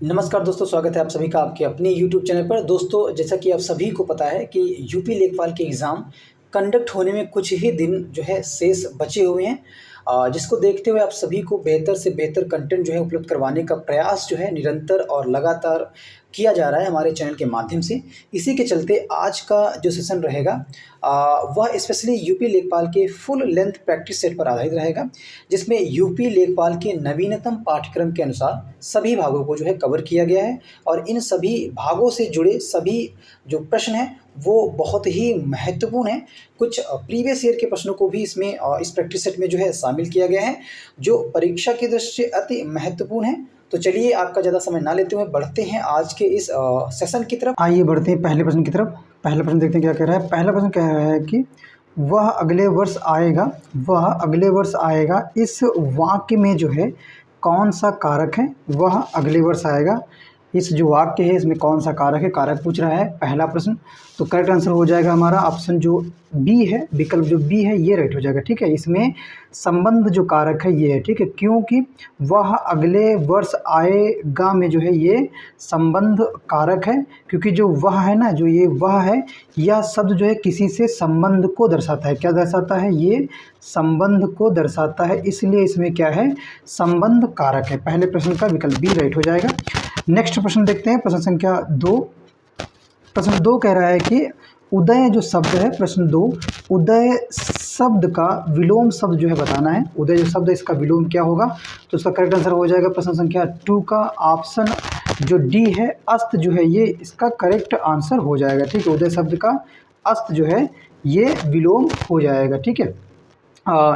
नमस्कार दोस्तों, स्वागत है आप सभी का आपके अपने यूट्यूब चैनल पर। दोस्तों, जैसा कि आप सभी को पता है कि यूपी लेखपाल के एग्ज़ाम कंडक्ट होने में कुछ ही दिन जो है शेष बचे हुए हैं, जिसको देखते हुए आप सभी को बेहतर से बेहतर कंटेंट जो है उपलब्ध करवाने का प्रयास जो है निरंतर और लगातार किया जा रहा है हमारे चैनल के माध्यम से। इसी के चलते आज का जो सेशन रहेगा वह स्पेशली यूपी लेखपाल के फुल लेंथ प्रैक्टिस सेट पर आधारित रहेगा, जिसमें यूपी लेखपाल के नवीनतम पाठ्यक्रम के अनुसार सभी भागों को जो है कवर किया गया है और इन सभी भागों से जुड़े सभी जो प्रश्न हैं वो बहुत ही महत्वपूर्ण हैं। कुछ प्रीवियस ईयर के प्रश्नों को भी इसमें इस प्रैक्टिस सेट में जो है शामिल किया गया है, जो परीक्षा की दृष्टि से अति महत्वपूर्ण है। तो चलिए, आपका ज़्यादा समय ना लेते हुए बढ़ते हैं आज के इस सेशन की तरफ। आइए बढ़ते हैं पहले प्रश्न की तरफ। पहला प्रश्न देखते हैं क्या कह रहा है। पहला प्रश्न कह रहा है कि वह अगले वर्ष आएगा इस वाक्य में जो है कौन सा कारक है। वह अगले वर्ष आएगा, इस जो वाक्य है इसमें कौन सा कारक है, कारक पूछ रहा है पहला प्रश्न। तो करेक्ट आंसर हो जाएगा हमारा ऑप्शन जो बी है, विकल्प जो बी है ये राइट हो जाएगा। ठीक है, इसमें संबंध जो कारक है ये है। ठीक है, क्योंकि वह अगले वर्ष आएगा में जो है ये संबंध कारक है, क्योंकि जो वह है ना, जो ये वह है, यह शब्द जो है किसी से संबंध को दर्शाता है। क्या दर्शाता है? ये संबंध को दर्शाता है, इसलिए इसमें क्या है, संबंध कारक है। पहले प्रश्न का विकल्प बी राइट हो जाएगा। नेक्स्ट प्रश्न देखते हैं, प्रश्न संख्या 2। प्रश्न 2 कह रहा है कि उदय जो शब्द है, प्रश्न 2, उदय शब्द का विलोम शब्द जो है बताना है। उदय जो शब्द है इसका विलोम क्या होगा? तो इसका करेक्ट आंसर हो जाएगा प्रश्न संख्या 2 का ऑप्शन जो डी है, अस्त जो है ये इसका करेक्ट आंसर हो जाएगा। ठीक है, उदय शब्द का अस्त जो है ये विलोम हो जाएगा। ठीक है,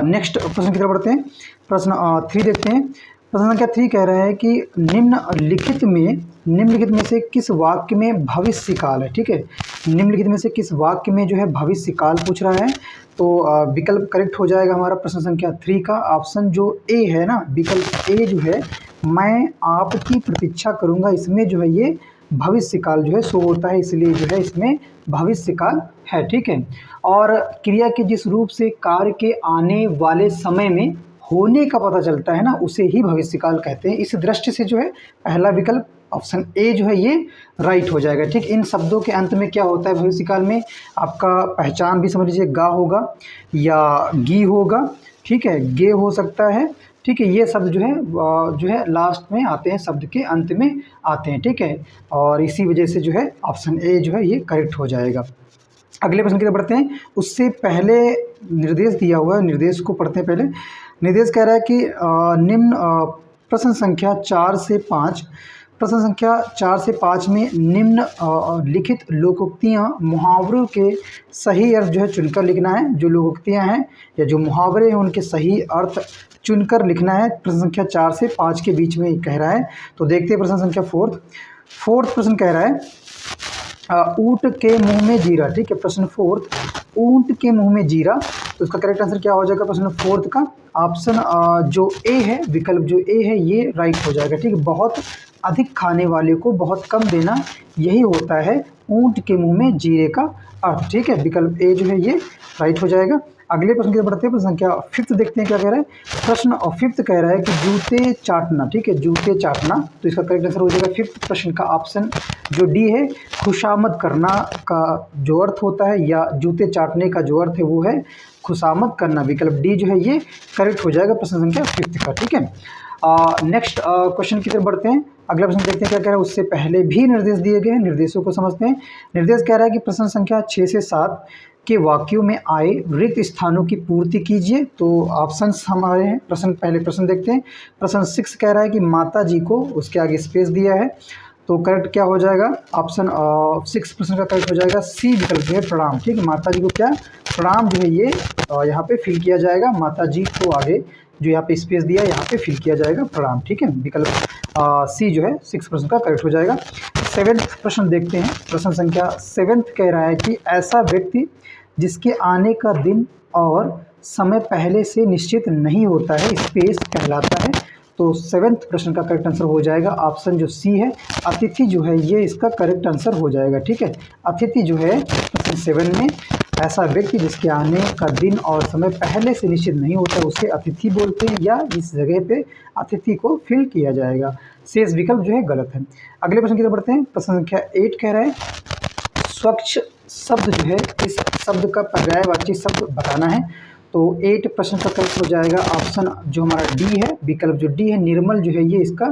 नेक्स्ट प्रश्न की तरफ बढ़ते हैं। प्रश्न 3 देखते हैं। प्रश्न संख्या 3 कह रहा है कि निम्नलिखित में से किस वाक्य में भविष्य काल है। ठीक है, निम्नलिखित में से किस वाक्य में जो है भविष्य काल पूछ रहा है। तो विकल्प करेक्ट हो जाएगा हमारा प्रश्न संख्या 3 का ऑप्शन जो ए है ना, विकल्प ए जो है, मैं आपकी प्रतीक्षा करूंगा, इसमें जो है ये भविष्य काल जो है शो होता है, इसलिए जो है इसमें भविष्य काल है। ठीक है, और क्रिया के जिस रूप से कार्य के आने वाले समय में होने का पता चलता है ना, उसे ही भविष्यकाल कहते हैं। इस दृष्टि से जो है पहला विकल्प ऑप्शन ए जो है ये राइट हो जाएगा। ठीक, इन शब्दों के अंत में क्या होता है भविष्यकाल में, आपका पहचान भी समझ लीजिए, गा होगा या गी होगा। ठीक है, गे हो सकता है। ठीक है, ये शब्द जो है लास्ट में आते हैं, शब्द के अंत में आते हैं। ठीक है, और इसी वजह से जो है ऑप्शन ए जो है ये करेक्ट हो जाएगा। अगले प्रश्न की तरफ बढ़ते हैं। उससे पहले निर्देश दिया हुआ है, निर्देश को पढ़ते हैं पहले। निर्देश कह रहा है कि निम्न प्रश्न संख्या 4 से 5, प्रश्न संख्या 4 से 5 में निम्न लिखित लोकोक्तियाँ मुहावरों के सही अर्थ जो है चुनकर लिखना है। जो लोकोक्तियाँ हैं या जो मुहावरे हैं उनके सही अर्थ चुनकर लिखना है। प्रश्न संख्या 4 से 5 के बीच में कह रहा है। तो देखते हैं प्रश्न संख्या 4th प्रश्न कह रहा है ऊँट के मुंह में जीरा। ठीक है, प्रश्न 4th, ऊँट के मुंह में जीरा। तो इसका करेक्ट आंसर क्या हो जाएगा प्रश्न 4th का ऑप्शन जो ए है, विकल्प जो ए है ये राइट हो जाएगा। ठीक है, बहुत अधिक खाने वाले को बहुत कम देना, यही होता है ऊँट के मुंह में जीरे का अर्थ। ठीक है, विकल्प ए जो है ये राइट हो जाएगा। अगले प्रश्न की तरफ बढ़ते हैं। प्रश्न संख्या 5th देखते हैं क्या कह रहा है। प्रश्न 5th कह रहा है कि जूते चाटना। ठीक है, जूते चाटना। तो इसका करेक्ट आंसर हो जाएगा 5th प्रश्न का ऑप्शन जो डी है, खुशामद करना का जो अर्थ होता है या जूते चाटने का जो अर्थ है वो है खुशामद करना। विकल्प डी जो है ये करेक्ट हो जाएगा प्रश्न संख्या 5th का। ठीक है, नेक्स्ट क्वेश्चन की तरफ बढ़ते हैं। अगला प्रश्न देखते हैं क्या कह रहा है। उससे पहले भी निर्देश दिए गए हैं, निर्देशों को समझते हैं। निर्देश कह रहा है कि प्रश्न संख्या 6 से 7 के वाक्यों में आए रिक्त स्थानों की पूर्ति कीजिए। तो ऑप्शंस हमारे हैं। पहले प्रश्न देखते हैं। प्रश्न 6 कह रहा है कि माता जी को, उसके आगे स्पेस दिया है, तो करेक्ट क्या हो जाएगा ऑप्शन 6 प्रश्न का करेक्ट हो जाएगा सी विकल्प जो है प्रणाम। ठीक है, माता जी को क्या प्रणाम जो है ये यहाँ पे फिल किया जाएगा। माता जी को आगे जो यहाँ पे स्पेस दिया यहाँ पे फिल किया जाएगा प्रणाम। ठीक है, विकल्प सी जो है 6 प्रश्न का करेक्ट हो जाएगा। 7th प्रश्न देखते हैं। प्रश्न संख्या 7th कह रहा है कि ऐसा व्यक्ति जिसके आने का दिन और समय पहले से निश्चित नहीं होता है स्पेस कहलाता है। तो 7th प्रश्न का करेक्ट आंसर हो जाएगा ऑप्शन जो सी है, अतिथि जो है ये इसका करेक्ट आंसर हो जाएगा। ठीक है, अतिथि जो है प्रश्न 7 में, ऐसा व्यक्ति जिसके आने का दिन और समय पहले से निश्चित नहीं होता उसे अतिथि बोलते हैं, या इस जगह पे अतिथि को फिल किया जाएगा। शेष विकल्प जो है गलत है। अगले प्रश्न की तरफ बढ़ते हैं। प्रश्न संख्या 8 कह रहा है स्वच्छ शब्द जो है इस शब्द का पर्यायवाची शब्द बताना है। तो 8 प्रश्न का करेक्ट हो जाएगा ऑप्शन जो हमारा डी है, विकल्प जो डी है निर्मल जो है ये इसका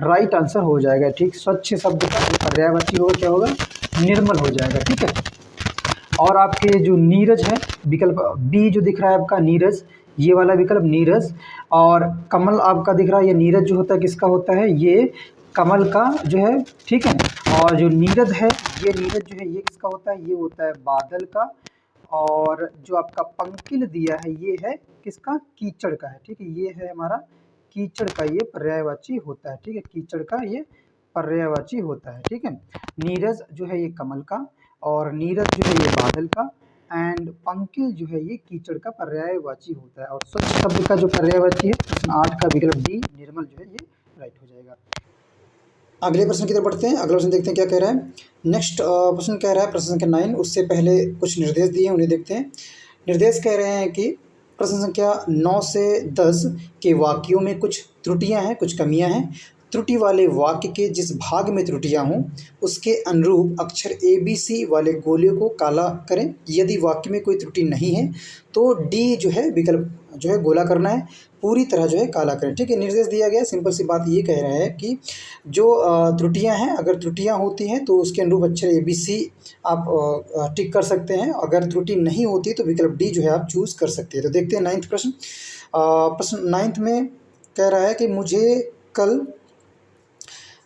राइट आंसर हो जाएगा। ठीक, स्वच्छ शब्द का जो पर्यायवाची होगा क्या होगा, निर्मल हो जाएगा। ठीक है, और आपके जो नीरज है विकल्प बी जो दिख रहा है आपका नीरज, ये वाला विकल्प नीरज, और कमल आपका दिख रहा है, ये नीरज जो होता है किसका होता है, ये कमल का जो है। ठीक है, और जो नीरज है ये नीरज जो है ये किसका होता है, ये होता है बादल का, और जो आपका पंकिल दिया है ये है किसका, कीचड़ का है। ठीक है, ये है हमारा कीचड़ का, ये पर्यायवाची होता है। ठीक है, कीचड़ का ये पर्यायवाची होता है। ठीक है, नीरज जो है ये कमल का, और नीरज जो है ये बादल का, एंड पंकिल जो है ये कीचड़ का पर्यायवाची होता है। और स्वच्छ शब्द का जो पर्यायवाची है प्रश्न 8 का विकल्प डी निर्मल जो है ये राइट हो जाएगा। अगले प्रश्न की तरफ बढ़ते हैं। अगला प्रश्न देखते हैं क्या कह रहा है। नेक्स्ट प्रश्न कह रहा है प्रश्न संख्या 9, उससे पहले कुछ निर्देश दिए हैं उन्हें देखते हैं। निर्देश कह रहे हैं कि प्रश्न संख्या 9 से 10 के वाक्यों में कुछ त्रुटियां हैं, कुछ कमियां हैं। त्रुटि वाले वाक्य के जिस भाग में त्रुटियां हों उसके अनुरूप अक्षर ABC वाले गोले को काला करें। यदि वाक्य में कोई त्रुटि नहीं है तो डी जो है विकल्प जो है गोला करना है, पूरी तरह जो है काला करें। ठीक है, निर्देश दिया गया, सिंपल सी बात ये कह रहा है कि जो त्रुटियां हैं, अगर त्रुटियां होती हैं तो उसके अनुरूप अक्षर ABC आप टिक कर सकते हैं। अगर त्रुटि नहीं होती तो विकल्प डी जो है आप चूज़ कर सकते हैं। तो देखते हैं 9th प्रश्न। प्रश्न 9th में कह रहा है कि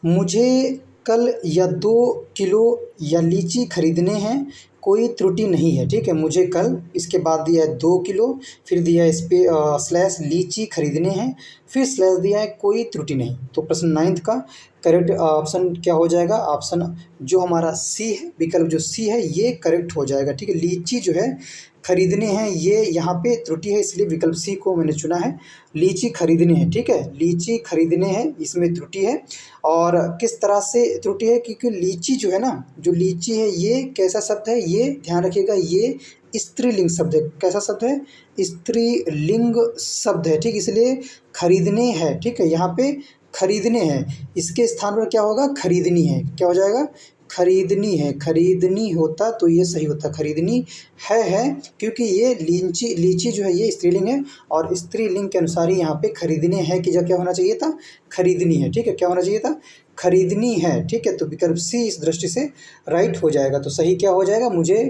मुझे कल या 2 किलो या लीची खरीदने हैं, कोई त्रुटि नहीं है। ठीक है, मुझे कल, इसके बाद दिया है 2 किलो, फिर दिया है इस पे स्लैश लीची खरीदने हैं, फिर स्लैश दिया है कोई त्रुटि नहीं। तो प्रश्न 9th का करेक्ट ऑप्शन क्या हो जाएगा, ऑप्शन जो हमारा सी है, विकल्प जो सी है ये करेक्ट हो जाएगा। ठीक है, लीची जो है खरीदने हैं ये यहाँ पे त्रुटि है, इसलिए विकल्प सी को मैंने चुना है। लीची खरीदने हैं, ठीक है, लीची खरीदने हैं इसमें त्रुटि है। और किस तरह से त्रुटि है, क्योंकि लीची जो है ना, जो लीची है ये कैसा शब्द है, ये ध्यान रखिएगा, ये स्त्रीलिंग शब्द है। कैसा शब्द है, स्त्रीलिंग शब्द है। ठीक, इसलिए खरीदने हैं, ठीक है, यहाँ पे खरीदने हैं, इसके स्थान पर क्या होगा, खरीदनी है। क्या हो जाएगा, खरीदनी है। खरीदनी होता तो ये सही होता, खरीदनी है, क्योंकि ये लीची जो है ये स्त्रीलिंग है, और स्त्रीलिंग के अनुसार ही यहाँ पे खरीदने हैं की जगह क्या होना चाहिए था, खरीदनी है। ठीक है, क्या होना चाहिए था, खरीदनी है। ठीक है, तो विकल्प सी इस दृष्टि से राइट हो जाएगा। तो सही क्या हो जाएगा, मुझे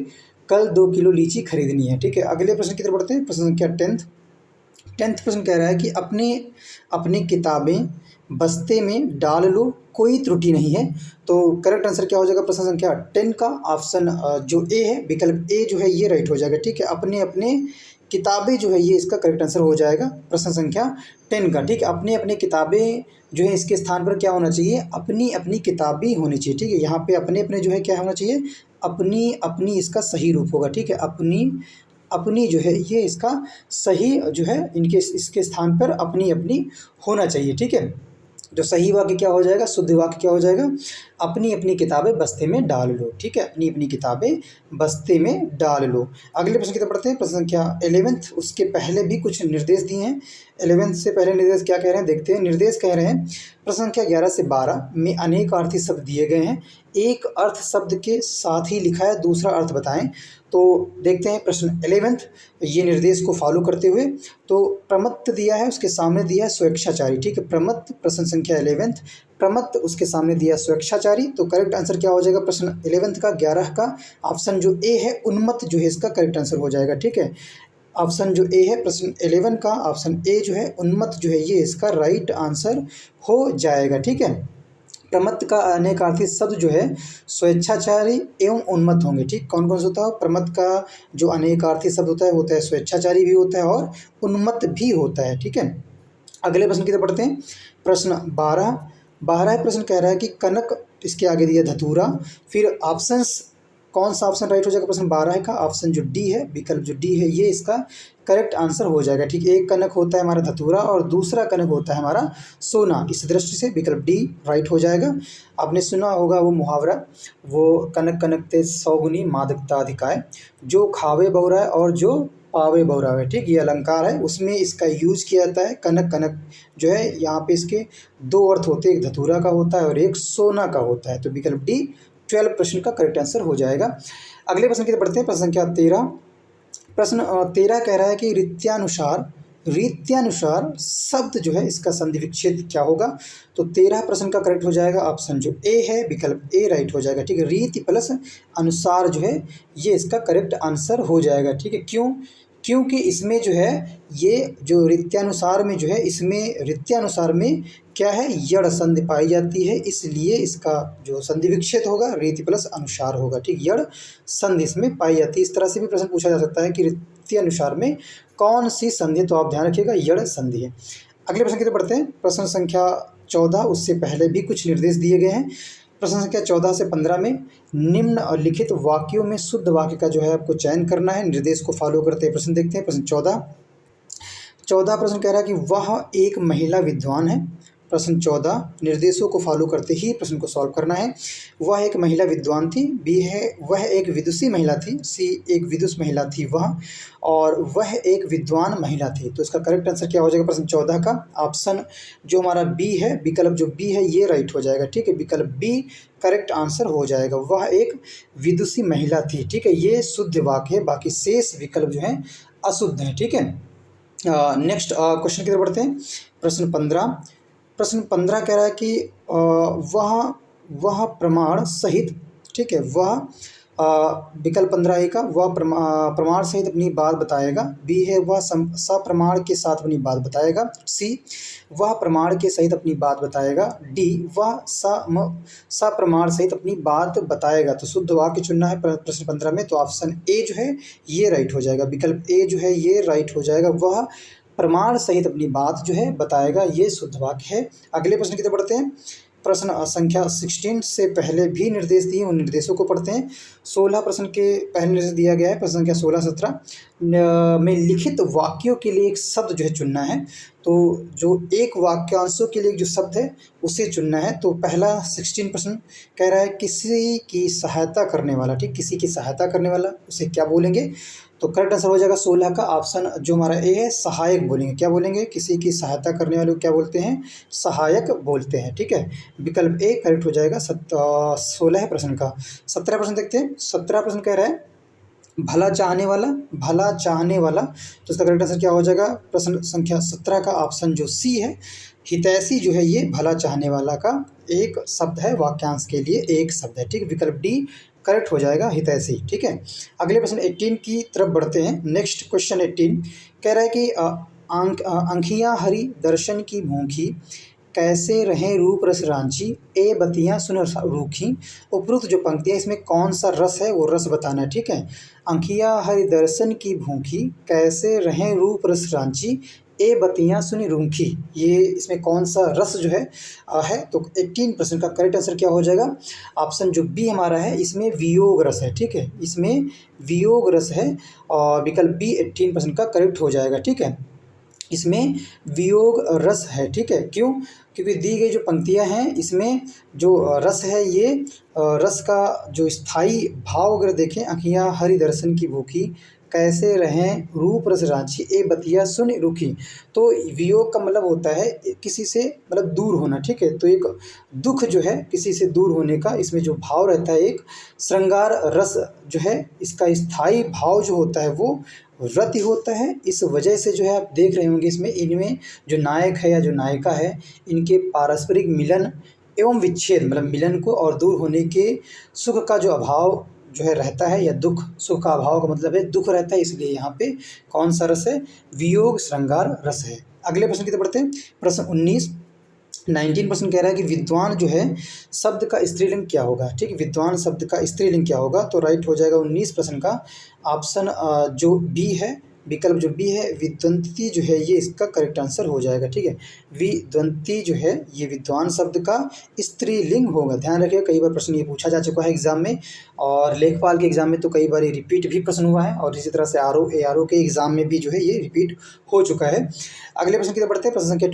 कल 2 किलो लीची खरीदनी है। ठीक है, अगले प्रश्न की तरफ बढ़ते हैं। प्रश्न संख्या 10th प्रश्न कह रहा है कि अपनी किताबें बस्ते में डाल लो, कोई त्रुटि नहीं है। तो करेक्ट आंसर क्या हो जाएगा प्रश्न संख्या 10 का, ऑप्शन जो ए है, विकल्प ए जो है ये राइट हो जाएगा। ठीक है, अपने किताबें जो है ये इसका करेक्ट आंसर हो जाएगा प्रश्न संख्या 10 का। ठीक है, अपनी किताबें जो है इसके स्थान पर क्या होना चाहिए, अपनी किताबें होनी चाहिए। ठीक है, यहाँ पे अपने जो है क्या होना चाहिए, अपनी इसका सही रूप होगा। ठीक है, अपनी जो है ये इसका सही जो है इसके स्थान पर अपनी होना चाहिए। ठीक है, जो सही वाक्य क्या हो जाएगा, शुद्ध वाक्य क्या हो जाएगा, अपनी किताबें बस्ते में डाल लो। ठीक है, अपनी किताबें बस्ते में डाल लो। अगले प्रश्न की तरफ बढ़ते हैं। प्रश्न संख्या 11th, उसके पहले भी कुछ निर्देश दिए हैं। 11th से पहले निर्देश क्या कह रहे हैं देखते हैं। निर्देश कह रहे हैं प्रश्न संख्या 11 से 12 में अनेक अर्थी शब्द दिए गए हैं, एक अर्थ शब्द के साथ ही लिखा है, दूसरा अर्थ बताएं। तो देखते हैं प्रश्न 11th, ये निर्देश को फॉलो करते हुए। तो प्रमत्त दिया है, उसके सामने दिया है स्वेच्छाचारी। ठीक है, प्रमत्त प्रश्न संख्या 11th, प्रमत्त उसके सामने दिया स्वेच्छाचारी। तो करेक्ट आंसर क्या हो जाएगा प्रश्न 11th का, 11 का ऑप्शन जो ए है उन्मत्त जो है इसका करेक्ट आंसर हो जाएगा। ठीक है, ऑप्शन जो ए है प्रश्न 11 का, ऑप्शन ए जो है उन्मत्त जो है ये इसका राइट आंसर हो जाएगा। ठीक है, प्रमत्त का अनेकार्थी शब्द जो है स्वेच्छाचारी एवं उन्मत्त होंगे। ठीक, कौन कौन सा होता है, प्रमत्त का जो अनेकार्थी शब्द होता है स्वेच्छाचारी भी होता है और उन्मत्त भी होता है। ठीक है, अगले प्रश्न की तरफ बढ़ते हैं। प्रश्न 12 प्रश्न कह रहा है कि कनक, इसके आगे दिया धतूरा, फिर ऑप्शंस कौन सा ऑप्शन राइट हो जाएगा प्रश्न 12 का, ऑप्शन जो डी है, विकल्प जो डी है ये इसका करेक्ट आंसर हो जाएगा। ठीक, एक कनक होता है हमारा धतूरा और दूसरा कनक होता है हमारा सोना, इस दृष्टि से विकल्प डी राइट हो जाएगा। आपने सुना होगा वो मुहावरा, वो कनक कनक ते 100 गुनी मादकता अधिकाय, जो खावे बहुरा और जो पावे बहुरावे, ठीक, ये अलंकार है, उसमें इसका यूज किया जाता है। कनक, कनक जो है यहाँ पे इसके दो अर्थ होते हैं, एक धतूरा का होता है और एक सोना का होता है। तो विकल्प डी 12 प्रश्न का करेक्ट आंसर हो जाएगा। अगले प्रश्न की तरफ बढ़ते हैं, प्रश्न संख्या 13। प्रश्न 13 कह रहा है कि रीत्यानुसार शब्द जो है इसका संधि विच्छेद क्या होगा। तो 13 प्रश्न का करेक्ट हो जाएगा ऑप्शन जो ए है, विकल्प ए राइट हो जाएगा, ठीक है। रीति प्लस अनुसार जो है ये इसका करेक्ट आंसर हो जाएगा, ठीक है। क्यों? क्योंकि इसमें जो है ये जो रीत्यानुसार में जो है, इसमें रीत्यानुसार में क्या है, यड़ संधि पाई जाती है, इसलिए इसका जो संधि विच्छेद होगा रीति प्लस अनुसार होगा, ठीक। यड़ संधि इसमें पाई जाती है। इस तरह से भी प्रश्न पूछा जा सकता है कि रीत्यानुसार में कौन सी संधि, तो आप ध्यान रखिएगा यड़ संधि है। अगले प्रश्न की तरफ बढ़ते हैं, प्रश्न संख्या 14। उससे पहले भी कुछ निर्देश दिए गए हैं। प्रश्न संख्या 14 से 15 में निम्नलिखित वाक्यों में शुद्ध वाक्य का जो है आपको चयन करना है। निर्देश को फॉलो करते हैं प्रश्न देखते हैं। प्रश्न 14 प्रश्न कह रहा है कि वह एक महिला विद्वान है। प्रश्न 14 निर्देशों को फॉलो करते ही प्रश्न को सॉल्व करना है। वह एक महिला विद्वान थी, बी है वह एक विदुषी महिला थी, सी एक विदुष महिला थी वह, और वह एक विद्वान महिला थी। तो इसका करेक्ट आंसर क्या हो जाएगा प्रश्न 14 का? ऑप्शन जो हमारा बी है, विकल्प जो बी है ये राइट हो जाएगा, ठीक है। विकल्प बी करेक्ट आंसर हो जाएगा। वह एक विदुषी महिला थी, ठीक है, ये शुद्ध वाक्य है, बाकी शेष विकल्प जो है अशुद्ध है, ठीक है। नेक्स्ट क्वेश्चन की तरफ बढ़ते हैं। प्रश्न 15 कह रहा है कि वह प्रमाण सहित, ठीक है, वह विकल्प 15 ए का वह प्रमाण सहित अपनी बात बताएगा। बी है वह सप्रमाण के साथ अपनी बात बताएगा। सी वह प्रमाण के सहित अपनी बात बताएगा। डी वह सप्रमाण सहित अपनी बात बताएगा। तो शुद्ध वाक्य चुनना है प्रश्न 15 में, तो ऑप्शन ए जो है ये राइट हो जाएगा, विकल्प ए जो है ये राइट हो जाएगा। वह प्रमाण सहित अपनी बात जो है बताएगा, ये शुद्ध वाक्य है। अगले प्रश्न की तरफ बढ़ते हैं। प्रश्न संख्या 16 से पहले भी निर्देश दिए, उन निर्देशों को पढ़ते हैं। 16 प्रश्न के पहले निर्देश दिया गया है। प्रश्न संख्या 16-17 में लिखित वाक्यों के लिए एक शब्द जो है चुनना है। तो जो एक वाक्यांशों के लिए जो शब्द है उसे चुनना है। तो पहला 16 प्रश्न कह रहा है किसी की सहायता करने वाला, ठीक, किसी की सहायता करने वाला उसे क्या बोलेंगे। तो करेक्ट आंसर हो जाएगा 16 का ऑप्शन जो हमारा ए है, सहायक बोलेंगे। क्या बोलेंगे? किसी की सहायता करने वाले को क्या बोलते हैं? सहायक बोलते हैं, ठीक है। विकल्प ए करेक्ट हो जाएगा 16 प्रश्न का। 17 प्रश्न देखते हैं। 17 प्रश्न कह रहा है भला चाहने वाला, भला चाहने वाला। तो इसका करेक्ट आंसर क्या हो जाएगा प्रश्न संख्या 17 का ऑप्शन जो सी है, हितैषी जो है ये भला चाहने वाला का एक शब्द है, वाक्यांश के लिए एक शब्द है, ठीक। विकल्प डी करेक्ट हो जाएगा, हितैषी, ठीक है। अगले प्रश्न 18 की तरफ बढ़ते हैं। नेक्स्ट क्वेश्चन 18 कह रहा है कि आँखियाँ हरी दर्शन की भूखी, कैसे रहें रूप रस रांची, ए बतियाँ सुन रूखी। उपरोक्त जो पंक्तियाँ इसमें कौन सा रस है वो रस बताना है, ठीक है। आँखियाँ हरि दर्शन की भूखी, कैसे रहें रूप रस रांची, ए बतियाँ सुनी रूखी, ये इसमें कौन सा रस जो है तो 18% का करेक्ट आंसर क्या हो जाएगा? ऑप्शन जो बी हमारा है, इसमें वियोग रस है, ठीक है, इसमें वियोग रस है और विकल्प बी 18% का करेक्ट हो जाएगा, ठीक है। इसमें वियोग रस है, ठीक है। क्यों? क्योंकि दी गई जो पंक्तियां हैं इसमें जो रस है ये रस का जो स्थायी भाव अगर देखें, आँखियाँ हरि दर्शन की भूखी, कैसे रहें रूप रस रांची, ए बतिया सुन रूखी। तो वियोग का मतलब होता है किसी से मतलब दूर होना, ठीक है। तो एक दुख जो है किसी से दूर होने का, इसमें जो भाव रहता है एक श्रृंगार रस जो है, इसका स्थायी भाव जो होता है वो रति होता है। इस वजह से जो है आप देख रहे होंगे इसमें इनमें जो नायक है या जो नायिका है, इनके पारस्परिक मिलन एवं विच्छेद, मतलब मिलन को और दूर होने के सुख का जो अभाव जो है रहता है, या दुख, सुख का अभाव का मतलब है दुख रहता है, इसलिए यहाँ पे कौन सा रस है? वियोग श्रृंगार रस है। अगले प्रश्न की तरफ बढ़ते हैं। प्रश्न 19 कह रहा है कि विद्वान जो है शब्द का स्त्रीलिंग क्या होगा, ठीक। विद्वान शब्द का स्त्रीलिंग क्या होगा? तो राइट हो जाएगा 19 प्रश्न का ऑप्शन जो बी है, विकल्प जो बी है, विद्वंती जो है ये इसका करेक्ट आंसर हो जाएगा, ठीक है। विद्वंती जो है ये विद्वान शब्द का स्त्रीलिंग होगा। ध्यान रखिए, कई बार प्रश्न ये पूछा जा चुका है एग्जाम में, और लेखपाल के एग्जाम में तो कई बार ये रिपीट भी प्रश्न हुआ है, और इसी तरह से ARO के एग्जाम में भी जो है ये रिपीट हो चुका है। अगले प्रश्न की तरफ बढ़ते हैं। प्रश्न संख्या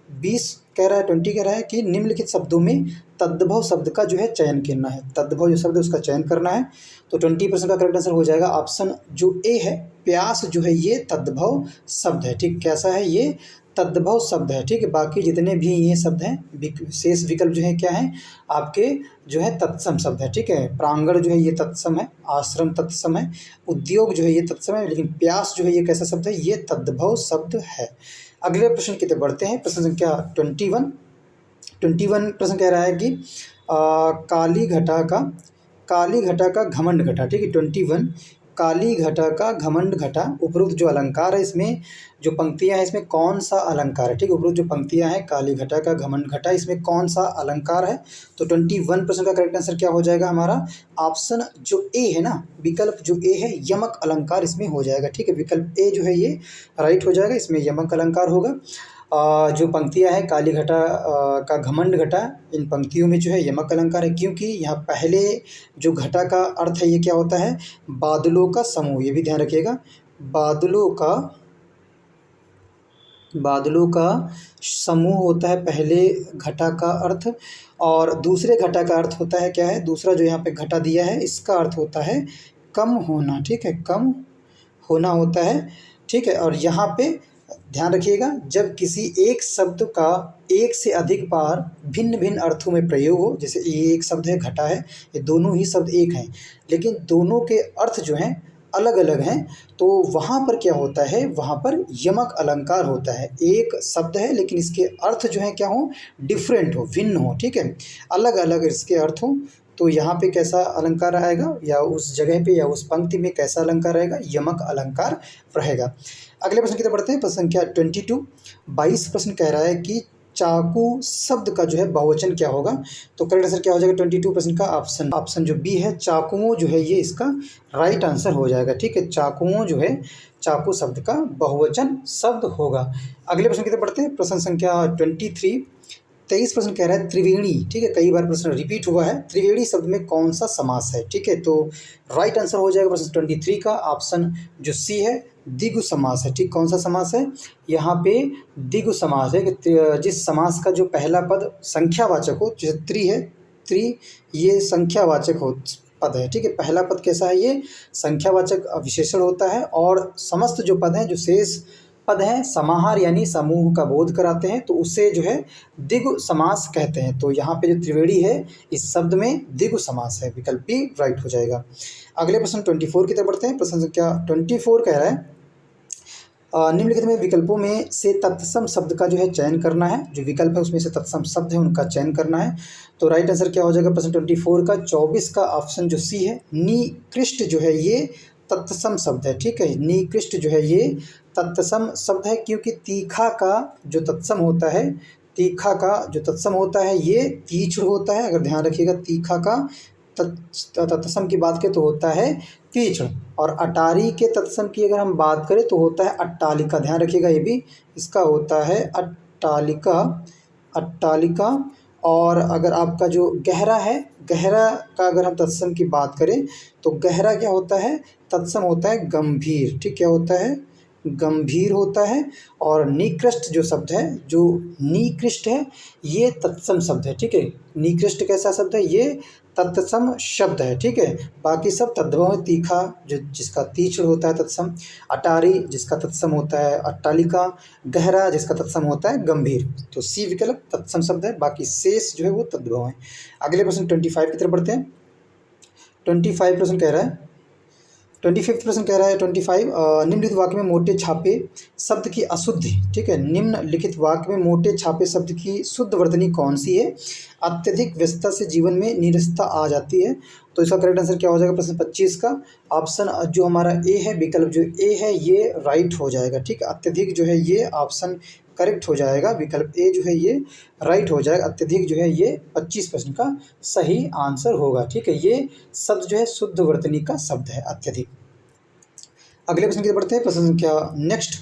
20 कह रहा है, 20 कह रहा है कि निम्नलिखित शब्दों में तद्भव शब्द का जो है चयन करना है। तद्भव जो शब्द है उसका चयन करना है। तो 20% का करेक्ट आंसर हो जाएगा ऑप्शन जो ए है, प्यास जो है ये तद्भव शब्द है। ठीक, कैसा है ये? तद्भव शब्द है। ठीक है, बाकी जितने भी ये शब्द हैं शेष विकल्प जो है क्या है आपके जो है तत्सम शब्द है। ठीक है, प्रांगण जो है ये तत्सम है, आश्रम तत्सम है, उद्योग जो है ये तत्सम है, लेकिन प्यास जो है ये कैसा शब्द है? ये तद्भव शब्द है। अगले प्रश्न की तरफ बढ़ते हैं। प्रश्न संख्या 21 प्रश्न कह रहा है कि काली घटा का घमंड घटा। ठीक है, 21 काली घटा का घमंड घटा, उपरोक्त जो अलंकार है इसमें जो पंक्तियां हैं इसमें कौन सा अलंकार है? ठीक है, उपरोक्त जो पंक्तियां हैं काली घटा का घमंड घटा, इसमें कौन सा अलंकार है? तो 21% का करेक्ट आंसर क्या हो जाएगा हमारा? ऑप्शन जो ए है ना, विकल्प जो ए है यमक अलंकार इसमें हो जाएगा। ठीक है, विकल्प ए जो है ये राइट हो जाएगा, इसमें यमक अलंकार होगा। जो पंक्तियां हैं काली घटा का घमंड घटा, इन पंक्तियों में जो है यमक अलंकार है, क्योंकि यहाँ पहले जो घटा का अर्थ है ये क्या होता है? बादलों का समूह। ये भी ध्यान रखिएगा, बादलों का समूह होता है पहले घटा का अर्थ, और दूसरे घटा का अर्थ होता है क्या है? दूसरा जो यहाँ पे घटा दिया है इसका अर्थ होता है कम होना। ठीक है, कम होना होता है। ठीक है, और यहाँ पे ध्यान रखिएगा, जब किसी एक शब्द का एक से अधिक बार भिन्न भिन्न अर्थों में प्रयोग हो, जैसे ये एक शब्द है घटा है, ये दोनों ही शब्द एक हैं लेकिन दोनों के अर्थ जो हैं अलग अलग हैं, तो वहाँ पर क्या होता है? वहाँ पर यमक अलंकार होता है। एक शब्द है लेकिन इसके अर्थ जो है क्या हो? डिफरेंट हो, भिन्न हो। ठीक है, अलग अलग इसके अर्थ हो, तो यहाँ पे कैसा अलंकार आएगा, या उस जगह पे या उस पंक्ति में कैसा अलंकार रहेगा? यमक अलंकार रहेगा। अगले प्रश्न की तरफ बढ़ते हैं। प्रश्न संख्या 22 प्रश्न कह रहा है कि चाकू शब्द का जो है बहुवचन क्या होगा? तो करेक्ट आंसर क्या हो जाएगा 22 प्रश्न का? ऑप्शन जो बी है, चाकुओं जो है ये इसका राइट आंसर हो जाएगा। ठीक है, चाकुओं जो है चाकू शब्द का बहुवचन शब्द होगा। अगले प्रश्न की तरफ बढ़ते हैं। प्रश्न संख्या 23 प्रश्न कह रहा है त्रिवेणी। ठीक है, कई बार प्रश्न रिपीट हुआ है, त्रिवेणी शब्द में कौन सा समास है? ठीक है, तो राइट आंसर हो जाएगा प्रश्न 23 का ऑप्शन जो सी है, द्विगु समास है। ठीक, कौन सा समास है? यहाँ पे द्विगु समास है कि जिस समास का जो पहला पद संख्यावाचक हो, जैसे त्रि ये संख्यावाचक हो पद है। ठीक है, पहला पद कैसा है? ये संख्यावाचक विशेषण होता है, और समस्त जो पद हैं, जो शेष पद हैं, समाहार यानी समूह का बोध कराते हैं, तो उसे जो है द्विगु समास कहते हैं। तो यहाँ पे जो त्रिवेणी है इस शब्द में द्विगु समास है, विकल्प बी राइट हो जाएगा। अगले प्रश्न 24 की तरफ बढ़ते हैं। प्रश्न संख्या 24 कह रहा है निम्नलिखित में विकल्पों में से तत्सम शब्द का जो है चयन करना है। जो विकल्प है उसमें से तत्सम शब्द है उनका चयन करना है। तो राइट आंसर क्या हो जाएगा प्रश्न 24 का? 24 का ऑप्शन जो सी है, निकृष्ट जो है ये तत्सम शब्द है। ठीक है, निकृष्ट जो है ये तत्सम शब्द है, क्योंकि तीखा का जो तत्सम होता है, तीखा का जो तत्सम होता है ये तीक्ष्ण होता है। अगर ध्यान रखिएगा, तीखा का तत्सम की बात करें तो होता है तीक्ष्ण, और अटारी के तत्सम की अगर हम बात करें तो होता है अट्टालिका। ध्यान रखिएगा, ये भी इसका होता है अट्टालिका। और अगर आपका जो गहरा है, गहरा का अगर हम तत्सम की बात करें तो गहरा क्या होता है? तत्सम होता है गंभीर। ठीक, क्या होता है? गंभीर होता है। और निकृष्ट जो शब्द है, जो निकृष्ट है ये तत्सम शब्द है। ठीक है, निकृष्ट कैसा शब्द है? ये तत्सम शब्द है। ठीक है, बाकी सब तद्भव है, तीखा जो जिसका तीक्ष्ण होता है तत्सम, अटारी जिसका तत्सम होता है अट्टालिका, गहरा जिसका तत्सम होता है गंभीर। तो सी विकल्प तत्सम शब्द है, बाकी शेष जो है वो तद्भव है। अगले प्रश्न 25 की तरफ बढ़ते हैं। 25 प्रश्न कह रहा है 25 प्रश्न कह रहा है 25 निम्नलिखित वाक्य में मोटे छापे शब्द की अशुद्धि। ठीक है, निम्नलिखित वाक्य में मोटे छापे शब्द की शुद्ध वर्तनी कौन सी है? अत्यधिक व्यस्तता से जीवन में नीरसता आ जाती है। तो इसका करेक्ट आंसर क्या हो जाएगा प्रश्न 25 का? ऑप्शन जो हमारा ए है, विकल्प जो ए है ये राइट हो जाएगा। ठीक है, अत्यधिक जो है ये ऑप्शन करेक्ट हो जाएगा, विकल्प ए जो है ये राइट हो जाएगा। अत्यधिक जो है ये 25 प्रश्न का सही आंसर होगा। ठीक है, ये शब्द जो है शुद्ध वर्तनी का शब्द है अत्यधिक। अगले प्रश्न की तरफ बढ़ते हैं। प्रश्न संख्या नेक्स्ट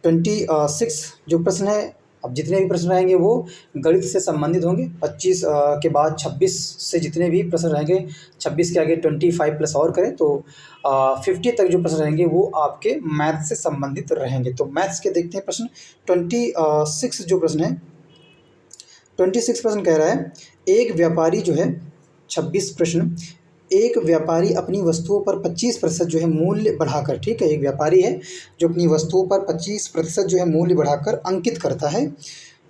26 जो प्रश्न है, अब जितने भी प्रश्न रहेंगे वो गणित से संबंधित होंगे। 25 के बाद 26 से जितने भी प्रश्न रहेंगे, 26 के आगे 25 प्लस और करें तो 50 तक जो प्रश्न रहेंगे वो आपके मैथ से संबंधित रहेंगे। तो मैथ्स के देखते हैं प्रश्न 26 जो प्रश्न है 26 प्रश्न कह रहा है, एक व्यापारी जो है 26 प्रश्न, एक व्यापारी अपनी वस्तुओं पर 25% जो है मूल्य बढ़ाकर, ठीक है, एक व्यापारी है जो अपनी वस्तुओं पर 25% जो है मूल्य बढ़ाकर अंकित करता है।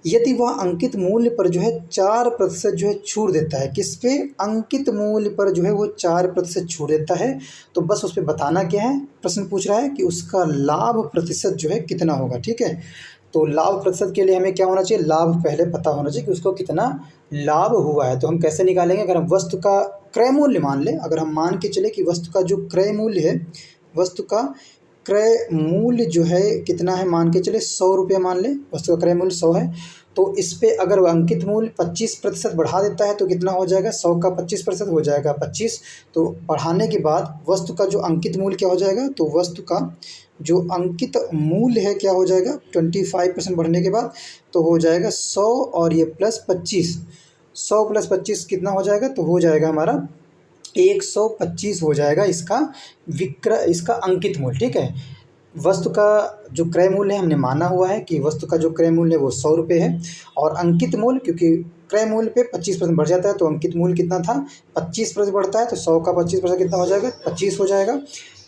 यदि वह अंकित मूल्य पर जो है 4% जो है छूट देता है, किस पे? अंकित मूल्य पर जो है वो 4% छूट देता है, तो बस उस पर बताना क्या है, प्रश्न पूछ रहा है कि उसका लाभ प्रतिशत जो है कितना होगा, ठीक है। तो लाभ प्रतिशत के लिए हमें क्या होना चाहिए, लाभ पहले पता होना चाहिए कि उसको कितना लाभ हुआ है। तो हम कैसे निकालेंगे, अगर हम वस्तु का क्रय मूल्य मान लें, अगर हम मान के चले कि वस्तु का जो क्रय मूल्य है, वस्तु का क्रय मूल्य जो है कितना है, मान के चले 100 रुपये मान लें, वस्तु का क्रय मूल्य 100 है, तो इस पे अगर वो अंकित मूल्य 25% बढ़ा देता है तो कितना हो जाएगा, 100 का 25% हो जाएगा 25। तो बढ़ाने के बाद वस्तु का जो अंकित मूल्य क्या हो जाएगा, तो वस्तु का जो अंकित मूल्य है क्या हो जाएगा, 25% बढ़ने के बाद तो हो जाएगा 100 और ये प्लस 25, 100 प्लस 25 कितना हो जाएगा, तो हो जाएगा हमारा 125 हो जाएगा इसका इसका अंकित मूल्य, ठीक है। वस्तु का जो क्रय मूल्य है हमने माना हुआ है कि वस्तु का जो क्रय मूल्य है वो 100 रुपये है, और अंकित मूल्य, क्योंकि क्रय मूल्य पे 25% बढ़ जाता है तो अंकित मूल्य कितना था, 25% बढ़ता है, तो 100 का 25% कितना हो जाएगा, 25 हो जाएगा।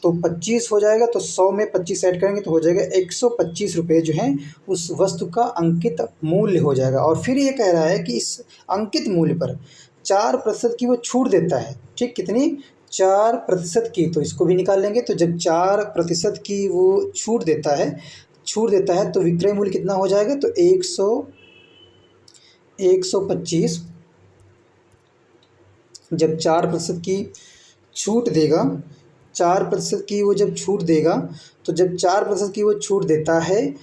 तो 25 हो जाएगा, तो 100 में 25 ऐड करेंगे तो हो जाएगा 125 रुपये जो है उस वस्तु का अंकित मूल्य हो जाएगा। और फिर ये कह रहा है कि इस अंकित मूल्य पर 4% की वो छूट देता है, ठीक, कितनी, 4% की, तो इसको भी निकाल लेंगे। तो जब 4% की वो छूट देता है तो विक्रय मूल्य कितना हो जाएगा, तो 125, जब 4% की छूट देगा, 4% की वो जब छूट देगा, तो जब 4% की वो छूट देता है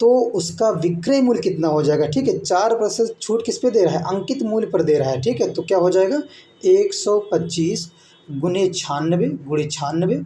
तो उसका विक्रय मूल्य कितना हो जाएगा, ठीक है। 4% छूट किस पे दे रहा है, अंकित मूल्य पर दे रहा है, ठीक है। तो क्या हो जाएगा, 125 गुने 96,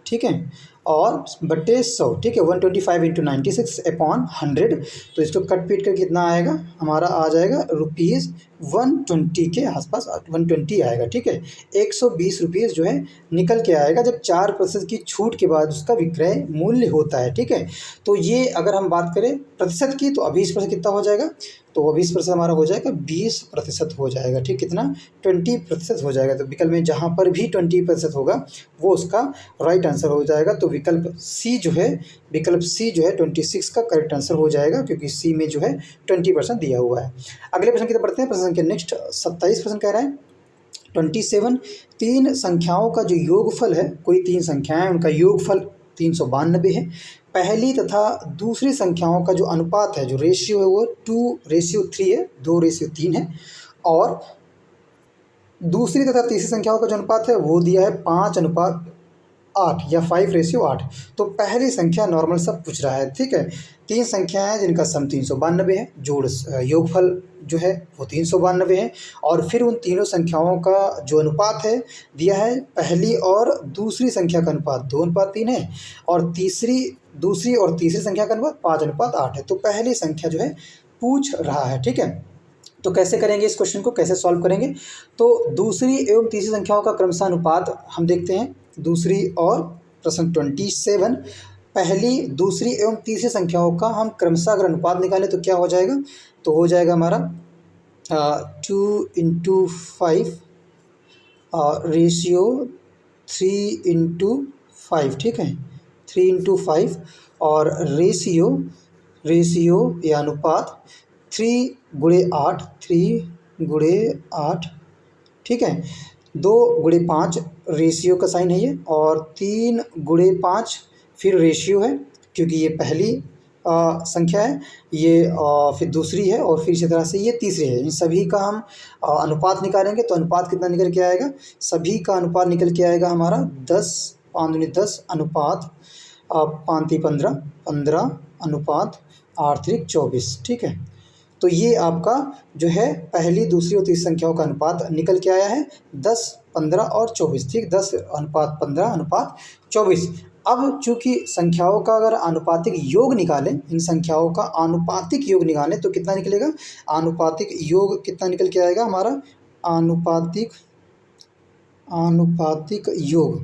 ठीक है, और बटे 100, ठीक है, 125 इंटू 96 अपॉन 100। तो इसको कट पीट कर कितना आएगा, हमारा आ जाएगा ₹120 के आसपास, 120 आएगा, ठीक है। 120 रुपीज़ जो है निकल के आएगा जब 4% की छूट के बाद उसका विक्रय मूल्य होता है, ठीक है। तो ये अगर हम बात करें प्रतिशत की, तो 20% कितना हो जाएगा, तो 20% हमारा हो जाएगा 20% हो जाएगा, ठीक, कितना, 20% हो जाएगा। तो विकल्प में जहाँ पर भी 20% होगा वो उसका राइट आंसर हो जाएगा। तो विकल्प सी जो है 26 का करेक्ट आंसर हो जाएगा, क्योंकि सी में जो है 20% दिया हुआ है। अगले प्रश्न की तरफ बढ़ते हैं। प्रश्न संख्या नेक्स्ट 27 प्रश्न कह रहा है 27, तीन संख्याओं का जो योगफल है, कोई तीन संख्याएं उनका योगफल 392 है। पहली तथा दूसरी संख्याओं का जो अनुपात है, जो रेशियो है वो 2:3 है, 2:3 है, और दूसरी तथा तीसरी संख्याओं का जो अनुपात है वो दिया है 5:8 या 5:8। तो पहली संख्या नॉर्मल सब पूछ रहा है, ठीक है। तीन संख्याएं हैं जिनका सम 392 है, जोड़ योगफल जो है वो 392 है, और फिर उन तीनों संख्याओं का जो अनुपात है दिया है, पहली और दूसरी संख्या का अनुपात 2:3 है, और दूसरी और तीसरी संख्या का अनुपात 5:8 है। तो पहली संख्या जो है पूछ रहा है, ठीक है। तो कैसे करेंगे, इस क्वेश्चन को कैसे सॉल्व करेंगे, तो दूसरी एवं तीसरी संख्याओं का क्रमशः अनुपात हम देखते हैं। दूसरी और प्रश्न 27, पहली, दूसरी एवं तीसरी संख्याओं का हम क्रमशः अगर अनुपात निकालें तो क्या हो जाएगा, तो हो जाएगा हमारा 2:5 रेशियो 3:5, ठीक है, 3:5, और रेशियो या अनुपात 3:8, 3:8, ठीक है, 2:5 रेशियो का साइन है ये, और 3:5 फिर रेशियो है, क्योंकि ये पहली संख्या है, ये फिर दूसरी है, और फिर इसी तरह से ये तीसरी है। इन सभी का हम अनुपात निकालेंगे तो अनुपात कितना निकल के आएगा, सभी का अनुपात निकल के आएगा हमारा 10, 5×10 अनुपात 5×3 15 अनुपात 8×3 24, ठीक है। तो ये आपका जो है पहली, दूसरी और तीसरी संख्याओं का अनुपात निकल के आया है 10, 15 और 24, ठीक, 10:15:24। अब चूंकि संख्याओं का अगर आनुपातिक योग निकालें, इन संख्याओं का आनुपातिक योग निकालें तो कितना निकलेगा, आनुपातिक योग कितना निकल के आएगा हमारा, आनुपातिक योग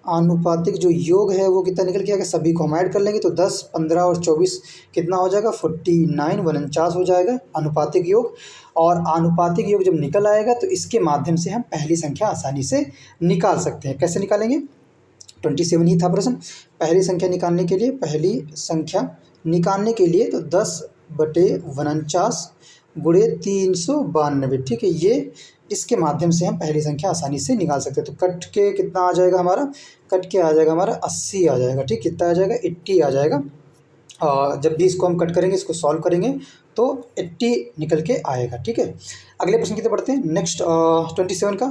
आनुपातिक जो योग है वो कितना निकल के आएगा, सभी को हम ऐड कर लेंगे तो 10, 15 और 24 कितना हो जाएगा, 49, 49 हो जाएगा आनुपातिक योग। और आनुपातिक योग जब निकल आएगा तो इसके माध्यम से हम पहली संख्या आसानी से निकाल सकते हैं। कैसे निकालेंगे, 27 ही था प्रश्न। पहली संख्या निकालने के लिए, तो 10/49 गुणे 392, ठीक है, ये इसके माध्यम से हम पहली संख्या आसानी से निकाल सकते हैं। तो कट के कितना आ जाएगा हमारा, 80 आ जाएगा, ठीक, कितना आ जाएगा, 80 आ जाएगा। जब भी इसको हम कट करेंगे, इसको सॉल्व करेंगे तो 80 निकल के आएगा, ठीक है। अगले प्रश्न की तरफ बढ़ते हैं। नेक्स्ट 27 का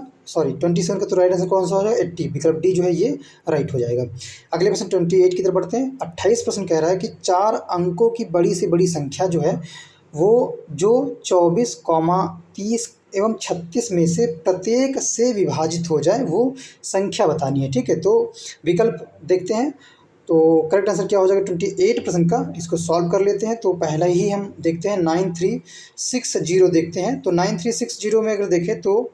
तो राइट आंसर कौन सा हो जाएगा, 80, विकल्प डी जो है ये राइट हो जाएगा। अगले प्रश्न 28 की तरफ बढ़ते हैं। 28 प्रश्न कह रहा है कि 4 अंकों की बड़ी से बड़ी संख्या जो है वो जो 24, 30 एवं 36 में से प्रत्येक से विभाजित हो जाए वो संख्या बतानी है, ठीक है। तो विकल्प देखते हैं, तो करेक्ट आंसर क्या हो जाएगा 28 प्रश्न का। इसको सॉल्व कर लेते हैं। तो पहला ही हम देखते हैं 9360 देखते हैं। तो 9360 में अगर देखें तो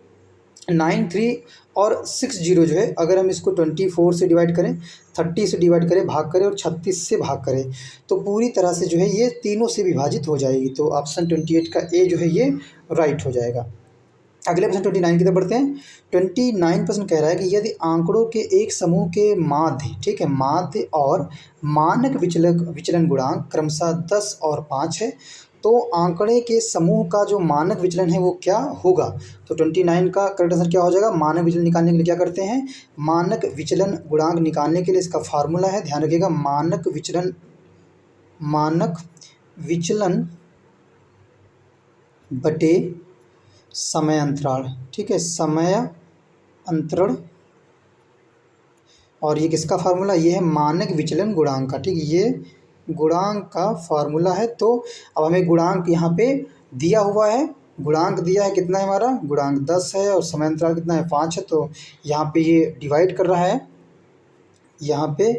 93 और 60 जो है, अगर हम इसको 24 से डिवाइड करें, 30 से डिवाइड करें, भाग करें और 36 से भाग करें तो पूरी तरह से जो है ये तीनों से विभाजित हो जाएगी। तो ऑप्शन 28 का ए जो है ये राइट हो जाएगा। अगले प्रश्न 29 की तरफ बढ़ते हैं। 29 प्रश्न कह रहा है कि यदि आंकड़ों के एक समूह के माध्य, ठीक है, माध्य और मानक विचलन गुणांक क्रमशः 10 और 5 है तो आंकड़े के समूह का जो मानक विचलन है वो क्या होगा। तो 29 का करेक्ट आंसर क्या हो जाएगा, मानक विचलन निकालने के लिए क्या करते हैं, मानक विचलन गुणांक निकालने के लिए इसका फार्मूला है, ध्यान रखिएगा, मानक विचलन बटे समय अंतराल, ठीक है, समय अंतरण। और ये किसका फार्मूला, ये है मानक विचलन गुणांक का, ठीक है, ये गुणांक का फार्मूला है। तो अब हमें गुणांक यहाँ पे दिया हुआ है, गुणांक दिया है, कितना है हमारा गुणांक 10 है और समय अंतराल कितना है 5 है। तो यहाँ पे ये डिवाइड कर रहा है, यहाँ पे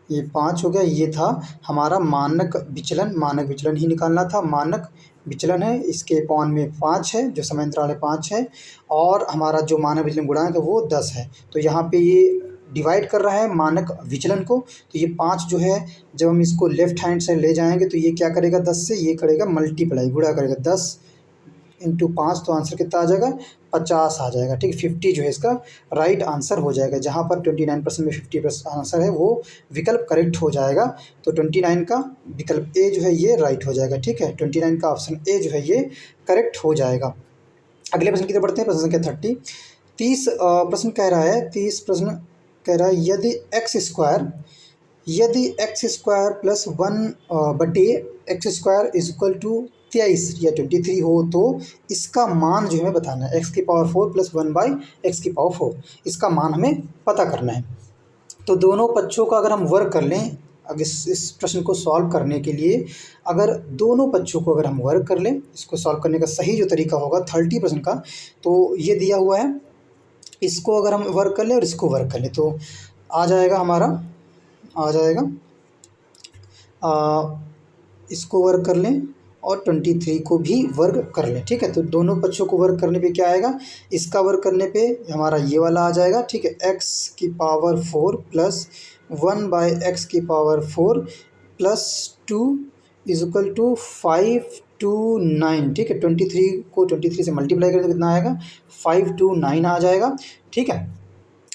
ये 5 हो गया। ये था हमारा मानक विचलन ही निकालना था, मानक विचलन है, इसके पॉन में 5 है, जो समय अंतराल है 5 है, और हमारा जो मानक विचलन गुणांक है वो 10 है। तो यहाँ पे ये डिवाइड कर रहा है मानक विचलन को। तो ये 5 जो है, जब हम इसको लेफ्ट हैंड साइड ले जाएंगे तो ये क्या करेगा, 10 से ये करेगा मल्टीप्लाई, गुणा करेगा, 10 × 5, तो आंसर कितना आ जाएगा, 50 आ जाएगा, ठीक है। 50 जो है इसका राइट आंसर हो जाएगा। जहाँ पर 29% में 50% आंसर है वो विकल्प करेक्ट हो जाएगा। तो 29 का विकल्प ए जो है ये राइट हो जाएगा, ठीक है। 29 का ऑप्शन ए जो है ये करेक्ट हो जाएगा। अगले प्रश्न की तरफ बढ़ते हैं। प्रश्न संख्या 30 प्रश्न कह रहा है, 30 प्रश्न कह रहा है यदि x square plus 1/x² is equal to 23 या 23 हो तो इसका मान जो हमें बताना है, x⁴ प्लस 1/x⁴, इसका मान हमें पता करना है। तो दोनों पक्षों का अगर हम वर्ग कर लें, अगर इस प्रश्न को सॉल्व करने के लिए अगर दोनों पक्षों को अगर हम वर्ग कर लें, इसको सॉल्व करने का सही जो तरीका होगा 30 प्रश्न का, तो ये दिया हुआ है, इसको अगर हम वर्ग कर लें और इसको वर्ग कर लें तो आ जाएगा हमारा, इसको वर्ग कर लें और 23 को भी वर्ग कर लें, ठीक है। तो दोनों पक्षों को वर्ग करने पे क्या आएगा, इसका वर्ग करने पे हमारा ये वाला आ जाएगा, ठीक है, x⁴ प्लस 1/x⁴ प्लस 2 इज इक्वल टू 529, ठीक है। 23 को 23 से मल्टीप्लाई करें तो कितना आएगा, 529 आ जाएगा, ठीक है।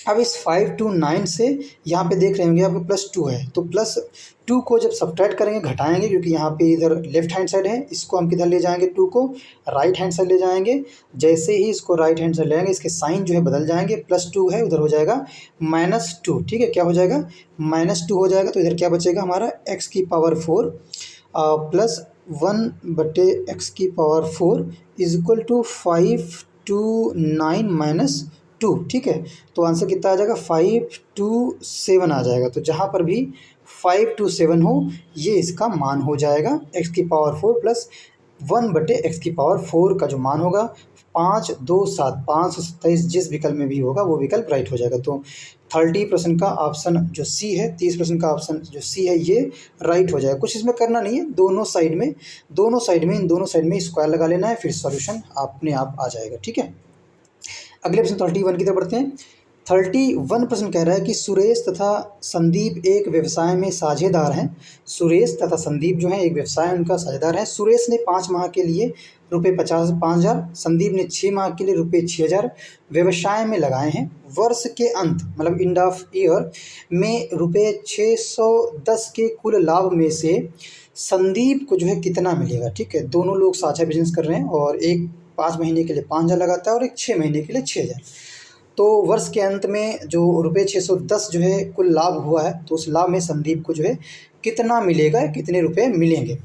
अब इस 529 से यहाँ पे देख रहे होंगे आपके +2 है, तो +2 को जब सब्ट्रैक्ट करेंगे, घटाएंगे, क्योंकि यहाँ पे इधर लेफ्ट हैंड साइड है, इसको हम किधर ले जाएंगे, 2 को राइट हैंड साइड ले जाएंगे। जैसे ही इसको राइट हैंड साइड ले जाएंगे, इसके साइन जो है बदल जाएंगे, +2 है, उधर हो जाएगा -2, ठीक है। क्या हो जाएगा, -2 हो जाएगा। तो इधर क्या बचेगा हमारा, x⁴ plus 1/x⁴ is equal to 529 -2, ठीक है। तो आंसर कितना आ जाएगा, 527 आ जाएगा। तो जहाँ पर भी 527 हो ये इसका मान हो जाएगा, x⁴ प्लस 1/x⁴ का जो मान होगा 5, 2, 7, 527, जिस विकल्प में भी होगा वो विकल्प राइट हो जाएगा। तो 30% का ऑप्शन जो सी है, 30% का ऑप्शन जो सी है ये राइट हो जाएगा। कुछ इसमें करना नहीं है, दोनों साइड में इन दोनों साइड में स्क्वायर लगा लेना है, फिर सॉल्यूशन अपने आप आ जाएगा, ठीक है। अगले प्रश्न 31 की तरफ बढ़ते हैं। 31 प्रश्न कह रहा है कि सुरेश तथा संदीप एक व्यवसाय में साझेदार हैं। सुरेश तथा संदीप जो हैं एक व्यवसाय उनका साझेदार है। सुरेश ने 5 माह के लिए रुपये 5,000, संदीप ने 6 माह के लिए रुपये 6,000 व्यवसाय में लगाए हैं। वर्ष के अंत मतलब एंड ऑफ ईयर में रुपये 610 के कुल लाभ में से संदीप को जो है कितना मिलेगा। ठीक है, दोनों लोग साझा बिजनेस कर रहे हैं और एक 5 महीने के लिए 5,000 लगाता है और एक 6 महीने के लिए 6,000। तो वर्ष के अंत में जो रुपये 610 जो है कुल लाभ हुआ है, तो उस लाभ में संदीप को जो है कितना मिलेगा, कितने रुपए मिलेंगे।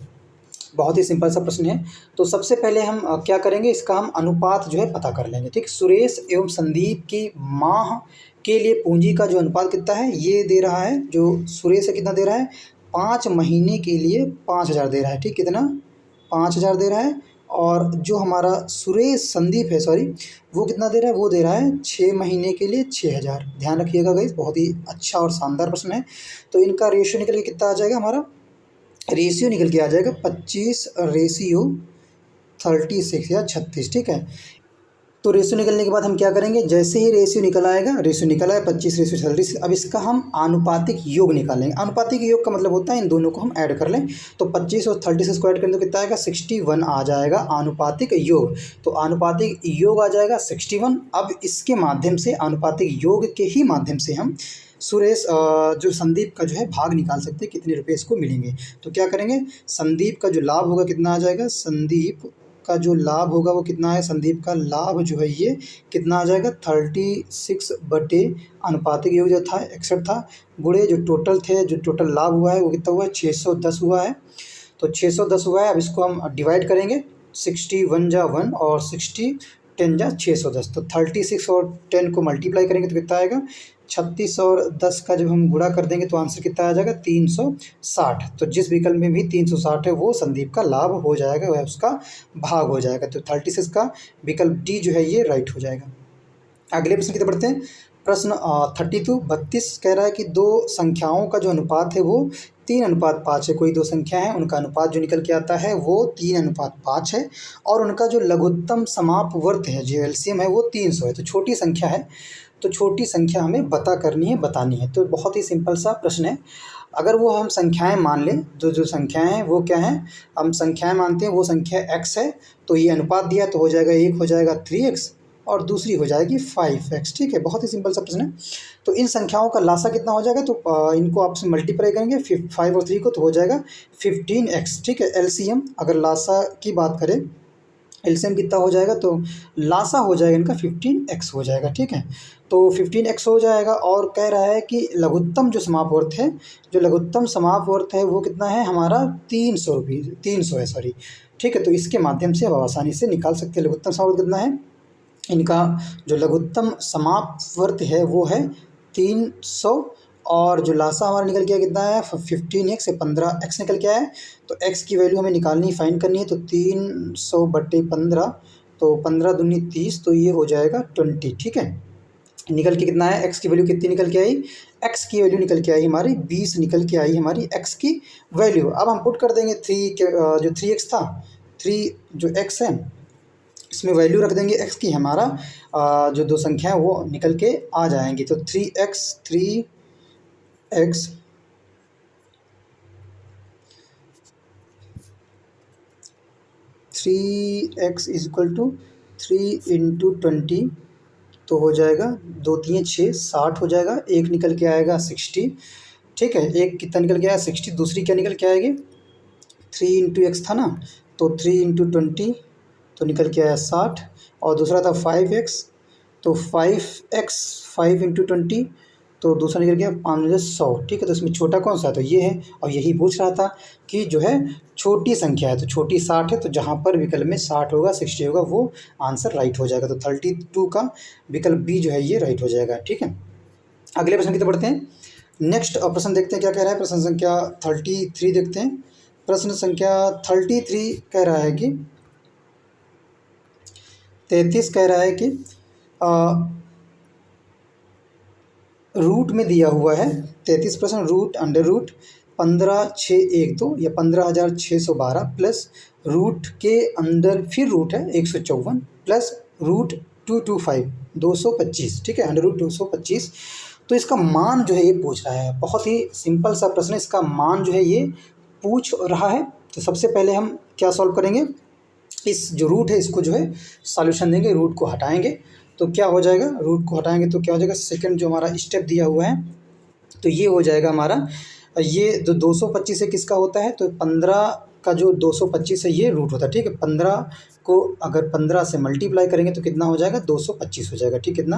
बहुत ही सिंपल सा प्रश्न है। तो सबसे पहले हम क्या करेंगे, इसका हम अनुपात जो है पता कर लेंगे। ठीक, सुरेश एवं संदीप की माह के लिए पूंजी का जो अनुपात कितना है, ये दे रहा है, जो सुरेश है कितना दे रहा है, 5 महीने के लिए 5,000 दे रहा है। ठीक, कितना 5,000 दे रहा है। और जो हमारा सुरेश संदीप है सॉरी, वो कितना दे रहा है, वो दे रहा है 6 महीने के लिए 6,000। ध्यान रखिएगा गाइस, बहुत ही अच्छा और शानदार प्रश्न है। तो इनका रेशियो निकल के कितना आ जाएगा, हमारा रेशियो निकल के आ जाएगा 25:36 या 36। ठीक है, तो रेशियो निकलने के बाद हम क्या करेंगे, जैसे ही रेशियो निकल आएगा, रेशियो निकल आया 25:36, अब इसका हम आनुपातिक योग निकालेंगे। आनुपातिक योग का मतलब होता है इन दोनों को हम ऐड कर लें। तो 25 और 36 को ऐड करें तो कितना आएगा, 61 आ जाएगा आनुपातिक योग। तो आनुपातिक योग आ जाएगा 61। अब इसके माध्यम से, आनुपातिक योग के ही माध्यम से हम सुरेश जो संदीप का जो है भाग निकाल सकते हैं, कितने रुपए इसको मिलेंगे। तो क्या करेंगे, संदीप का जो लाभ होगा कितना आ जाएगा, संदीप का जो लाभ होगा वो कितना है, संदीप का लाभ जो है ये कितना आ जाएगा, 36 बटे आनुपातिक योग जो था 61 था, गुणे जो टोटल थे, जो टोटल लाभ हुआ है वो कितना हुआ है, 610 हुआ है। तो 610 हुआ है। अब इसको हम डिवाइड करेंगे, 61 जा 1 और 60 10 जा 610। तो 36 और 10 को मल्टीप्लाई करेंगे तो कितना आएगा, 36 और 10 का जब हम गुणा कर देंगे तो आंसर कितना आ जाएगा, 360। तो जिस विकल्प में भी 360 है वो संदीप का लाभ हो जाएगा, वह उसका भाग हो जाएगा। तो 36 का विकल्प डी जो है ये राइट हो जाएगा। अगले प्रश्न की तरफ बढ़ते हैं। प्रश्न 32 कह रहा है कि दो संख्याओं का जो अनुपात है वो 3:5 है। कोई दो संख्या है, उनका अनुपात जो निकल के आता है वो 3:5 है और उनका जो लघुत्तम समापवर्त है, जो एलसीएम है, वो 300 है। तो छोटी संख्या है, तो छोटी संख्या हमें बतानी है। तो बहुत ही सिंपल सा प्रश्न है। अगर वो हम संख्याएं मान लें, जो संख्याएं हैं वो क्या हैं, हम संख्याएं मानते हैं वो संख्या x है, तो ये अनुपात दिया तो हो जाएगा, एक हो जाएगा 3x और दूसरी हो जाएगी 5x। ठीक है, बहुत ही सिंपल सा प्रश्न है। तो इन संख्याओं का लासा कितना हो जाएगा, तो इनको आपसे मल्टीप्लाई करेंगे 5 और 3 को, तो हो जाएगा 15x। ठीक है, एलसीएम अगर लासा की बात करें, एलसीएम कितना हो जाएगा, तो लासा हो जाएगा इनका 15x हो जाएगा। ठीक है, तो 15x हो जाएगा। और कह रहा है कि लघुत्तम जो समापवर्त है, जो लघुत्तम समापवर्त है वो कितना है हमारा, 300 है सॉरी। ठीक है, तो इसके माध्यम से अब आसानी से निकाल सकते हैं लघुत्तम समापवर्त कितना है। इनका जो लघुत्तम समापवर्त है वो है 300 और जो लासा हमारा निकल गया कितना है, 15x से 15x निकल के आया है। तो x की वैल्यू हमें निकालनी, फाइंड करनी है। तो 300 बटे 15, तो 15 दूनी 30, तो ये हो जाएगा 20। ठीक है, निकल के कितना है, x की वैल्यू कितनी निकल के आई, x की वैल्यू निकल के आई हमारी 20 निकल के आई हमारी x की वैल्यू। अब हम पुट कर देंगे 3 के जो 3x था, 3 जो x है इसमें वैल्यू रख देंगे x की, हमारा जो दो संख्या है वो निकल के आ जाएंगी। तो 3x is equal to 3 into 20, तो हो जाएगा 2 3 6 60 हो जाएगा। एक निकल के आएगा 60। ठीक है, एक कितना निकल के आया 60, दूसरी क्या निकल के आएगी, 3 इंटू एक्स था ना, तो 3 इंटू 20 तो निकल के आया 60, और दूसरा था 5x, तो 5x 5 इंटू 20 तो दूसरा निकल गया 5×100। ठीक है, तो इसमें छोटा कौन सा है, तो ये है। और यही पूछ रहा था कि जो है छोटी संख्या है, तो छोटी 60 है, तो जहाँ पर विकल्प में 60 होगा 60 होगा वो आंसर राइट हो जाएगा। तो 32 का विकल्प बी जो है ये राइट हो जाएगा। ठीक है, अगले प्रश्न की तरफ बढ़ते हैं। नेक्स्ट प्रश्न देखते हैं क्या कह रहा है। प्रश्न संख्या 33 देखते हैं। प्रश्न संख्या 33 कह रहा है कि 33 कह रहा है कि रूट में दिया हुआ है 33 प्रश्न, रूट अंडर रूट 15,612 या 15,612 प्लस रूट के अंदर फिर रूट है 154 प्लस रूट 225, 225, ठीक है, अंडर रूट 225। तो इसका मान जो है ये पूछ रहा है, बहुत ही सिंपल सा प्रश्न, इसका मान जो है ये पूछ रहा है। तो सबसे पहले हम क्या सॉल्व करेंगे, इस जो रूट है इसको जो है सॉल्यूशन देंगे, रूट को हटाएंगे तो क्या हो जाएगा, रूट को हटाएंगे तो क्या हो जाएगा, सेकंड जो हमारा स्टेप दिया हुआ है तो ये हो जाएगा हमारा, ये जो 225 है किसका होता है, तो 15 का जो 225 है ये रूट होता है, ठीक है। 15 को अगर 15 से मल्टीप्लाई करेंगे तो कितना हो जाएगा, 225 हो जाएगा, ठीक, कितना,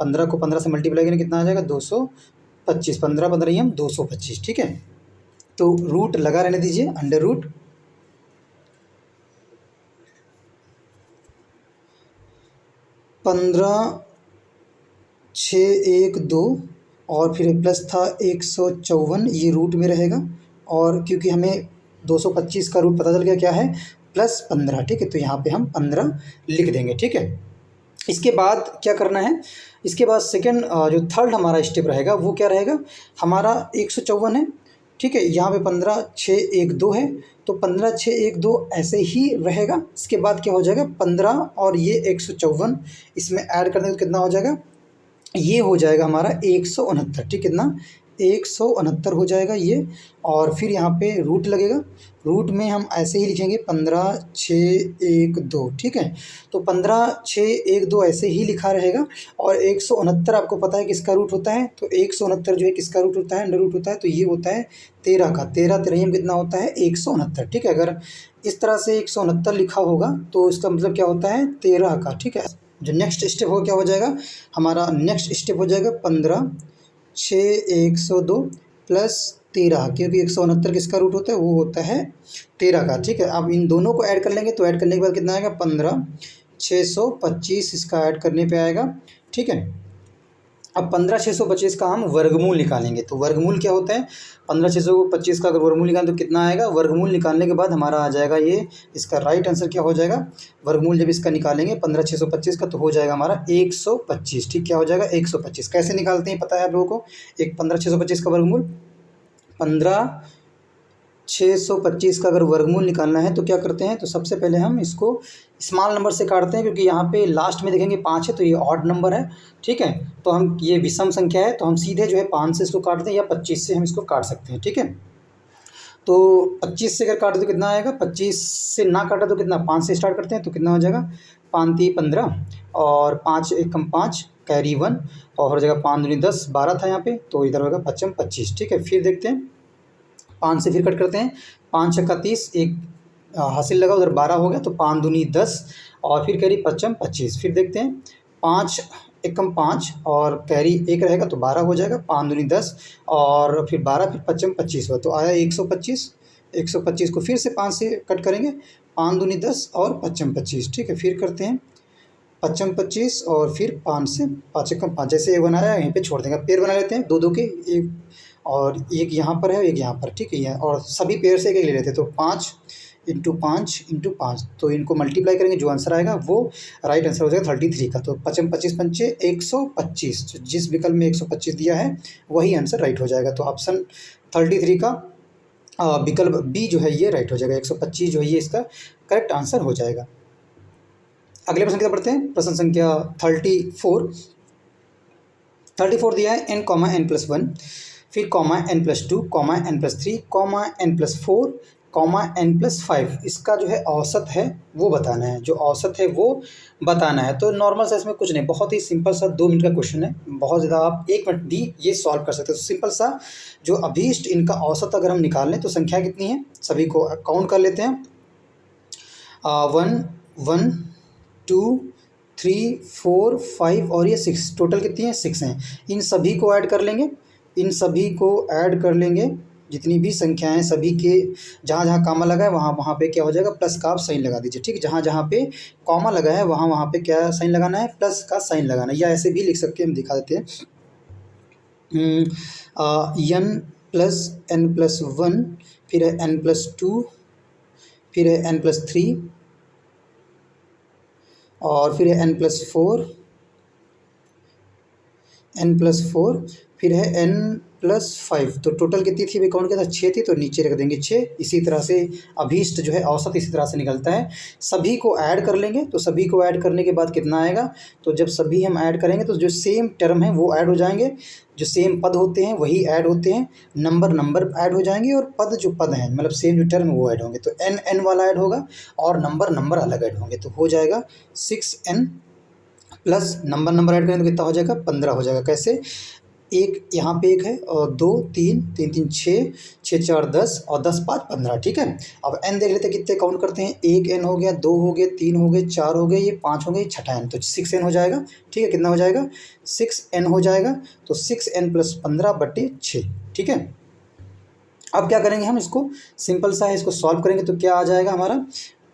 15 को 15 से मल्टीप्लाई करेंगे कितना आ जाएगा, 225, 15 15 हम 225, ठीक है। तो रूट लगा रहने दीजिए, अंडर रूट 15,612 और फिर प्लस था 154, ये रूट में रहेगा, और क्योंकि हमें 225 का रूट पता चल गया क्या है, प्लस 15, ठीक है। तो यहाँ पे हम 15 लिख देंगे, ठीक है। इसके बाद क्या करना है, इसके बाद सेकंड जो थर्ड हमारा स्टेप रहेगा वो क्या रहेगा, हमारा 154 है, ठीक है, यहाँ पे 15,612 है, तो 15,612 ऐसे ही रहेगा। इसके बाद क्या हो जाएगा, 15 और ये 154 इसमें ऐड कर देंगे तो कितना हो जाएगा, ये हो जाएगा हमारा 169, ठीक, कितना, 169 हो जाएगा ये। और फिर यहाँ पे रूट लगेगा, रूट में हम ऐसे ही लिखेंगे 15,612, ठीक है। तो 15,612 ऐसे ही लिखा रहेगा, और 169 आपको पता है किसका रूट होता है, तो 169 जो है किसका रूट होता है, अंडर रूट होता है, तो ये होता है 13 का, 13 13 कितना होता है, 169, ठीक है। अगर इस तरह से 169 लिखा होगा तो इसका मतलब क्या होता है, 13 का, ठीक है। जो नेक्स्ट स्टेप हो क्या हो जाएगा, हमारा नेक्स्ट स्टेप हो जाएगा 15,612 प्लस 13, क्योंकि 169 किसका रूट होता है, वो होता है 13 का, ठीक है। अब इन दोनों को ऐड कर लेंगे तो ऐड करने के बाद कितना आएगा, 15,625 इसका ऐड करने पे आएगा, ठीक है। अब 15,625 का हम वर्गमूल निकालेंगे, तो वर्गमूल क्या होता है, 15,625 का अगर वर्गमूल निकालें तो कितना आएगा, वर्गमूल निकालने के बाद हमारा आ जाएगा ये, इसका राइट आंसर क्या हो जाएगा, वर्गमूल जब इसका निकालेंगे 15,625 का तो हो जाएगा हमारा 125, ठीक, क्या हो जाएगा 125। कैसे निकालते हैं पता है आप लोगों को, एक 15,625 का वर्गमूल, 15,625 का अगर वर्गमूल निकालना है तो क्या करते हैं, तो सबसे पहले हम इसको स्मॉल नंबर से काटते हैं, क्योंकि यहाँ पे लास्ट में देखेंगे 5 है तो ये ऑड नंबर है, ठीक है। तो हम ये विषम संख्या है तो हम सीधे जो है 5 से इसको काटते हैं, या 25 से हम इसको काट सकते हैं, ठीक है। तो 25 से अगर काटे तो कितना आएगा, 25 से ना काटा तो कितना, 5 से स्टार्ट करते हैं तो कितना हो जाएगा, 5 3 15 और 5 एकम 5 कैरी 1 और हो जाएगा 5 दूनी 10, 12 था यहाँ पे तो इधर होगा 5 25, ठीक है। फिर देखते हैं 5 से फिर कट करते हैं, 5 छक्का 30, एक हासिल लगा उधर 12 हो गया तो 5 दूनी 10 और फिर कैरी 5 25। फिर देखते हैं 5 एकम 5 और कैरी 1 रहेगा तो 12 हो जाएगा, 5 दूनी 10 और फिर 12 फिर 5 25 हुआ तो आया 125। 125 को फिर से 5 से कट करेंगे, 5 दूनी 10 और 5 25, ठीक है। फिर करते हैं 5 25 और फिर 5 से 5 एकम 5, जैसे ये बनाया यहीं पे छोड़ देंगे, पेयर बना लेते हैं दो दो के, एक और एक यहाँ पर है एक यहाँ पर, ठीक है, और सभी पेयर से एक एक ले लेते हैं। तो 5 इंटू 5 तो इनको मल्टीप्लाई करेंगे, जो आंसर आएगा वो राइट आंसर हो जाएगा 33 का। तो 5 25 पंचे 125, तो जिस विकल्प में 125 दिया है वही आंसर राइट हो जाएगा। तो ऑप्शन 33 का विकल्प बी जो है ये राइट हो जाएगा, 125 जो है ये इसका करेक्ट आंसर हो जाएगा। अगले प्रश्न की तरफ बढ़ते हैं, प्रश्न संख्या 34 दिया है n, n+1, फिर n+2, n+3, n+4, n+5, इसका जो है औसत है वो बताना है, जो औसत है वो बताना है। तो नॉर्मल सा इसमें कुछ नहीं, बहुत ही सिंपल सा 2 मिनट का क्वेश्चन है, बहुत ज़्यादा आप 1 मिनट भी ये सॉल्व कर सकते हो। तो सिंपल सा जो अभीष्ट इनका औसत अगर हम निकाल लें तो संख्या कितनी है, सभी को काउंट कर लेते हैं, 1 1 2 3 4 5 और ये 6, टोटल कितनी है 6 हैं। इन सभी को ऐड कर लेंगे, इन सभी को ऐड कर लेंगे, जितनी भी संख्याएं हैं सभी के जहाँ जहाँ कॉमा लगा है वहाँ वहाँ पे क्या हो जाएगा, प्लस का आप साइन लगा दीजिए, ठीक है। जहाँ जहाँ पे कॉमा लगा है वहाँ वहाँ पे क्या साइन लगाना है, प्लस का साइन लगाना है, या ऐसे भी लिख सकते हैं, हम दिखा देते हैं, n+n+1, फिर है n+2, फिर है n+3 और फिर है n+4, n+4, फिर है n+5, तो टोटल कितनी थी? अभी काउंट किया था 6 थी, तो नीचे रख देंगे 6। इसी तरह से अभीष्ट जो है औसत इसी तरह से निकलता है। सभी को ऐड कर लेंगे, तो सभी को ऐड करने के बाद कितना आएगा? तो जब सभी हम ऐड करेंगे तो जो सेम टर्म है वो ऐड हो जाएंगे, जो सेम पद होते हैं वही ऐड होते हैं, नंबर ऐड हो जाएंगे और पद जो पद हैं मतलब सेम जो टर्म है वो ऐड होंगे। तो n वाला ऐड होगा और नंबर अलग ऐड होंगे, तो हो जाएगा 6n प्लस नंबर ऐड करेंगे तो कितना हो जाएगा? 15 हो जाएगा। कैसे? एक यहाँ पे एक है और 2 3 3 3 6 6 4 10 और 10 5 15, ठीक है। अब n देख लेते हैं कितने काउंट करते हैं। एक n हो गया, 2 हो गए, 3 हो गए, 4 हो गए, ये 5 हो गए, छठा n, तो 6n हो जाएगा, ठीक है। कितना हो जाएगा? 6n हो जाएगा, तो 6n प्लस 15/6, ठीक है। अब क्या करेंगे हम? इसको सिंपल सा है, इसको सॉल्व करेंगे तो क्या आ जाएगा हमारा?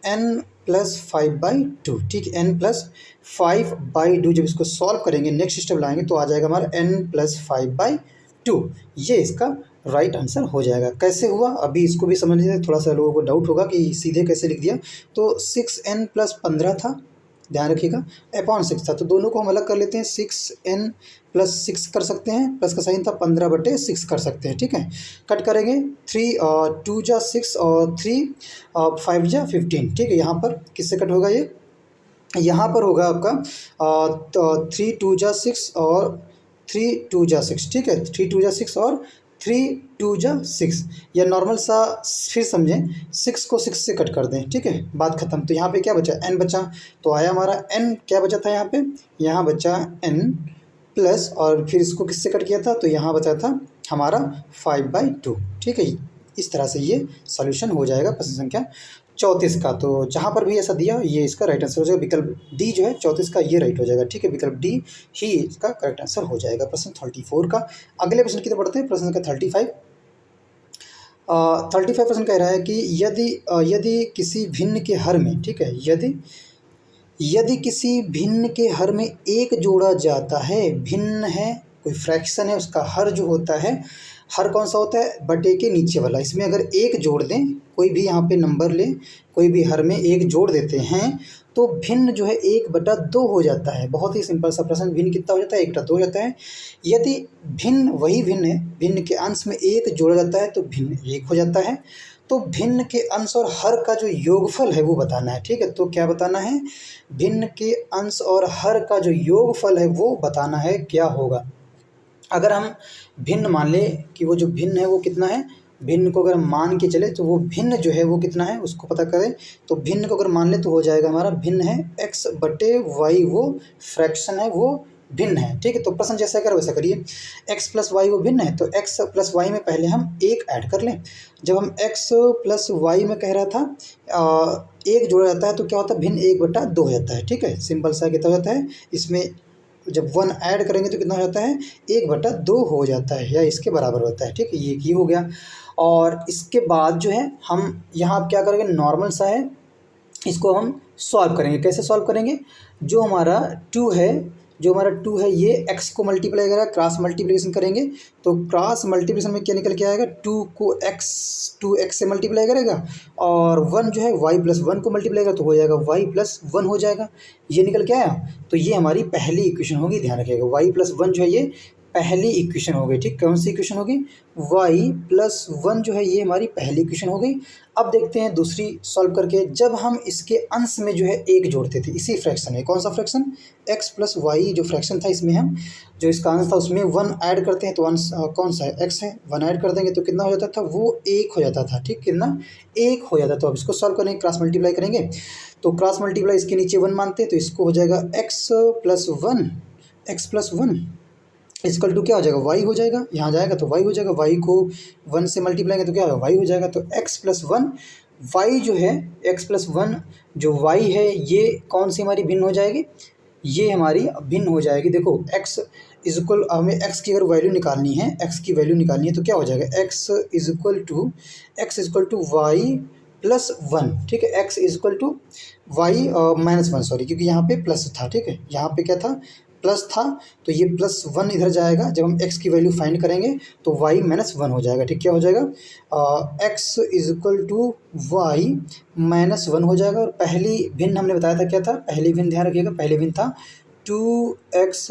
n+5/2, ठीक है। n+5/2 जब इसको सॉल्व करेंगे, नेक्स्ट स्टेप लाएंगे तो आ जाएगा हमारा n+5/2। ये इसका राइट आंसर हो जाएगा। कैसे हुआ अभी इसको भी समझ लीजिए, थोड़ा सा लोगों को डाउट होगा कि सीधे कैसे लिख दिया। तो 6n + 15 था, ध्यान रखिएगा, अपॉन 6 था, तो दोनों को हम अलग कर लेते हैं। 6n + 6 कर सकते हैं, प्लस का साइन था, 15/6 कर सकते हैं, ठीक है। कट करेंगे, 3 2 जा 6 और 3 5 जा 15, ठीक है। यहाँ पर किससे कट होगा? ये यहाँ पर होगा आपका 3 2 जा 6 और 3 2 जा 6, ठीक है। 3 2 जा 6 और 3 2 जा 6, या नॉर्मल सा फिर समझें, 6 को 6 से कट कर दें, ठीक है, बात खत्म। तो यहाँ पे क्या बचा? n बचा, तो आया हमारा n, क्या बचा था यहाँ पे? यहाँ बचा n प्लस, और फिर इसको किससे कट किया था? तो यहाँ बचा था हमारा 5/2, ठीक है। इस तरह से ये सॉल्यूशन हो जाएगा प्रश्न संख्या 34 का। तो जहाँ पर भी ऐसा दिया ये इसका राइट आंसर हो जाएगा। विकल्प डी जो है 34 का ये राइट हो जाएगा, ठीक है। विकल्प डी ही इसका करेक्ट आंसर हो जाएगा प्रश्न 34 का। अगले प्रश्न की तरफ बढ़ते हैं, प्रश्न संख्या 35। 35 प्रश्न कह रहा है कि यदि किसी भिन्न के हर में, ठीक है, यदि किसी भिन्न के हर में एक जोड़ा जाता है, भिन्न है, कोई फ्रैक्शन है, उसका हर जो होता है, हर कौन सा होता है? बटे के नीचे वाला। इसमें अगर एक जोड़ दें, कोई भी यहाँ पे नंबर लें, कोई भी हर में एक जोड़ देते हैं तो भिन्न जो है 1/2 हो जाता है। बहुत ही सिंपल सा प्रश्न। भिन्न कितना हो जाता है? 1/2 हो जाता है। यदि भिन्न वही भिन्न है, भिन्न के अंश में एक जोड़ा जाता है तो भिन्न 1 हो जाता है। तो भिन्न के अंश और हर का जो योगफल है वो बताना है, ठीक है। तो क्या बताना है? भिन्न के अंश और हर का जो योगफल है वो बताना है, क्या होगा। अगर हम भिन्न मान लें कि वो जो भिन्न है वो कितना है, भिन्न को अगर हम मान के चले तो वो भिन्न जो है वो कितना है उसको पता करें। तो भिन्न को अगर मान ले तो हो जाएगा हमारा भिन्न है x/y, वो फ्रैक्शन है, वो भिन्न है, ठीक है। तो प्रश्न जैसा करें वैसा करिए। x + y वो भिन्न है, तो x + y में पहले हम एक ऐड कर लें। जब हम x + y में कह रहा था एक जोड़ा जाता है तो क्या होता है? भिन्न 1/2 हो जाता है, ठीक है। सिंपल सा कितना हो जाता है? इसमें जब 1 ऐड करेंगे तो कितना हो जाता है? 1/2 हो जाता है, या इसके बराबर होता है, ठीक है। ये हो गया। और इसके बाद जो है हम यहाँ क्या करेंगे? नॉर्मल सा है, इसको हम सॉल्व करेंगे। कैसे सॉल्व करेंगे? जो हमारा 2 है ये x को मल्टीप्लाई करेगा, क्रॉस मल्टीप्लिकेशन करेंगे तो क्रॉस मल्टीप्लिकेशन में क्या निकल के आएगा? 2 को x से मल्टीप्लाई करेगा और 1 जो है y + 1 को मल्टीप्लाई करेगा तो हो जाएगा y + 1 हो जाएगा। ये निकल के आया, तो ये हमारी पहली इक्वेशन होगी, ध्यान रखिएगा। y + 1 जो है ये पहली इक्वेशन हो गई, ठीक। कौन सी इक्वेशन होगी? y + 1 जो है ये हमारी पहली इक्वेशन हो गई। अब देखते हैं दूसरी सॉल्व करके। जब हम इसके अंश में जो है एक जोड़ते थे, इसी फ्रैक्शन में, कौन सा फ्रैक्शन? x + y जो फ्रैक्शन था, इसमें हम जो इसका अंश था उसमें 1 ऐड करते हैं तो अंश कौन सा है? x है। 1 ऐड कर देंगे तो कितना हो जाता था? वो 1 हो जाता था, ठीक। कितना? 1 हो जाता था। तो अब इसको सॉल्व करेंगे, क्रॉस मल्टीप्लाई करेंगे तो क्रॉस मल्टीप्लाई इसके नीचे 1 मानते हैं तो इसको हो जाएगा x + 1 इक्वल टू क्या हो जाएगा? y हो जाएगा। यहाँ जाएगा तो y हो जाएगा, y को 1 से मल्टीप्लाई करेंगे तो क्या होगा? y हो जाएगा। तो x + 1 y जो है, x + 1 जो y है ये कौन सी हमारी भिन्न हो जाएगी? ये हमारी भिन्न हो जाएगी। देखो x इक्वल, हमें x की अगर वैल्यू निकालनी है, x की वैल्यू निकालनी है तो क्या हो जाएगा? x इक्वल टू y + 1, ठीक है। x equal to y -1, sorry, क्योंकि यहाँ पे प्लस था, ठीक है। यहाँ पे क्या था? प्लस था, तो ये +1 इधर जाएगा। जब हम x की वैल्यू फाइंड करेंगे तो y - 1 हो जाएगा, ठीक। क्या हो जाएगा? x इक्वल टू y - 1 हो जाएगा। और पहली भिन्न हमने बताया था क्या था? पहली भिन्न ध्यान रखिएगा, पहली भिन्न था 2x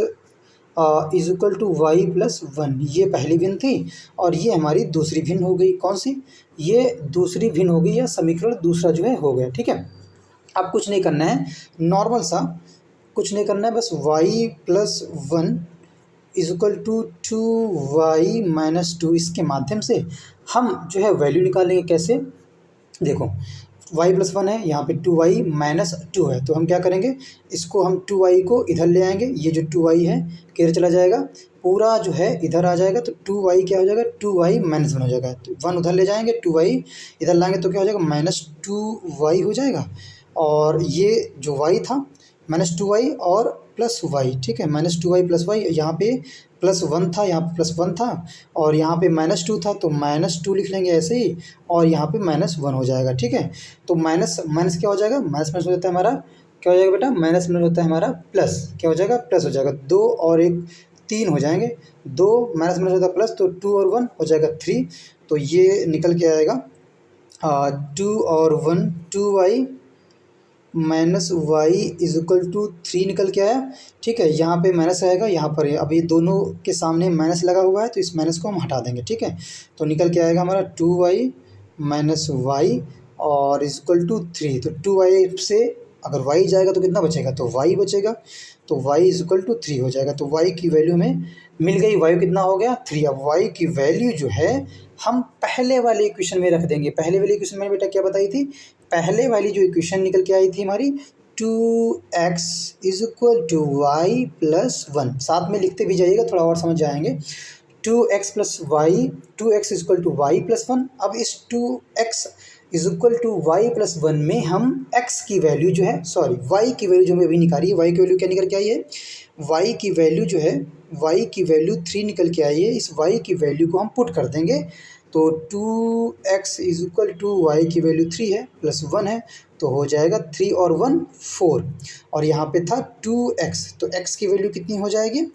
is equal to y plus one, ये पहली भिन्न थी और ये हमारी दूसरी भिन्न हो गई। कौन सी? ये दूसरी भिन्न हो गई, या समीकरण दूसरा जो है हो गया। ठीक है, अब कुछ नहीं करना है, नॉर्मल सा कुछ नहीं करना है, बस y plus one is equal to two y minus two, इसके माध्यम से हम जो है वैल्यू निकालेंगे। कैसे? देखो, y प्लस वन है, यहाँ पे 2y माइनस टू है, तो हम क्या करेंगे, इसको हम 2y को इधर ले आएंगे, ये जो 2y है किधर चला जाएगा, पूरा जो है इधर आ जाएगा, तो 2y क्या हो जाएगा, 2y माइनस वन हो जाएगा। तो वन उधर ले जाएंगे, 2y इधर लाएंगे तो क्या हो जाएगा, माइनस 2y हो जाएगा। और ये जो y था माइनस 2y और प्लस y, ठीक है, माइनस 2y प्लस y, यहाँ पे प्लस वन था, यहाँ पे प्लस वन था और यहाँ पे माइनस टू था, तो माइनस टू लिख लेंगे ऐसे ही, और यहाँ पे माइनस वन हो जाएगा। ठीक है, तो माइनस माइनस क्या हो जाएगा, माइनस माइनस हो जाता है हमारा, क्या हो जाएगा बेटा, माइनस माइनस होता है हमारा प्लस, क्या हो जाएगा, प्लस हो जाएगा। दो और एक तीन हो जाएंगे, दो माइनस माइनस होता है प्लस, तो टू और वन हो जाएगा थ्री, तो ये निकल के आएगा टू और one, two y minus y is equal to three निकल के आया। ठीक है, यहाँ पे माइनस आएगा, यहाँ पर अब ये दोनों के सामने माइनस लगा हुआ है, तो इस माइनस को हम हटा देंगे। ठीक है, तो निकल के आएगा हमारा टू वाई माइनस वाई और इज इक्वल टू थ्री। तो टू वाई से अगर वाई जाएगा तो कितना बचेगा, तो वाई बचेगा, तो y is equal to three हो जाएगा। तो वाई की वैल्यू हमें मिल गई, वाई कितना हो गया, थ्री। अब वाई की वैल्यू जो है हम पहले वाले इक्वेशन में रख देंगे। पहले वाले इक्वेशन में बेटा क्या बताई थी, पहले वाली जो इक्वेशन निकल के आई थी हमारी, 2x is equal to y plus one, साथ में लिखते भी जाइएगा, थोड़ा और समझ जाएंगे। 2x plus y, 2x is equal to y plus one. अब इस 2x is equal to y plus one में हम x की वैल्यू जो है, सॉरी y की वैल्यू जो हमें अभी निकाली है, y की वैल्यू क्या निकल के आई है, y की वैल्यू जो है, y की वैल्यू थ्री निकल के आई है। इस y की वैल्यू को हम पुट कर देंगे, तो 2x is equal to y की वैल्यू थ्री है प्लस वन है, तो हो जाएगा थ्री और वन फोर, और यहाँ पे था 2x, तो x की वैल्यू कितनी हो जाएगी,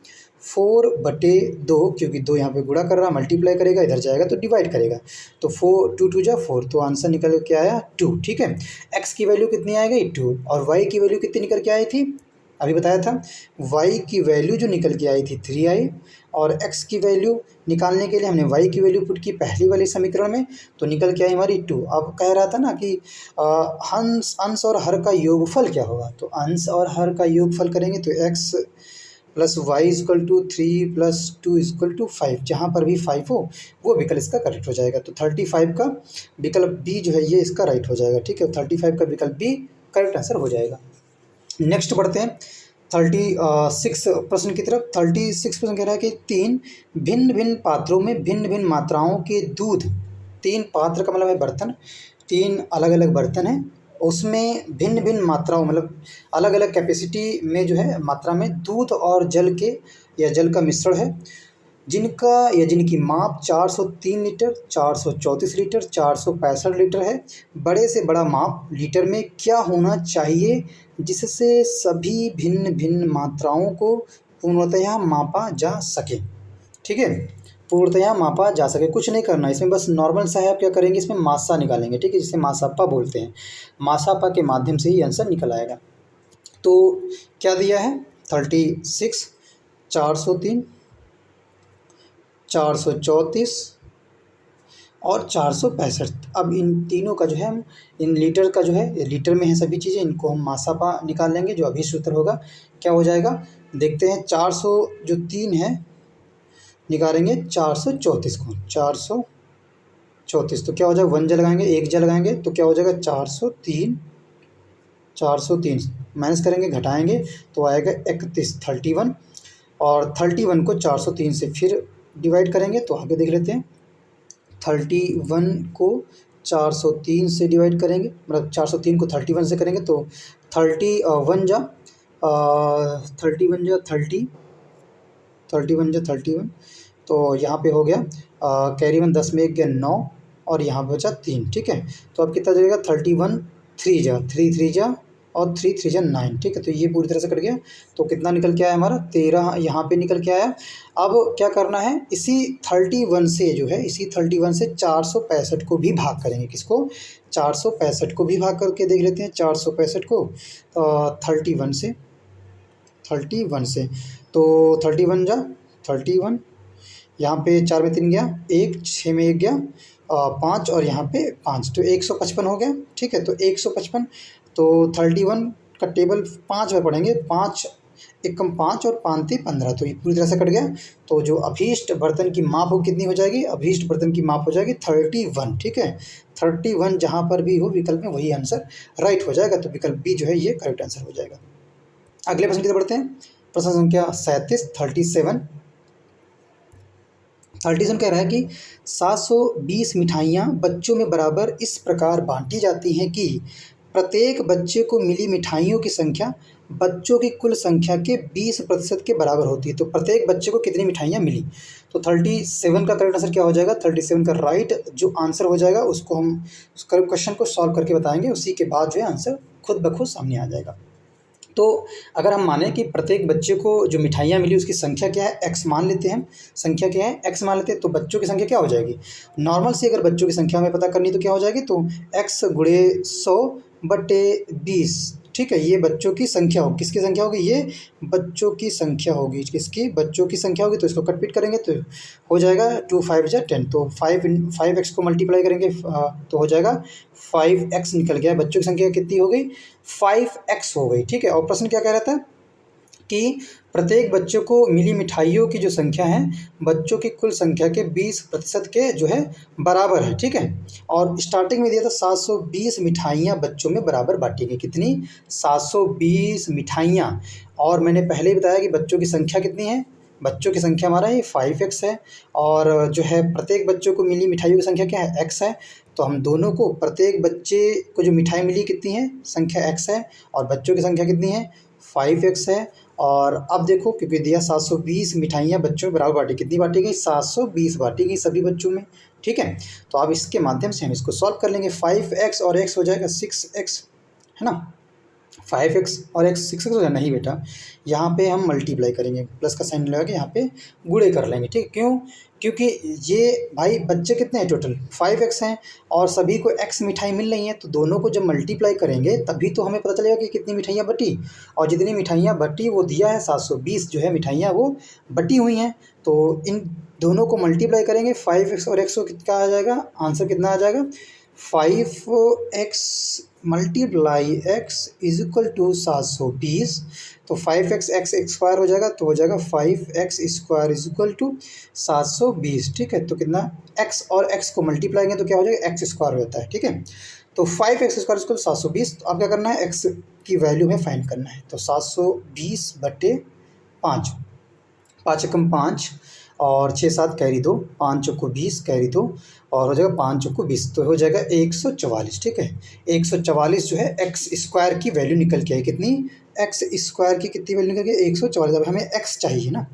4/2, क्योंकि दो यहाँ पे गुणा कर रहा, मल्टीप्लाई करेगा, इधर जाएगा तो डिवाइड करेगा, तो फोर, टू टू जा फोर, तो आंसर निकल के आया टू। ठीक है, x की वैल्यू कितनी आएगी, टू, और y की वैल्यू कितनी निकल के आई थी, अभी बताया था, y की वैल्यू जो निकल के आई थी थ्री आई, और x की वैल्यू निकालने के लिए हमने y की वैल्यू पुट की पहली वाले समीकरण में, तो निकल के आई हमारी टू। अब कह रहा था ना कि अंश और हर का योगफल क्या होगा, तो अंश और हर का योगफल करेंगे तो x plus y is equal to three plus two is equal to five, जहाँ पर भी फाइव हो वो विकल्प इसका करेक्ट हो जाएगा। तो 35 का विकल्प बी जो है ये इसका राइट हो जाएगा। ठीक है, 35 का विकल्प बी करेक्ट आंसर हो जाएगा। नेक्स्ट बढ़ते हैं 36 प्रश्न की तरफ। 36 प्रश्न कह रहा है कि तीन भिन्न भिन्न पात्रों में भिन्न भिन्न मात्राओं के दूध, तीन पात्र का मतलब है बर्तन, तीन अलग अलग बर्तन हैं, उसमें भिन्न भिन्न मात्राओं मतलब अलग अलग कैपेसिटी में जो है मात्रा में दूध और जल के या जल का मिश्रण है, जिनका या जिनकी माप 403 लीटर, 434 लीटर, 465 लीटर है। बड़े से बड़ा माप लीटर में क्या होना चाहिए जिससे सभी भिन्न भिन्न मात्राओं को पूर्णतया मापा जा सके। ठीक है, पूर्णतया मापा जा सके, कुछ नहीं करना इसमें, बस नॉर्मल सा है। आप क्या करेंगे इसमें मासा निकालेंगे। ठीक है, जिसे मासापा बोलते हैं, मासापा के माध्यम से ही आंसर निकल आएगा। तो क्या दिया है 36, 403, 434 और 465। अब इन तीनों का जो है हम इन लीटर का जो है लीटर में है सभी चीज़ें, इनको हम मासापा निकाल लेंगे। जो अभी सूत्र होगा क्या हो जाएगा देखते हैं। 400 जो 3 है निकालेंगे 434 को, 434 तो क्या हो जाएगा, वन जल लगाएंगे, एक जल लगाएंगे तो क्या हो जाएगा 403, 403 माइनस करेंगे घटाएंगे तो आएगा 31, 31, और 31 को 403 से फिर डिवाइड करेंगे तो आगे देख लेते हैं। 31 को 403 से डिवाइड करेंगे, मतलब 403 को 31 से करेंगे तो 31 जा 31, तो यहाँ पे हो गया कैरी 1 10 में 1 गया 9 और यहाँ पे बचा 3। ठीक है, तो अब कितना जाएगा 31 3 जा 3 3 जा और 3 3 जा 9। ठीक है, तो ये पूरी तरह से कट गया, तो कितना निकल के आया हमारा 13 यहाँ पे निकल के आया। अब क्या करना है, इसी 31 से जो है इसी 31 से 465 को भी भाग करेंगे। किसको, 465 को भी भाग करके देख लेते हैं। 465 को 31 से तो 31 जा 31, यहाँ पे 4 में 3 गया 1, 6 में 1 गया 5 और यहाँ पे 5, तो 155 हो गया। ठीक है, तो 155, तो 31 का टेबल 5 में पढ़ेंगे, 5 एकम 5 और 5 × 15, तो ये पूरी तरह से कट गया। तो जो अभीष्ट बर्तन की माप हो कितनी हो जाएगी, अभीष्ट बर्तन की माप हो जाएगी 31। ठीक है, 31 जहाँ पर भी हो विकल्प में वही आंसर राइट हो जाएगा, तो विकल्प बी जो है ये करेक्ट आंसर हो जाएगा। अगले प्रश्न की तरफ बढ़ते हैं। प्रश्न संख्या 37 37 कह रहा है कि 720 मिठाइयाँ बच्चों में बराबर इस प्रकार बांटी जाती हैं कि प्रत्येक बच्चे को मिली मिठाइयों की संख्या बच्चों की कुल संख्या के 20% के बराबर होती है। तो प्रत्येक बच्चे को कितनी मिठाइयाँ मिली, तो 37 का करेक्ट आंसर क्या हो जाएगा, 37 का राइट जो आंसर हो जाएगा उसको हम उस क्वेश्चन को सॉल्व करके बताएंगे, उसी के बाद जो है आंसर खुद ब खुद सामने आ जाएगा। तो अगर हम माने कि प्रत्येक बच्चे को जो मिठाइयाँ मिली उसकी संख्या क्या है, x मान लेते हैं, संख्या क्या है x मान लेते हैं, तो बच्चों की संख्या क्या हो जाएगी, नॉर्मल से अगर बच्चों की संख्या हमें पता करनी तो क्या हो जाएगी, तो x गुणे 100/20। ठीक है, ये बच्चों की संख्या होगी, किसकी संख्या होगी, ये बच्चों की संख्या होगी, किसकी, बच्चों की संख्या होगी। तो इसको कट पीट करेंगे तो हो जाएगा 2 5 जा 10, तो 5x को मल्टीप्लाई करेंगे तो हो जाएगा 5x निकल गया। बच्चों की संख्या कितनी हो गई, 5x हो गई। ठीक है, और प्रश्न क्या कह रहा था कि प्रत्येक बच्चे को मिली मिठाइयों की जो संख्या है बच्चों की कुल संख्या के 20% के जो है बराबर है। ठीक है, और स्टार्टिंग में दिया था 720 मिठाइयाँ बच्चों में बराबर बांटी गई, कितनी, 720 मिठाइयाँ। और मैंने पहले ही बताया कि बच्चों की संख्या कितनी है, बच्चों की संख्या हमारा ये 5x है, और जो है प्रत्येक बच्चों को मिली मिठाइयों की संख्या क्या है, x है। तो हम दोनों को, प्रत्येक बच्चे को जो मिठाई मिली कितनी है, संख्या x है, और बच्चों की संख्या कितनी है, 5x है। और अब देखो क्योंकि दिया 720 मिठाइयाँ बच्चों में बराबर बांटी, कितनी बांटी गई, 720 बांटी गई सभी बच्चों में। ठीक है, तो अब इसके माध्यम से हम इसको सॉल्व कर लेंगे। 5x और x हो जाएगा 6x, है ना, 5x और x 6x हो जाए, नहीं बेटा यहाँ पे हम मल्टीप्लाई करेंगे, प्लस का साइन लगा के यहाँ पे गुणे कर लेंगे। ठीक, क्यों, क्योंकि ये भाई बच्चे कितने हैं टोटल 5x हैं और सभी को x मिठाई मिल रही हैं, तो दोनों को जब मल्टीप्लाई करेंगे तभी तो हमें पता चलेगा कि कितनी मिठाइयाँ बटी, और जितनी मिठाइयाँ बटी वो दिया है 720 जो है मिठाइयाँ वो बटी हुई हैं। तो इन दोनों को मल्टीप्लाई करेंगे 5x और x को कितना आ जाएगा, आंसर कितना आ जाएगा, 5x multiply x is equal to 720, तो 5x x स्क्वायर हो जाएगा, तो हो जाएगा 5x square is equal to 720। ठीक है, तो कितना, x और x को मल्टीप्लाई करेंगे तो क्या हो जाएगा, x स्क्वायर हो जाता है। ठीक है, तो 5x स्क्वायर इक्वल 720, तो अब क्या करना है, x की वैल्यू में फाइंड करना है, तो 720/5, 5 एकम 5 और 6 7 कैरी 2, 5 चौको 20 कैरी 2 और हो जाएगा 5 चौको 20, तो हो जाएगा 144। ठीक है, 144 जो है x स्क्वायर की वैल्यू निकल के आई, कितनी, x स्क्वायर की कितनी वैल्यू निकल गई, 144। अब हमें x चाहिए ना,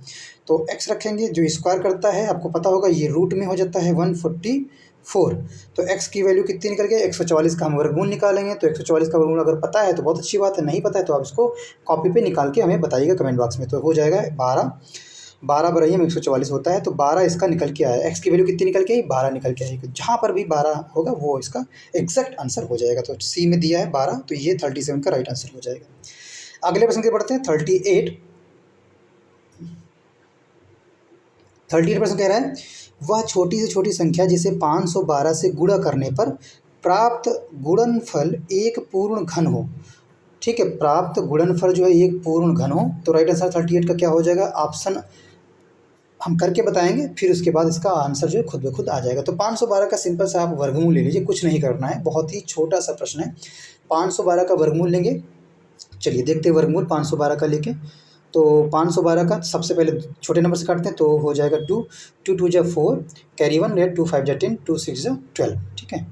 तो x रखेंगे, जो स्क्वायर करता है आपको पता होगा ये रूट में हो जाता है 144, तो x की वैल्यू कितनी निकल गई, 144 का हम वर्गमूल निकालेंगे। तो 144 का वर्गमूल अगर पता है तो बहुत अच्छी बात है, नहीं पता है तो आप इसको कॉपी पे निकाल के हमें बताइएगा कमेंट बॉक्स में। तो हो जाएगा 12 बराबर 144 होता है, तो 12 इसका निकल के आया, x की वैल्यू कितनी निकल के आई, 12 निकल के आई, जहाँ पर भी 12 होगा वो इसका एग्जैक्ट आंसर हो जाएगा। तो सी में दिया है 12, तो ये 37 का राइट आंसर हो जाएगा। अगले प्रश्न के पढ़ते हैं 38 प्रश्न कह रहा है, वह छोटी से छोटी संख्या जिसे 512 से गुणा करने पर प्राप्त गुणनफल एक पूर्ण घन हो। ठीक है, प्राप्त गुणनफल जो है एक पूर्ण घन हो, तो राइट आंसर 38 का क्या हो जाएगा, ऑप्शन हम करके बताएंगे, फिर उसके बाद इसका आंसर जो है खुद ब खुद आ जाएगा। तो 512 का सिंपल सा आप वर्गमूल ले लीजिए, कुछ नहीं करना है, बहुत ही छोटा सा प्रश्न है। 512 का वर्गमूल लेंगे, चलिए देखते हैं वर्गमूल 512 का लेके। तो 512 का सबसे पहले छोटे नंबर से काटते हैं, तो हो जाएगा 2 2 2 जा 4 कैरी 1 रेट 2 5 जा 10 2 6 जा 12। ठीक है,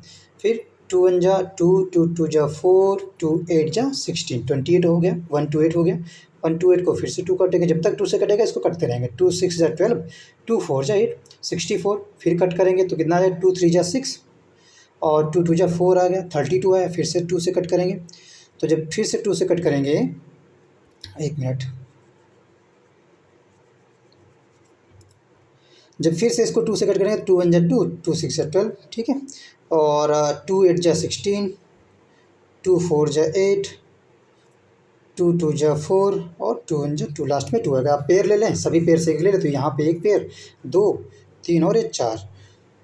फिर 2 1 जा 2 2 2 जा 4 2 8 जा 16 28 हो गया, 1 2 8 हो गया, 1 2 8 को फिर से 2 कटेंगे, जब तक 2 से कटेगा इसको कटते रहेंगे, 2 6 जा 12 2 4 जा 8 64, फिर कट करेंगे तो कितना आ जाए 2 3 जा 6 और 2 2 जा 4 आ गया 32 है, फिर से 2 से कट करेंगे, तो जब फिर से 2 से कट करेंगे, एक मिनट, जब फिर से इसको 2 से कट करेंगे 2 1 जा 2 2 6 जा 12। ठीक है, और 2 8 जा 16 2 4 जा 8 2 2 जा 4 और 2 × 2 लास्ट में 2 आएगा। आप पेयर ले लें, सभी पेयर से एक ले लें तो यहाँ पे एक पेयर, 2, 3 और ये 4,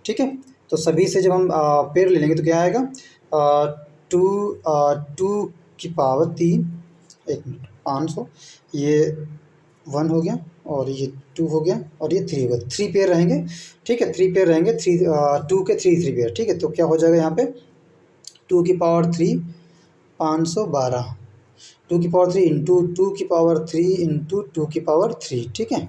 ठीक है। तो सभी से जब हम पेयर ले लेंगे तो क्या आएगा, 2 की पावर 3, 1 मिनट, 500, ये 1 हो गया और ये 2 हो गया और ये 3 हो गया। 3 पेयर रहेंगे, ठीक है, 3 पेयर रहेंगे, 2 के 3 पेयर, ठीक है। तो क्या हो जाएगा यहाँ पे 2 की पावर 3 512, 2 की पावर 3 इंटू 2 की पावर 3 इंटू 2 की पावर 3, ठीक है।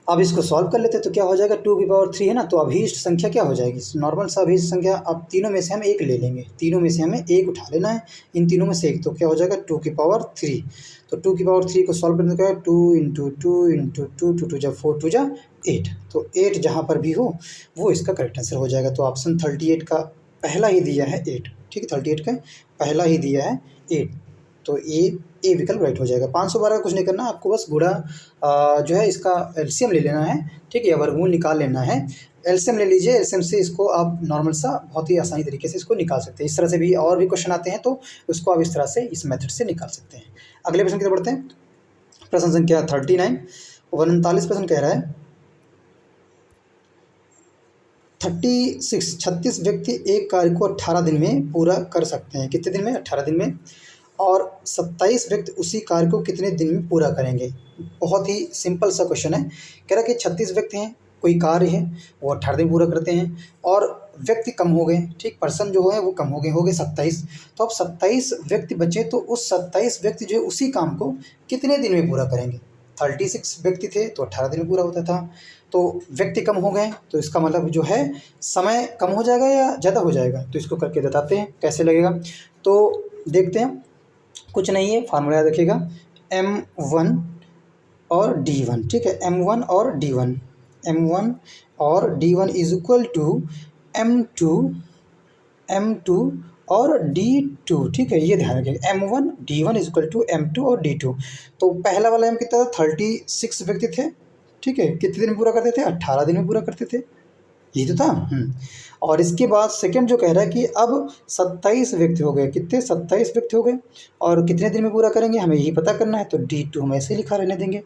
अब इसको सॉल्व कर लेते हैं तो क्या हो जाएगा, 2 की पावर 3 है ना, तो अभीष्ट संख्या क्या हो जाएगी, नॉर्मल सा अभीष्ट संख्या। अब तीनों में से हम एक ले लेंगे, तीनों में से हमें एक उठा लेना है, इन तीनों में से एक, तो क्या हो जाएगा 2 की पावर 3। तो 2 की पावर 3 को सॉल्व करने का 2 इंटू 2 इंटू 2, 2 जा 4, 2 जा 8, तो 8 जहाँ पर भी हो वो इसका करेक्ट आंसर हो जाएगा। तो ऑप्शन 38 का पहला ही दिया है 8, ठीक है, 38 का पहला ही दिया है 8, तो ए विकल्प राइट हो जाएगा। 512 का कुछ नहीं करना, आपको बस गुणा जो है इसका एलसीएम ले लेना है, ठीक है, या वर्गमूल निकाल लेना है। एलसीएम ले लीजिए, एलसीएम से इसको आप नॉर्मल सा बहुत ही आसानी तरीके से इसको निकाल सकते हैं। इस तरह से भी और भी क्वेश्चन आते हैं तो उसको आप इस तरह से इस मेथड से निकाल सकते हैं। अगले प्रश्न की तरफ बढ़ते हैं। प्रश्न संख्या 39, 39 प्रश्न कह रहा है 36 व्यक्ति एक कार्य को 18 दिन में पूरा कर सकते हैं। कितने दिन में, 18 दिन में। और 27 व्यक्ति उसी कार्य को कितने दिन में पूरा करेंगे। बहुत ही सिंपल सा क्वेश्चन है। कह रहा है कि 36 व्यक्ति हैं, कोई कार्य है वो 18 दिन पूरा करते हैं और व्यक्ति कम हो गए, ठीक, पर्सन जो है वो कम हो गए 27। तो अब 27 व्यक्ति बचे तो उस 27 व्यक्ति जो है उसी काम को कितने दिन में पूरा करेंगे। 36 व्यक्ति थे तो 18 दिन में पूरा होता था, तो व्यक्ति कम हो गए तो इसका मतलब जो है समय कम हो जाएगा या ज़्यादा हो जाएगा। तो इसको करके बताते हैं कैसे लगेगा। तो देखते हैं, कुछ नहीं है, फार्मूला याद रखिएगा, M1 और D1, ठीक है, M1 और D1, M1 और D1 is equal to M2 और D2, ठीक है, ये ध्यान रखिएगा, M1 D1 is equal to M2 और D2। तो पहला वाला M कितना था, 36 व्यक्ति थे, ठीक है, कितने दिन में पूरा करते थे, 18 दिन में पूरा करते थे, ये तो था। और इसके बाद सेकंड जो कह रहा है कि अब 27 व्यक्ति हो गए, कितने, 27 व्यक्ति हो गए और कितने दिन में पूरा करेंगे हमें यही पता करना है। तो D2 हम ऐसे लिखा रहने देंगे।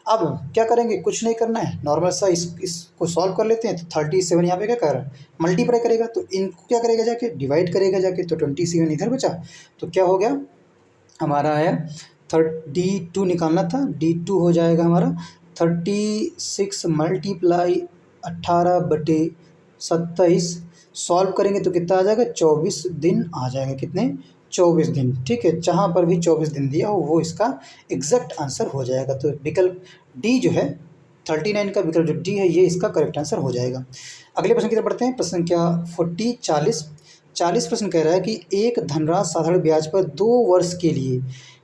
अब क्या करेंगे, कुछ नहीं करना है, नॉर्मल सा इसको सॉल्व कर लेते हैं। तो 37 यहाँ पे क्या कर रहा है, मल्टीप्लाई करेगा, तो इनको क्या करेगा जाके, डिवाइड करेगा जाके, तो 27 इधर बचा, तो क्या हो गया हमारा है D2 निकालना था, D2 हो जाएगा हमारा 36 मल्टीप्लाई 18/27, सॉल्व करेंगे तो कितना आ जाएगा, 24 दिन आ जाएगा। कितने, 24 दिन, ठीक है, जहाँ पर भी 24 दिन दिया हो वो इसका एग्जैक्ट आंसर हो जाएगा। तो विकल्प डी जो है 39 का विकल्प जो डी है ये इसका करेक्ट आंसर हो जाएगा। अगले प्रश्न की तरफ बढ़ते हैं। प्रश्न संख्या 40 प्रश्न कह रहा है कि एक धनराशि साधारण ब्याज पर 2 वर्ष के लिए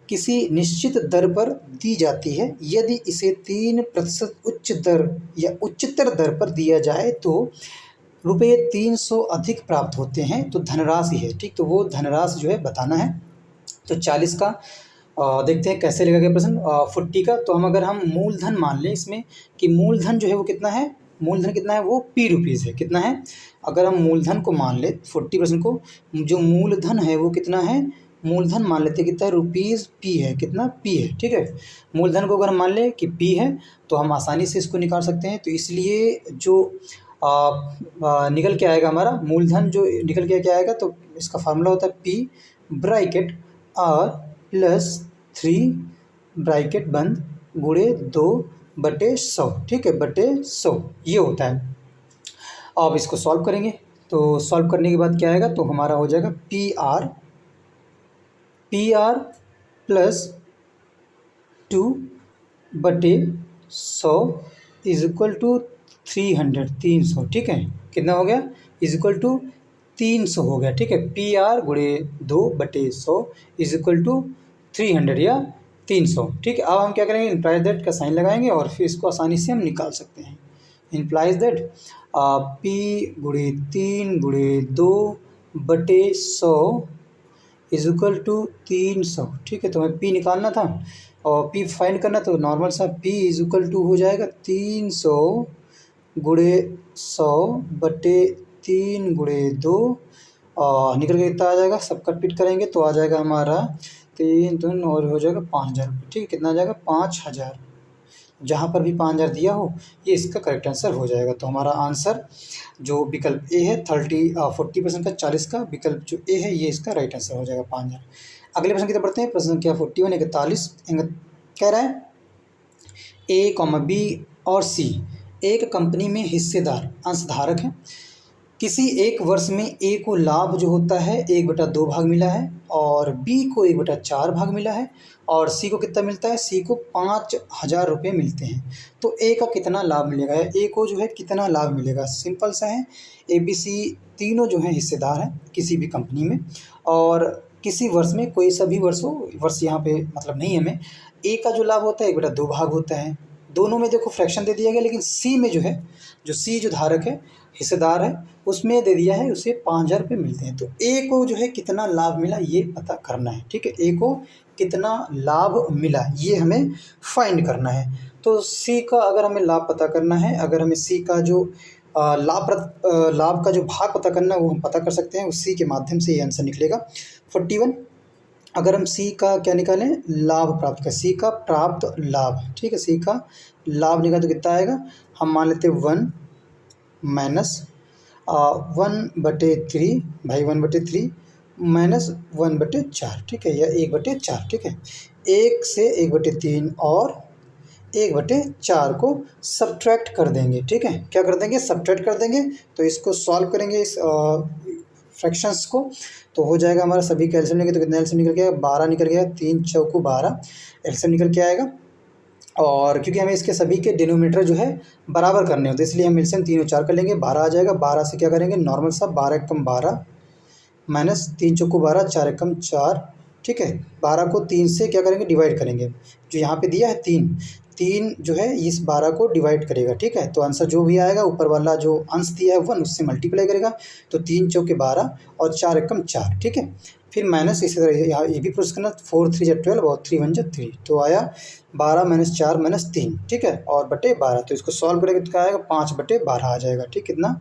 किसी निश्चित दर पर दी जाती है। यदि इसे 3% उच्च दर या उच्चतर दर पर दिया जाए तो रुपये 300 अधिक प्राप्त होते हैं। तो धनराशि है, ठीक, तो वो धनराशि जो है बताना है। तो 40 का देखते हैं कैसे लगेगा प्रश्न। 40 का तो अगर हम मूलधन मान लें इसमें कि मूलधन जो है वो कितना है, मूलधन कितना है, वो P रुपीज़ है, कितना है, अगर हम मूलधन को मान ले 40% को, जो मूलधन है वो कितना है, मूलधन मान लेते हैं कितना रुपीज़ P है, कितना P है, ठीक है। मूलधन को अगर हम मान लें कि P है तो हम आसानी से इसको निकाल सकते हैं। तो इसलिए जो निकल के आएगा हमारा मूलधन जो निकल के क्या आएगा, तो इसका फार्मूला होता है P bracket R plus 3 bracket बंद गुणे 2/100, ठीक है, बटे 100 ये होता है। अब इसको सॉल्व करेंगे तो सॉल्व करने के बाद क्या आएगा, तो हमारा हो जाएगा PR plus 2/100 is equal to 300, ठीक है, कितना हो गया, इज इक्वल टू 300 हो गया, ठीक है। PR गुणे 2/100 इज इक्वल टू 300 या 300, ठीक है। अब हम क्या करेंगे, इम्प्लाइज दैट का साइन लगाएंगे और फिर इसको आसानी से हम निकाल सकते हैं। इम्प्लाइज दैट P गुणे 3 गुणे 2/100 इज इक्वल टू 300, ठीक है। तो हमें P निकालना था और P फाइंड करना, तो नॉर्मल सा P इज इक्वल टू हो जाएगा 300 गुणे 100/3 गुणे 2 और निकल के कितना आ जाएगा, सब कट पीट करेंगे तो आ जाएगा हमारा 3 3 और हो जाएगा 5,000 रुपये। ठीक है, कितना आ जाएगा 5,000। जहाँ पर भी 5,000 दिया हो ये इसका करेक्ट आंसर हो जाएगा। तो हमारा आंसर जो विकल्प ए है 40% का 40 का विकल्प जो ए है ये इसका राइट आंसर हो जाएगा 5,000। अगले प्रश्न की तरफ बढ़ते हैं। प्रश्न संख्या 41 41 कह रहा है ए कॉमा बी और सी एक कंपनी में हिस्सेदार अंशधारक हैं। किसी एक वर्ष में ए को लाभ जो होता है 1/2 भाग मिला है और बी को 1/4 भाग मिला है और सी को कितना मिलता है, सी को 5,000 रुपये मिलते हैं। तो ए का कितना लाभ मिलेगा, ए को जो है कितना लाभ मिलेगा। सिंपल सा है, ए बी सी तीनों जो हैं हिस्सेदार हैं किसी भी कंपनी में और किसी वर्ष में कोई सा भी वर्ष हो, वर्ष यहाँ पे मतलब नहीं है हमें। ए का जो लाभ होता है 1/2 भाग होता है। दोनों में देखो फ्रैक्शन दे दिया गया, लेकिन सी में जो है जो सी जो धारक है हिस्सेदार है उसमें दे दिया है उसे 5,000 रुपये मिलते हैं। तो ए को जो है कितना लाभ मिला ये पता करना है। ठीक है, ए को कितना लाभ मिला ये हमें फाइंड करना है। तो सी का अगर हमें लाभ पता करना है, अगर हमें सी का जो लाभ का जो भाग पता करना है वो हम पता कर सकते हैं, उसी के माध्यम से ये आंसर निकलेगा 41। अगर हम सी का क्या निकालें, लाभ प्राप्त कर, सी का प्राप्त लाभ। ठीक है, सी का लाभ निकाले तो कितना आएगा, हम मान लेते हैं 1 माइनस 1/3 भाई 1/3 माइनस 1/4। ठीक है, या 1/4। ठीक है, 1 से 1/3 और 1/4 को सब्ट्रैक्ट कर देंगे। ठीक है, क्या कर देंगे, सब्ट्रैक्ट कर देंगे। तो इसको सॉल्व करेंगे इस फ्रैक्शंस को, तो हो जाएगा हमारा सभी का एलसीएम लेंगे तो कितना एलसीएम निकल गया, 12 निकल गया, 3 चौको 12 एलसीएम निकल के आएगा। और क्योंकि हमें इसके सभी के डिनोमिनेटर जो है बराबर करने होते हैं इसलिए हम एलसीएम 3 और 4 कर लेंगे, 12 आ जाएगा। 12 से क्या करेंगे, नॉर्मल सा 12 एकम 12 माइनस 3 चौको 12 4 एकम 4। ठीक है, 12 को 3 से क्या करेंगे, डिवाइड करेंगे। जो यहाँ पे दिया है 3 जो है इस 12 को डिवाइड करेगा। ठीक है, तो आंसर जो भी आएगा ऊपर वाला जो अंश दिया है 1 उससे मल्टीप्लाई करेगा। तो 3 चौके 12 और 4 एकम 4। ठीक है, फिर माइनस इसी तरह यहाँ ये भी प्रोसेस करना, 4 3 = 12 और 3 1 = 3। तो आया 12 - 4 - 3। ठीक है, और बटे 12। तो इसको सॉल्व करेंगे तो क्या आएगा, 5/12 आ जाएगा। ठीक, कितना,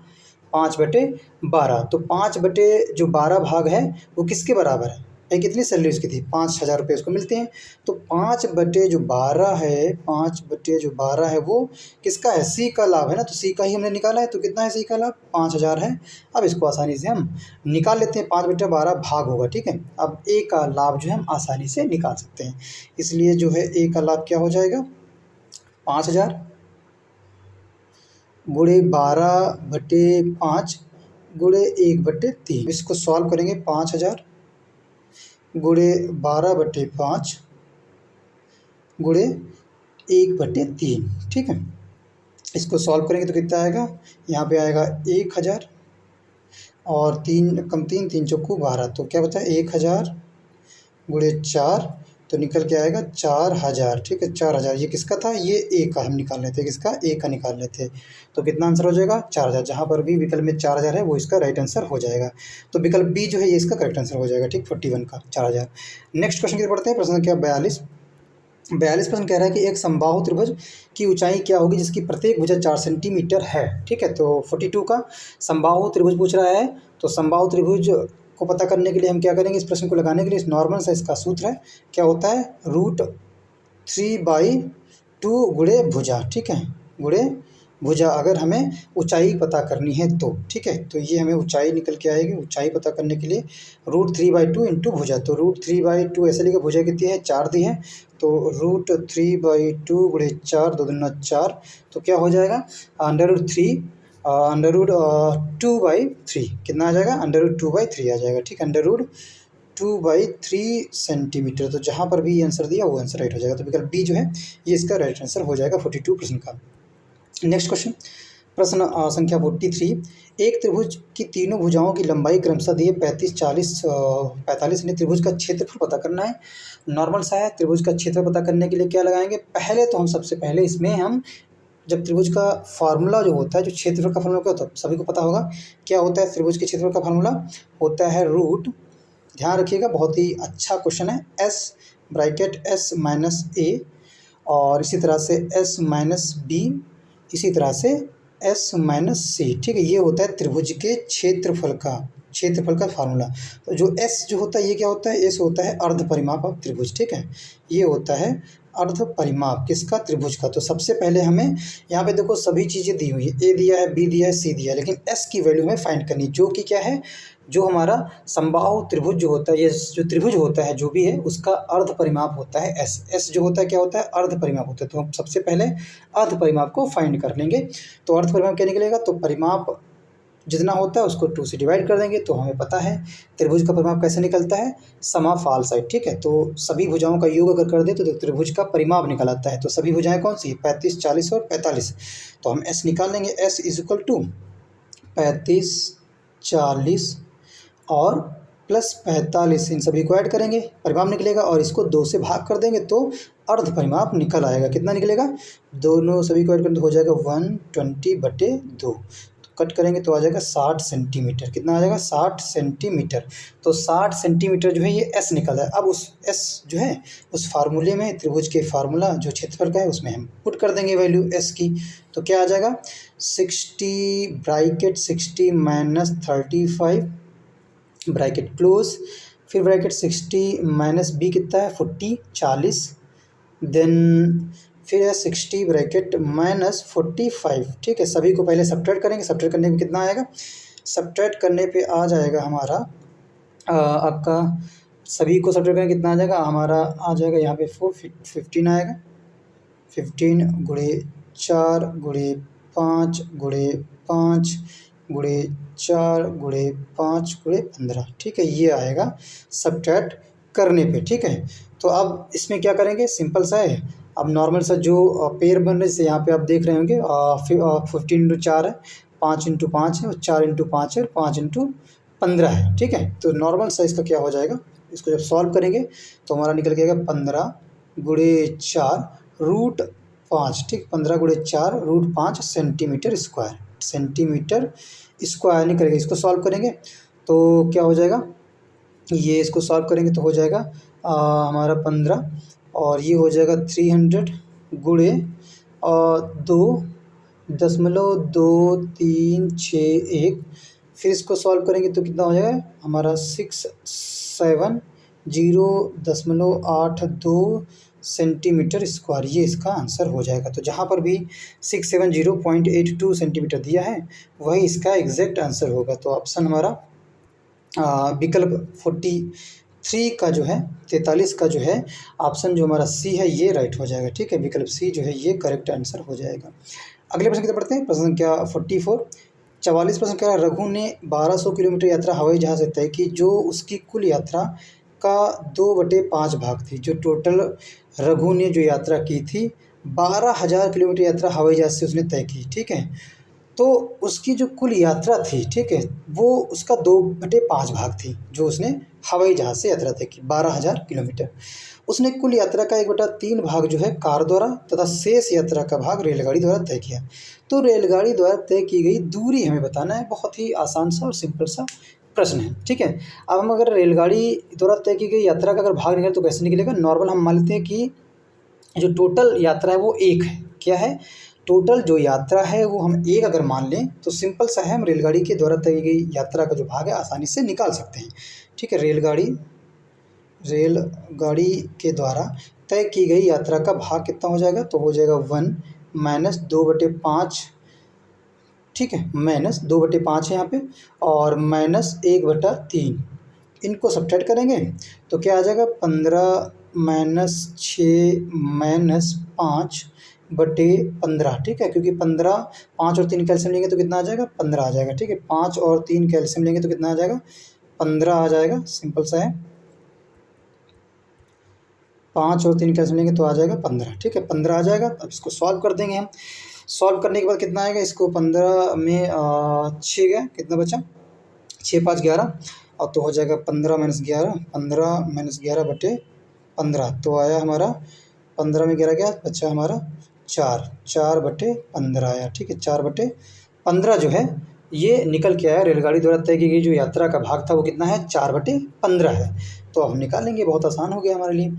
5/12। तो 5/12 भाग है वो किसके बराबर है, कितनी सैलरी उसकी थी, 5,000 रुपये उसको मिलते हैं। तो 5/12 है, 5/12 है वो किसका है, सी का लाभ है ना। तो सी का ही हमने निकाला है, तो कितना है सी का लाभ, 5,000 है। अब इसको आसानी से हम निकाल लेते हैं, 5/12 भाग होगा। ठीक है, अब ए का लाभ जो है हम आसानी से निकाल सकते हैं, इसलिए जो है ए का लाभ क्या हो जाएगा, 5,000 गुणे 12/5 गुणे 1/3। इसको सॉल्व करेंगे, 5,000 गुणे 12/5 गुणे 1/3। ठीक है, इसको सॉल्व करेंगे तो कितना आएगा, यहाँ पे आएगा 1,000 और 3 कम 3 3 चौको 12। तो क्या बचा, 1,000 गुणे 4 तो निकल के आएगा 4,000। ठीक है, 4,000 ये किसका था, ये ए का हम निकाल लेते हैं, किसका, ए का निकाल लेते हैं। तो कितना आंसर हो जाएगा, 4,000। जहाँ पर भी विकल्प में 4,000 है वो इसका राइट आंसर हो जाएगा। तो विकल्प बी जो है ये इसका करेक्ट आंसर हो जाएगा। ठीक, 41 का 4,000। नेक्स्ट क्वेश्चन की तरफ बढ़ते हैं। प्रश्न क्या 42 प्रश्न कह रहा है कि एक समबाहु त्रिभुज की ऊंचाई क्या होगी जिसकी प्रत्येक भुजा 4 सेंटीमीटर है। ठीक है, तो 42 का समबाहु त्रिभुज पूछ रहा है। तो समबाहु त्रिभुज को पता करने के लिए हम क्या करेंगे, इस प्रश्न को लगाने के लिए नॉर्मल सा इसका सूत्र है, क्या होता है, √3/2 गुणे भुजा। ठीक है, गुणे भुजा अगर हमें ऊंचाई पता करनी है तो। ठीक है, तो ये हमें ऊंचाई निकल के आएगी, ऊंचाई पता करने के लिए √3/2 इंटू भुजा। तो √3/2 ऐसे लिखा, भुजा कितनी है, 4 दी है। तो √3/2 गुणे 4 2 दूना 4। तो क्या हो जाएगा, √2/3 कितना आ जाएगा, √2/3 आ जाएगा। ठीक, √2/3 सेंटीमीटर। तो जहाँ पर भी ये आंसर दिया वो आंसर राइट हो जाएगा। तो विकल्प बी जो है ये इसका राइट आंसर हो जाएगा 42 प्रश्न का। नेक्स्ट क्वेश्चन, प्रश्न संख्या 43। एक त्रिभुज की तीनों भुजाओं की लंबाई क्रमशः दी है 35 40 45। ने त्रिभुज का क्षेत्रफल पता करना है। नॉर्मल सा है, त्रिभुज का क्षेत्रफल पता करने के लिए क्या लगाएंगे, पहले तो हम सबसे पहले इसमें हम जब त्रिभुज का फार्मूला जो होता है, जो क्षेत्रफल का फार्मूला क्या होता है सभी को पता होगा, क्या होता है त्रिभुज के क्षेत्रफल का फार्मूला होता है रूट, ध्यान रखिएगा बहुत ही अच्छा क्वेश्चन है, S bracket S minus A और इसी तरह से S माइनस B, इसी तरह से S माइनस C। ठीक है, ये होता है त्रिभुज के क्षेत्रफल का क्षेत्रफल का फार्मूला। तो जो एस जो होता है ये क्या होता है, एस होता है अर्ध परिमाप ऑफ त्रिभुज, ठीक है। ये होता है अर्ध परिमाप किसका, त्रिभुज का। तो सबसे पहले हमें यहाँ पे देखो सभी चीज़ें दी हुई है, ए दिया है, बी दिया है, सी दिया है, लेकिन एस की वैल्यू हमें फाइंड करनी, जो कि क्या है, जो हमारा समबाहु त्रिभुज जो होता है, ये जो त्रिभुज होता है जो भी है उसका अर्ध परिमाप होता है एस। एस जो होता है क्या होता है, अर्ध परिमाप होता है। तो हम सबसे पहले अर्ध परिमाप को फाइंड कर लेंगे। तो अर्ध परिमाप क्या निकलेगा, तो परिमाप जितना होता है उसको 2 से डिवाइड कर देंगे। तो हमें पता है त्रिभुज का परिमाप कैसे निकलता है, समाफाल साइड, ठीक है। तो सभी भुजाओं का योग अगर कर दे तो त्रिभुज का परिमाप निकल आता है। तो सभी भुजाएं कौन सी, 35, 40 और 45। तो हम एस निकाल लेंगे, एस इज इक्वल टू 35, 40 और प्लस 45, इन सभी को ऐड करेंगे, परिमाप निकलेगा, और इसको 2 से भाग कर देंगे तो अर्ध परिमाप निकल आएगा। कितना निकलेगा, दोनों सभी को ऐड करें तो हो जाएगा 120/2। कट करेंगे तो आ जाएगा 60 सेंटीमीटर। कितना आ जाएगा, 60 सेंटीमीटर। तो 60 सेंटीमीटर जो है ये एस निकल है। अब उस एस जो है उस फार्मूले में, त्रिभुज के फार्मूला जो क्षेत्रफल का है उसमें हम पुट कर देंगे वैल्यू एस की। तो क्या आ जाएगा, 60 ब्रैकेट 60 माइनस 35 ब्रैकेट क्लोज, फिर ब्रैकेट 60 माइनस बी कितना है 40, 40, देन फिर है 60 ब्रैकेट माइनस 45, ठीक है। सभी को पहले सब्ट्रैक्ट करेंगे, सब्ट्रैक्ट करने पे कितना आएगा, सब्ट्रैक्ट करने पे आ जाएगा हमारा आपका, सभी को सब्ट्रैक्ट करेंगे कितना आ जाएगा, हमारा आ जाएगा यहाँ पे 15 आएगा, 15 गुणे 4 गुणे 5 गुणे 5 गुणे 4 गुणे 5 गुणे 15, ठीक है। ये आएगा सब्ट्रैक्ट करने पे, ठीक है। तो अब इसमें क्या करेंगे, सिंपल सा है। अब नॉर्मल सा जो पेयर बन रहे, जैसे यहाँ पे आप देख रहे होंगे 15 × 4 है, 5 × 5 है, और 4 × 5 है, और 5 × 15 है, ठीक है। तो नॉर्मल साइज़ का क्या हो जाएगा, इसको जब सॉल्व करेंगे तो हमारा निकल के आएगा 15 × 4 √5, ठीक, 15 × 4 √5 सेंटीमीटर स्क्वायर, सेंटीमीटर स्क्वायर निकलेगा। इसको सॉल्व करेंगे तो क्या हो जाएगा, ये इसको सॉल्व करेंगे तो हो जाएगा हमारा 15, और ये हो जाएगा 300 गुणे 2.2361। फिर इसको सॉल्व करेंगे तो कितना हो जाएगा हमारा 670.82 सेंटीमीटर स्क्वायर, ये इसका आंसर हो जाएगा। तो जहाँ पर भी 670.82 सेंटीमीटर दिया है वही इसका एग्जैक्ट आंसर होगा। तो ऑप्शन हमारा विकल्प 43 का जो है, 43 का जो है ऑप्शन जो हमारा सी है ये राइट हो जाएगा, ठीक है। विकल्प सी जो है ये करेक्ट आंसर हो जाएगा। अगले प्रश्न की तरफ बढ़ते हैं। प्रश्न संख्या 44, 44 प्रश्न कह रहा है, रघु ने 1200 किलोमीटर यात्रा हवाई जहाज़ से तय की, जो उसकी कुल यात्रा का 2/5 भाग थी। जो टोटल रघु ने जो यात्रा की थी 12,000 किलोमीटर यात्रा हवाई जहाज़ से उसने तय की, ठीक है। तो उसकी जो कुल यात्रा थी, ठीक है, वो उसका 2/5 भाग थी जो उसने हवाई जहाज़ से यात्रा तय की 12,000 किलोमीटर। उसने कुल यात्रा का 1/3 भाग जो है कार द्वारा तथा शेष यात्रा का भाग रेलगाड़ी द्वारा तय किया। तो रेलगाड़ी द्वारा तय की गई दूरी हमें बताना है। बहुत ही आसान सा और सिंपल सा प्रश्न है, ठीक है। अब हम अगर रेलगाड़ी द्वारा तय की गई यात्रा का अगर भाग निकले तो कैसे निकलेगा, नॉर्मल हम मान लेते हैं कि जो टोटल यात्रा है वो 1 है। क्या है, टोटल जो यात्रा है वो हम 1 अगर मान लें तो सिंपल सा है, हम रेलगाड़ी के द्वारा तय की गई यात्रा का जो भाग है आसानी से निकाल सकते हैं, ठीक है। रेलगाड़ी के द्वारा तय की गई यात्रा का भाग कितना हो जाएगा, तो हो जाएगा 1 माइनस 2/5, ठीक है, माइनस 2/5 है यहाँ पे, और माइनस 1/3, इनको सब्ट्रैक्ट करेंगे तो क्या आ जाएगा 15 माइनस 6 माइनस 5/15, ठीक है। क्योंकि 15, 5 और 3 कैल्शियम लेंगे तो कितना आ जाएगा 15 आ जाएगा, ठीक है। 5 और 3 कैल्शियम लेंगे तो कितना आ जाएगा 15 आ जाएगा, सिंपल सा है। 5 और 3 कैल्शियम लेंगे तो आ जाएगा 15, ठीक है, 15 आ जाएगा। अब इसको सॉल्व कर देंगे हम। सॉल्व करने के बाद कितना आएगा, इसको 15 में 6 गया, कितना बचा 6 5 11, और तो हो जाएगा 15 माइनस 11, 15 माइनस 11/15, तो आया हमारा 15 में 11 गया, बचा हमारा 4/15 आया, ठीक है। 4/15 जो है ये निकल के आया। रेलगाड़ी द्वारा तय की गई जो यात्रा का भाग था वो कितना है 4/15 है। तो हम निकाल लेंगे, बहुत आसान हो गया हमारे लिए।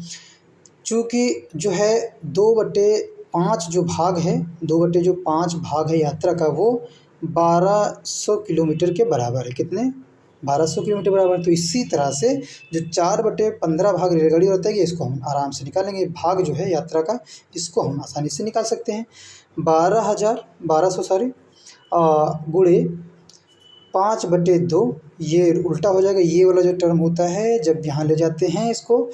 चूँकि जो है 2/5 जो भाग है, 2/5 भाग है यात्रा का, वो 1200 किलोमीटर के बराबर है। कितने, 1200 किलोमीटर बराबर। तो इसी तरह से जो 4/15 भाग रेलगाड़ी होता है, इसको हम आराम से निकालेंगे। भाग जो है यात्रा का, इसको हम आसानी से निकाल सकते हैं। 1200 सॉरी गुणे 5/2, ये उल्टा हो जाएगा। ये वाला जो टर्म होता है जब यहाँ ले जाते हैं इसको,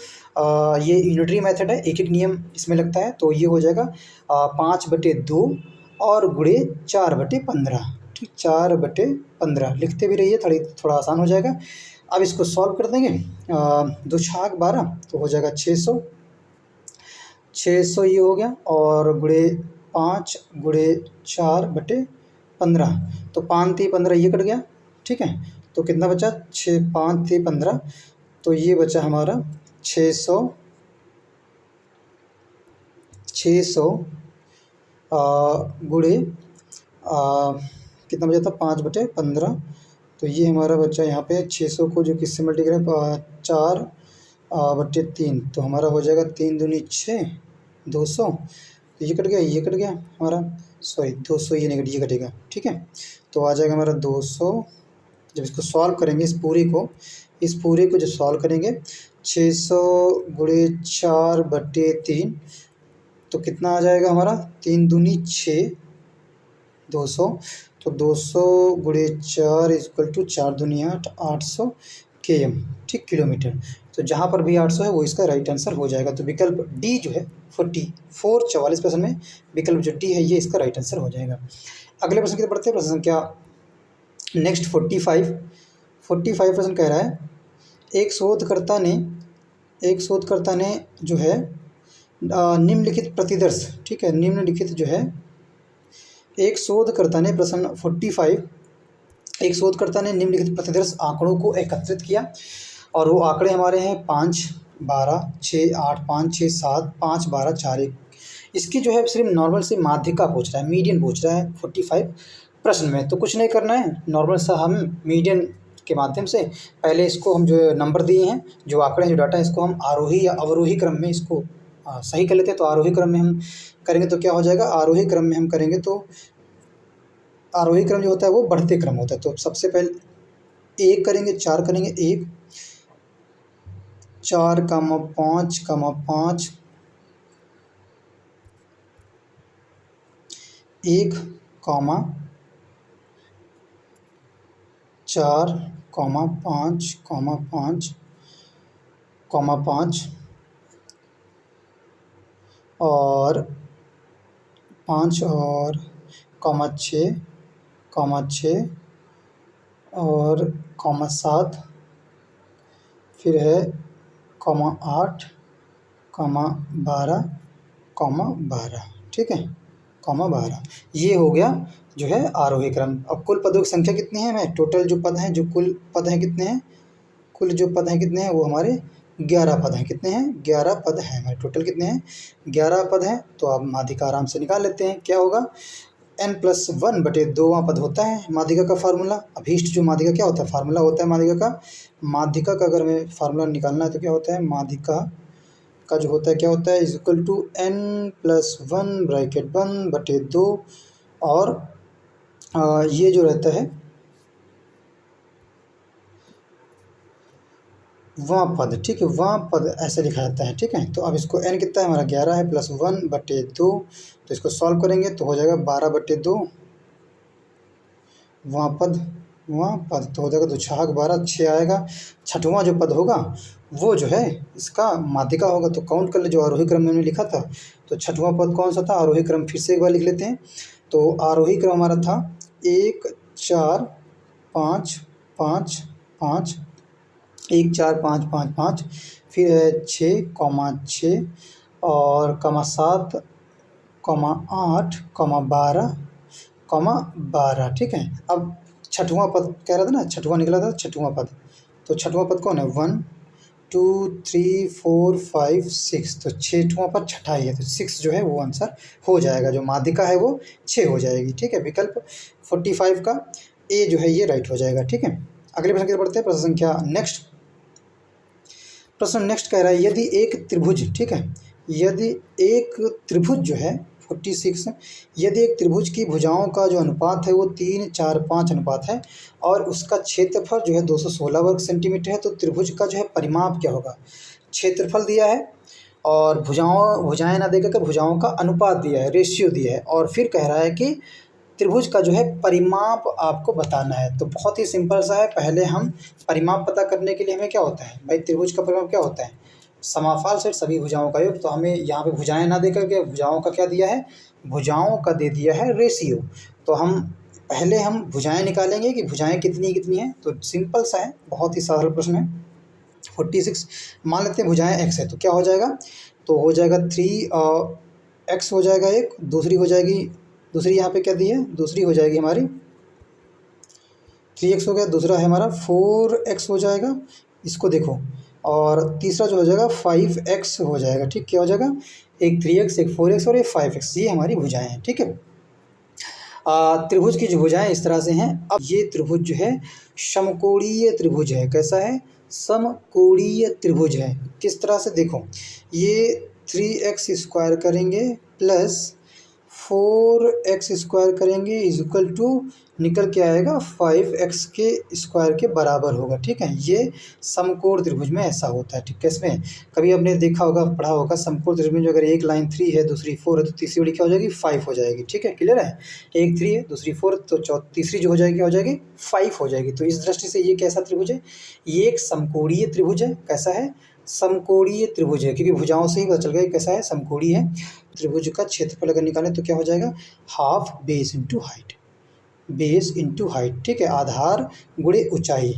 ये यूनिटरी मेथड है, एक एक नियम इसमें लगता है। तो ये हो जाएगा 5/2 और गुणे 4/15, ठीक, 4/15 लिखते भी रहिए, थोड़ा आसान हो जाएगा। अब इसको सॉल्व कर देंगे। 2 छाक 12 तो हो जाएगा 600 ये हो गया, और गुणे 5 गुणे 4/15, तो 5 3 15 ये कट गया, ठीक है। तो कितना बचा, 6 5 3 15, तो ये बचा हमारा 600 गुणे कितना बचा था, 5/15। तो ये हमारा बच्चा यहाँ पे 600 को जो किससे मल्टीप्लाई करें, 4/3, तो हमारा हो जाएगा 3 दूनी 6, 200। तो ये कट गया हमारा, सॉरी 200 ये नहीं, ये कटेगा, ठीक है। तो आ जाएगा हमारा 200। जब इसको सॉल्व करेंगे इस पूरे को जब सॉल्व करेंगे, 600 गुणे 4/3, तो कितना आ जाएगा हमारा, 3 दूनी 6, 200। तो 200 गुणे 4 इक्वल टू 4 दूनी 8, 800 km, ठीक, किलोमीटर। तो जहाँ पर भी 800 है वो इसका राइट आंसर हो जाएगा। तो विकल्प डी जो है 44 प्रश्न में विकल्प जो डी है ये इसका राइट आंसर हो जाएगा। अगले प्रश्न की तरफ बढ़ते हैं। प्रश्न संख्या नेक्स्ट 45 प्रश्न कह रहा है, एक शोधकर्ता ने जो है निम्नलिखित प्रतिदर्श, ठीक है, निम्नलिखित जो है एक शोधकर्ता ने प्रश्न 45, एक शोधकर्ता ने निम्नलिखित प्रतिदर्श आंकड़ों को एकत्रित किया, और वो आंकड़े हमारे हैं 5 12 6 8 5 6 7 5 12 4 1। इसकी जो है सिर्फ नॉर्मल से माध्यिका पूछ रहा है, मीडियन पूछ रहा है 45 प्रश्न में। तो कुछ नहीं करना है, नॉर्मल सा हम मीडियन के माध्यम से पहले इसको हम जो नंबर दिए हैं, जो आंकड़े, जो डाटा है, इसको हम आरोही या अवरोही क्रम में इसको सही कर लेते हैं। तो आरोही क्रम में हम करेंगे तो क्या हो जाएगा, आरोही क्रम में हम करेंगे तो आरोही क्रम जो होता है वो बढ़ते क्रम होता है। तो सबसे पहले 1 करेंगे, 4 करेंगे, 1 4, 5 5 1, 4, 5 5 5 और 5 और 6 और 7, फिर है 8 12 12, ठीक है, 12। ये हो गया जो है आरोही क्रम। अब कुल पदों की संख्या कितनी है, हमें टोटल जो पद हैं, जो कुल पद हैं कितने हैं, कुल जो पद हैं कितने हैं, वो हमारे 11 पद हैं। कितने हैं, 11 पद हैं हमारे। टोटल कितने हैं, 11 पद हैं। तो आप माध्यिका आराम से निकाल लेते हैं। क्या होगा, n+1/2 पद होता है माध्यिका का फार्मूला। अभीष्ट जो माध्यिका क्या होता है, फार्मूला होता है माध्यिका का अगर हमें फार्मूला निकालना है तो क्या होता है, माध्यिका का जो होता है क्या होता है, इक्वल टू n+1/2 और ये जो रहता है वहाँ पद, ठीक है, वहाँ पद ऐसे लिखा जाता है, ठीक है। तो अब इसको n कितना है हमारा 11 है, +1/2, तो इसको सॉल्व करेंगे तो हो जाएगा 12/2 वहाँ पद तो हो जाएगा 2 छाक 12, 6 आएगा। छठवां जो पद होगा वो जो है इसका माध्यिका होगा। तो काउंट कर ले, जो आरोही क्रम में हमने लिखा था, तो छठवां पद कौन सा था, आरोही क्रम। फिर से एक बार लिख लेते हैं। तो आरोही क्रम हमारा था 1 4 5 5 5, 1 4 5 5 5, फिर है 6, 6 और 7, 8, 12, ठीक है। अब छठवां पद कह रहा था ना, छठवां निकला था, छठवां पद। तो छठवां पद कौन है, 1 2 3 4 5 6, तो छठवां पद छठा ही है, तो 6 जो है वो आंसर हो जाएगा। जो माध्यिका है वो 6 हो जाएगी, ठीक है। विकल्प 45 का ए जो है ये राइट हो जाएगा, ठीक है। अगले प्रश्न की तरफ बढ़ते हैं। प्रश्न संख्या प्रश्न नेक्स्ट कह रहा है, यदि एक त्रिभुज, ठीक है, यदि एक त्रिभुज जो है 46 यदि एक त्रिभुज की भुजाओं का जो अनुपात है वो 3:4:5 अनुपात है और उसका क्षेत्रफल जो है 216 वर्ग सेंटीमीटर है, तो त्रिभुज का जो है परिमाप क्या होगा। क्षेत्रफल दिया है और भुजाएं ना देकर के भुजाओं का अनुपात दिया है, रेशियो दिया है, और फिर कह रहा है कि त्रिभुज का जो है परिमाप आपको बताना है। तो बहुत ही सिंपल सा है। पहले हम परिमाप पता करने के लिए हमें क्या होता है भाई, त्रिभुज का परिमाप क्या होता है, समाफल सेट सभी भुजाओं का योग। तो हमें यहाँ पे भुजाएं ना देकर के भुजाओं का क्या दिया है, भुजाओं का दे दिया है रेशियो। तो पहले हम भुजाएं निकालेंगे कि भुजाएं कितनी कितनी हैं। तो सिंपल सा है, बहुत ही सरल प्रश्न है। 46 मान लेते हैं भुजाएं x है, तो क्या हो जाएगा, तो हो जाएगा 3x हो जाएगा एक, दूसरी हो जाएगी, दूसरी यहाँ पे क्या दी है, दूसरी हो जाएगी हमारी 3x हो गया, दूसरा है हमारा 4x हो जाएगा, इसको देखो, और तीसरा जो हो जाएगा 5x हो जाएगा। ठीक, क्या हो जाएगा, एक 3x एक 4x और एक 5x, ये हमारी भुजाएं हैं। ठीक है, त्रिभुज की जो भुजाएं इस तरह से हैं। अब ये त्रिभुज जो है समकोणीय त्रिभुज है। कैसा है, समकोणीय त्रिभुज है। किस तरह से, देखो ये 3x² करेंगे प्लस 4x² करेंगे इज इक्वल टू निकल के आएगा 5x² के बराबर होगा। ठीक है, ये समकोण त्रिभुज में ऐसा होता है। ठीक है, इसमें कभी आपने देखा होगा, पढ़ा होगा, समकोण त्रिभुज में अगर एक लाइन 3 है, दूसरी 4 है, तो तीसरी वाली क्या हो जाएगी, 5 हो जाएगी। ठीक है, क्लियर है, एक 3 है, दूसरी 4, तो तीसरी जो हो जाएगी हो जाएगी 5 हो जाएगी। तो इस दृष्टि से ये कैसा त्रिभुज है, ये एक समकोणीय त्रिभुज है। कैसा है, समकोणीय त्रिभुज है, क्योंकि भुजाओं से ही पता चल गया कैसा है, समकोणीय है। त्रिभुज का क्षेत्रफल अगर निकालें तो क्या हो जाएगा, half base into height, base into height. ठीक है, आधार गुणे ऊंचाई,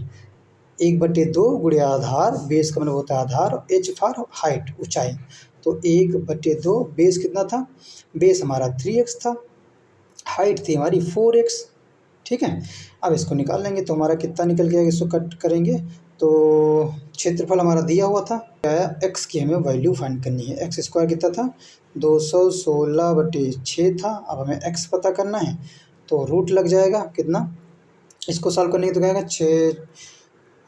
1/2 गुणे आधार, बेस का मतलब होता है आधार, h फॉर हाइट ऊंचाई। तो 1/2 बेस कितना था, बेस हमारा 3x था, हाइट थी हमारी 4x। ठीक है, अब इसको निकाल लेंगे तो हमारा कितना निकल गया, इसको कट करेंगे तो क्षेत्रफल हमारा दिया हुआ था, x की हमें वैल्यू फाइंड करनी है। x² कितना था, 216/6 था। अब हमें x पता करना है, तो रूट लग जाएगा कितना, इसको सॉल्व करने की तो कहेगा 6,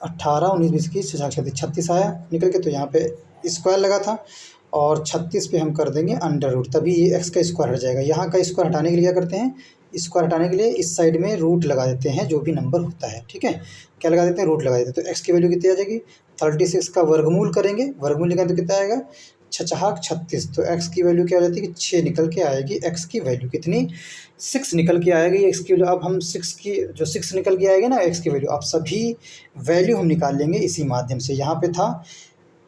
18, 19, 20, 21, 26, 36 आया निकल के। तो यहाँ पे स्क्वायर लगा था और 36 पे हम कर देंगे अंडर रूट, तभी ये x का स्क्वायर हट जाएगा। यहाँ का स्क्वायर हटाने के लिए क्या करते हैं, स्क्वायर हटाने के लिए इस साइड में रूट लगा देते हैं, जो भी नंबर होता है। ठीक है, क्या लगा देते हैं, रूट लगा देते हैं। तो x की वैल्यू कितनी आ जाएगी, 36 का वर्गमूल करेंगे, वर्गमूल निकालें तो कितना आएगा, 6×36। तो x की वैल्यू क्या हो जाती है कि 6 निकल के आएगी। x की वैल्यू कितनी, 6 निकल के आएगी x की वैल्यू। अब हम 6 की जो 6 निकल के आएगी ना x की वैल्यू, अब सभी वैल्यू हम निकाल लेंगे इसी माध्यम से। यहाँ पे था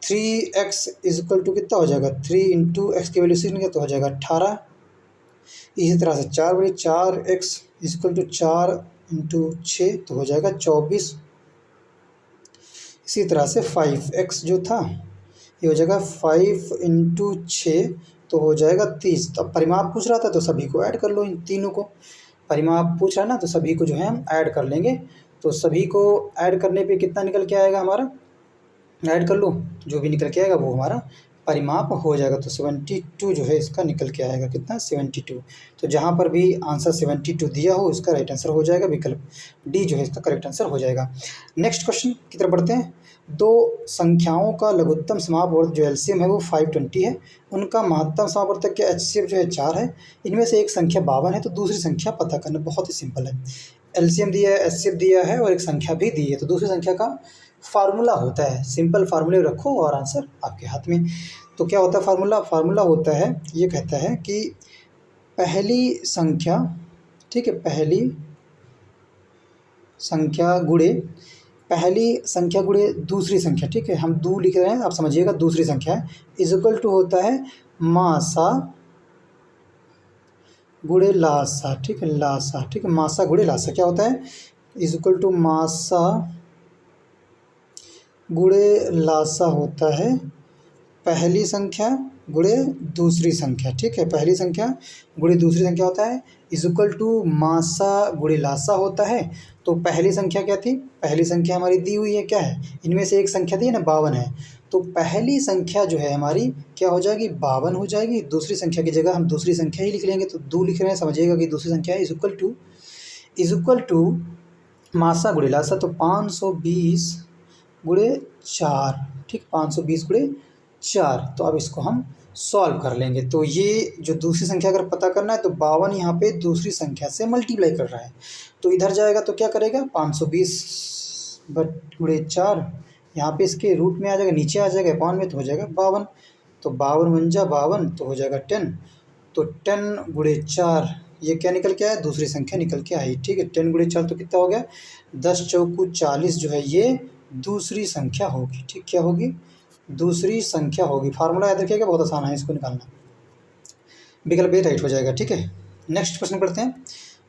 3x इज इक्वल टू कितना हो जाएगा, 3 इंटू एक्स की वैल्यू 6 निकल तो हो जाएगा 18। इसी तरह से 4x is equal to 4 into 6 तो हो जाएगा 24। इसी तरह से 5x जो था ये हो जाएगा 5 इंटू 6 तो हो जाएगा 30। तो अब परिमाप पूछ रहा था तो सभी को ऐड कर लो, इन तीनों को परिमाप पूछ रहा है ना, तो सभी को जो है हम ऐड कर लेंगे। तो सभी को ऐड करने पे कितना निकल के आएगा हमारा, ऐड कर लो, जो भी निकल के आएगा वो हमारा परिमाप हो जाएगा। तो 72 जो है इसका निकल के आएगा, कितना, 72। तो जहाँ पर भी आंसर 72 दिया हो इसका राइट आंसर हो जाएगा, विकल्प डी जो है इसका करेक्ट आंसर हो जाएगा। नेक्स्ट क्वेश्चन की तरफ बढ़ते हैं। दो संख्याओं का लघुत्तम समापवर्तक जो एलसीएम है वो 520 है, उनका महत्तम समापवर्तक क्या एचसीएफ जो है 4 है। इनमें से एक संख्या 52 है, तो दूसरी संख्या पता करना बहुत ही सिंपल है। एलसीएम दिया है, एचसीएफ दिया है और एक संख्या भी दी है, तो दूसरी संख्या का फार्मूला होता है, सिंपल फार्मूले रखो और आंसर आपके हाथ में। तो क्या होता है फार्मूला, फार्मूला होता है, ये कहता है कि पहली संख्या, ठीक है, पहली संख्या गुणे पहली संख्या गुणे दूसरी संख्या, ठीक है, हम दो लिख रहे हैं, आप समझिएगा दूसरी संख्या इज इक्वल टू होता है मासा गुणे लासा, ठीक है, लासा, ठीक है, मासा गुणे लासा क्या होता है, इज इक्वल टू मासा गुणे लासा होता है पहली संख्या गुणे दूसरी संख्या, ठीक है, पहली संख्या गुणे दूसरी संख्या होता है इज इक्वल टू मासा गुणे लासा होता है। तो पहली संख्या क्या थी, पहली संख्या हमारी दी हुई है, क्या है, इनमें से एक संख्या दी है ना 52 है, तो पहली संख्या जो है हमारी क्या हो जाएगी, 52 हो जाएगी। दूसरी संख्या की जगह हम दूसरी संख्या ही लिख लेंगे, तो 2 लिख रहे हैं, समझिएगा कि दूसरी संख्या इज इक्वल टू मासा गुणे लासा, तो 520 गुणे 4, ठीक, 520 गुणे 4। तो अब इसको हम सॉल्व कर लेंगे। तो ये जो दूसरी संख्या अगर पता करना है तो 52 यहाँ पे दूसरी संख्या से मल्टीप्लाई कर रहा है, तो इधर जाएगा तो क्या करेगा 520 गुणे 4, यहाँ पे इसके रूट में आ जाएगा, नीचे आ जाएगा अपॉन में, तो हो जाएगा 52। तो 52 51 52 तो हो जाएगा 10। तो 10 गुणे 4 ये क्या निकल के आया, दूसरी संख्या निकल के आई। ठीक है, 10 गुणे 4 तो कितना हो गया, 10 चौकू 40 जो है ये दूसरी संख्या होगी। ठीक, क्या होगी, दूसरी संख्या होगी। फार्मूला याद रखिएगा, बहुत आसान है इसको निकालना। विकल्प ए राइट हो जाएगा। ठीक है, नेक्स्ट प्रश्न पढ़ते हैं।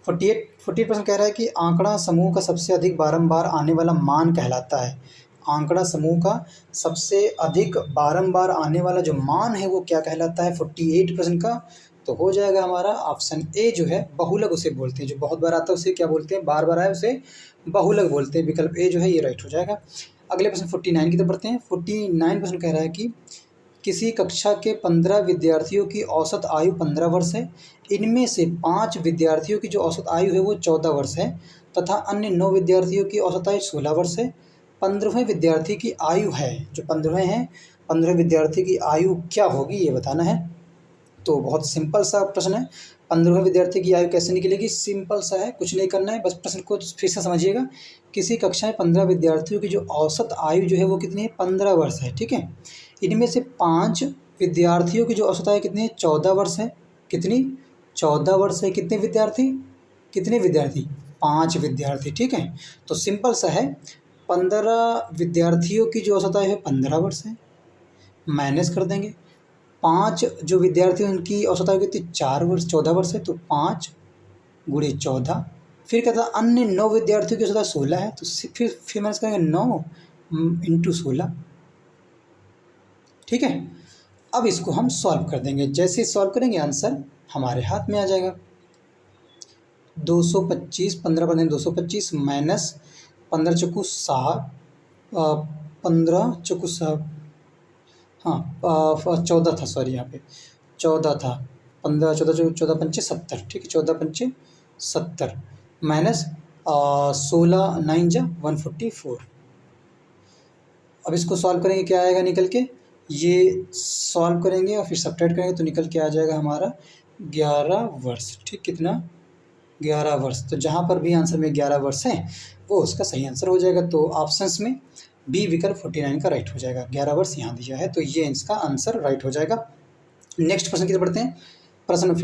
48% कह रहा है कि आंकड़ा समूह का सबसे अधिक बारंबार आने वाला मान कहलाता है। आंकड़ा समूह का सबसे अधिक बारंबार आने वाला जो मान है वो क्या कहलाता है 48% का, तो हो जाएगा हमारा ऑप्शन ए जो है बहुलक उसे बोलते हैं। जो बहुत बार आता है उसे क्या बोलते हैं, बार बार आए उसे बहुलक बोलते हैं। विकल्प ए जो है ये राइट हो जाएगा। अगले प्रश्न 49 की तरफ बढ़ते हैं। 49% कह रहा है कि किसी कक्षा के 15 विद्यार्थियों की औसत आयु 15 वर्ष है। इनमें से 5 विद्यार्थियों की जो औसत आयु है वो 14 वर्ष है तथा अन्य 9 विद्यार्थियों की औसत आयु 16 वर्ष है। 15वें विद्यार्थी की आयु है, जो 15वें हैं, 15वें विद्यार्थी की आयु क्या होगी ये बताना है। तो बहुत सिंपल सा प्रश्न है। 15वें विद्यार्थी की आयु कैसे निकलेगी, सिंपल सा है, कुछ नहीं करना है, बस प्रश्न को फिर से समझिएगा। किसी कक्षा में 15 विद्यार्थियों की जो औसत आयु जो है वो कितनी है, 15 वर्ष है। ठीक है, इनमें से 5 विद्यार्थियों की जो औसत आयु कितनी है, 14 वर्ष है। कितनी, 14 वर्ष है। कितने विद्यार्थी, कितने विद्यार्थी, 5 विद्यार्थी। ठीक है, तो सिंपल सा है, 15 विद्यार्थियों की जो औसत आयु है 15 वर्ष है, माइनस कर देंगे 5 जो विद्यार्थी उनकी औसत आयु कितनी 4 वर्ष 14 वर्ष है, तो 5 गुणे 14। फिर कहता है अन्य 9 विद्यार्थियों की औसत आयु 16 है, तो फिर माइनस करेंगे 9 इंटू 16। ठीक है, अब इसको हम सॉल्व कर देंगे। जैसे सॉल्व करेंगे आंसर हमारे हाथ में आ जाएगा। 225 15 पर 225 माइनस 15 चौकू 60, 15 चौकू 60, हाँ 14 था, सॉरी यहाँ पे 14 था, 15 14 14 पंचे 70। ठीक है, 14 पंचे 70 माइनस 16 9 जा 144। अब इसको सॉल्व करेंगे, क्या आएगा निकल के, ये सॉल्व करेंगे और फिर सब्ट्रैक्ट करेंगे तो निकल के आ जाएगा हमारा 11 वर्ष। ठीक, कितना, 11 वर्ष। तो जहाँ पर भी आंसर में 11 वर्ष है वो उसका सही आंसर हो जाएगा। तो ऑप्शंस में बी विकल्प 49 का राइट हो जाएगा। 11 वर्ष यहाँ दिया है तो ये इसका आंसर राइट हो जाएगा। नेक्स्ट प्रश्न की तरफ बढ़ते हैं। प्रश्न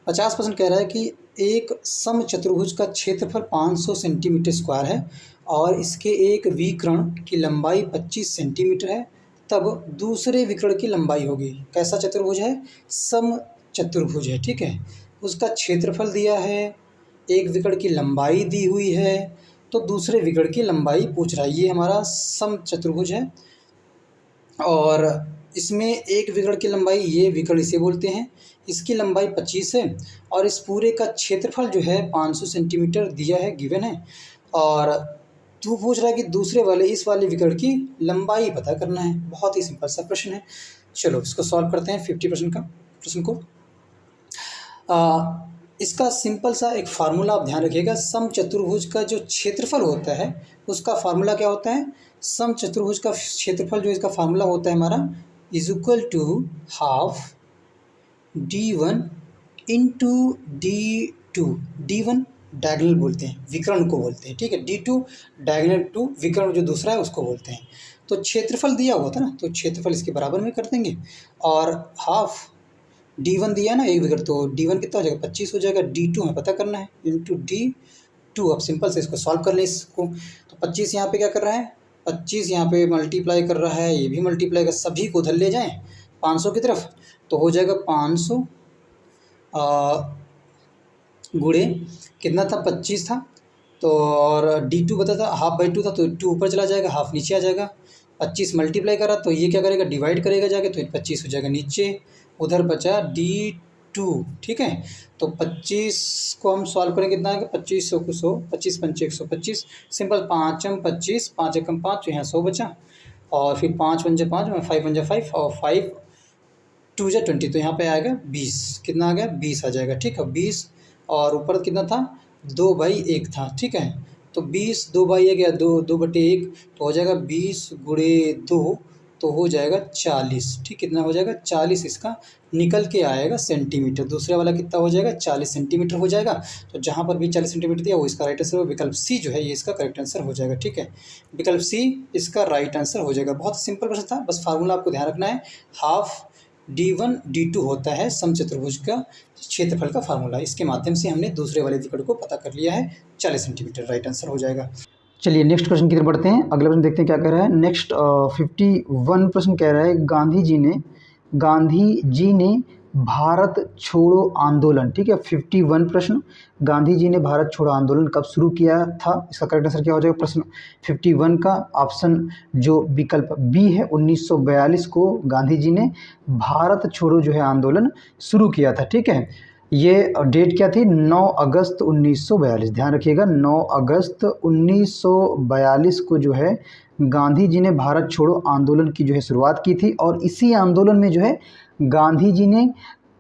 50% कह रहा है कि एक समचतुर्भुज का क्षेत्रफल 500 सेंटीमीटर स्क्वायर है और इसके एक विकर्ण की लंबाई 25 सेंटीमीटर है, तब दूसरे विकर्ण की लंबाई होगी। कैसा चतुर्भुज है, समचतुर्भुज है। ठीक है, उसका क्षेत्रफल दिया है, एक विकर्ण की लंबाई दी हुई है, तो दूसरे विकर्ण की लंबाई पूछ रहा है। ये हमारा समचतुर्भुज है और इसमें एक विकर्ण की लंबाई, ये विकर्ण इसे बोलते हैं, इसकी लंबाई 25 है और इस पूरे का क्षेत्रफल जो है 500 सेंटीमीटर दिया है, गिवन है। और तू पूछ रहा है कि दूसरे वाले, इस वाले विकर्ण की लंबाई पता करना है। बहुत ही सिंपल सा प्रश्न है। चलो इसको सॉल्व करते हैं 50% का प्रश्न को। इसका सिंपल सा एक फार्मूला आप ध्यान रखिएगा। समचतुर्भुज का जो क्षेत्रफल होता है उसका फार्मूला क्या होता है, समचतुर्भुज का क्षेत्रफल जो इसका फार्मूला होता है हमारा is equal to half d1 into d2। d1 diagonal बोलते हैं, विकर्ण को बोलते हैं। ठीक है, d2 डायगोनल टू विकर्ण जो दूसरा है उसको बोलते हैं। तो क्षेत्रफल दिया हुआ था ना, तो क्षेत्रफल इसके बराबर में कर देंगे और हाफ d1 दिया ना एक विकर्ण, तो d1 कितना हो जाएगा 25 हो जाएगा। d2 हमें पता करना है इंटू d2। अब सिंपल से इसको सॉल्व कर लें इसको। तो 25 यहाँ पे क्या कर रहा है, 25 यहाँ पे मल्टीप्लाई कर रहा है, ये भी मल्टीप्लाई कर, सभी को उधर ले जाएं 500 की तरफ, तो हो जाएगा 500 गुणे कितना था 25 था, तो और d2 बता था हाफ बाई 2 था, तो 2 ऊपर चला जाएगा, हाफ नीचे आ जाएगा। 25 मल्टीप्लाई करा तो ये क्या करेगा, डिवाइड करेगा जाके, तो 25 हो जाएगा नीचे, उधर बचा d2। ठीक है, तो 25 को हम सॉल्व करेंगे, कितना आएगा 25 100 25 पंचे 125, सिंपल 5 25 5 एकम 5, तो यहाँ 100 बचा और फिर 5 पंजे 5 5 पंजे 5 और 5 2 जा 20, तो यहाँ पे आएगा 20। कितना आ गया 20 आ जाएगा। ठीक है, 20 और ऊपर कितना था 2/1 था। ठीक है, तो 20 2/1 या 2/1 तो हो जाएगा 20 गुणे 2, तो हो जाएगा 40। ठीक, कितना हो जाएगा 40 इसका निकल के आएगा सेंटीमीटर। दूसरे वाला कितना हो जाएगा 40 सेंटीमीटर हो जाएगा। तो जहाँ पर भी 40 सेंटीमीटर दिया वो इसका राइट आंसर, विकल्प सी जो है ये इसका करेक्ट आंसर हो जाएगा। ठीक है, विकल्प सी इसका राइट आंसर हो जाएगा। बहुत सिंपल प्रश्न था, बस फार्मूला आपको ध्यान रखना है। हाफ D1 D2 होता है समचतुर्भुज का क्षेत्रफल का फार्मूला। इसके माध्यम से हमने दूसरे वाले विकल्प को पता कर लिया है। 40 सेंटीमीटर राइट आंसर हो जाएगा। चलिए नेक्स्ट क्वेश्चन की तरफ बढ़ते हैं। अगला प्रश्न देखते हैं क्या कह रहा है। नेक्स्ट 51 प्रश्न कह रहा है गांधी जी ने भारत छोड़ो आंदोलन, ठीक है 51 प्रश्न, गांधी जी ने भारत छोड़ो आंदोलन कब शुरू किया था? इसका करेक्ट आंसर क्या हो जाएगा प्रश्न 51 का? ऑप्शन जो विकल्प बी है 1942 को गांधी जी ने भारत छोड़ो जो है आंदोलन शुरू किया था। ठीक है, ये डेट क्या थी? 9 अगस्त 1942। ध्यान रखिएगा 9 अगस्त 1942 को जो है गांधी जी ने भारत छोड़ो आंदोलन की जो है शुरुआत की थी। और इसी आंदोलन में जो है गांधी जी ने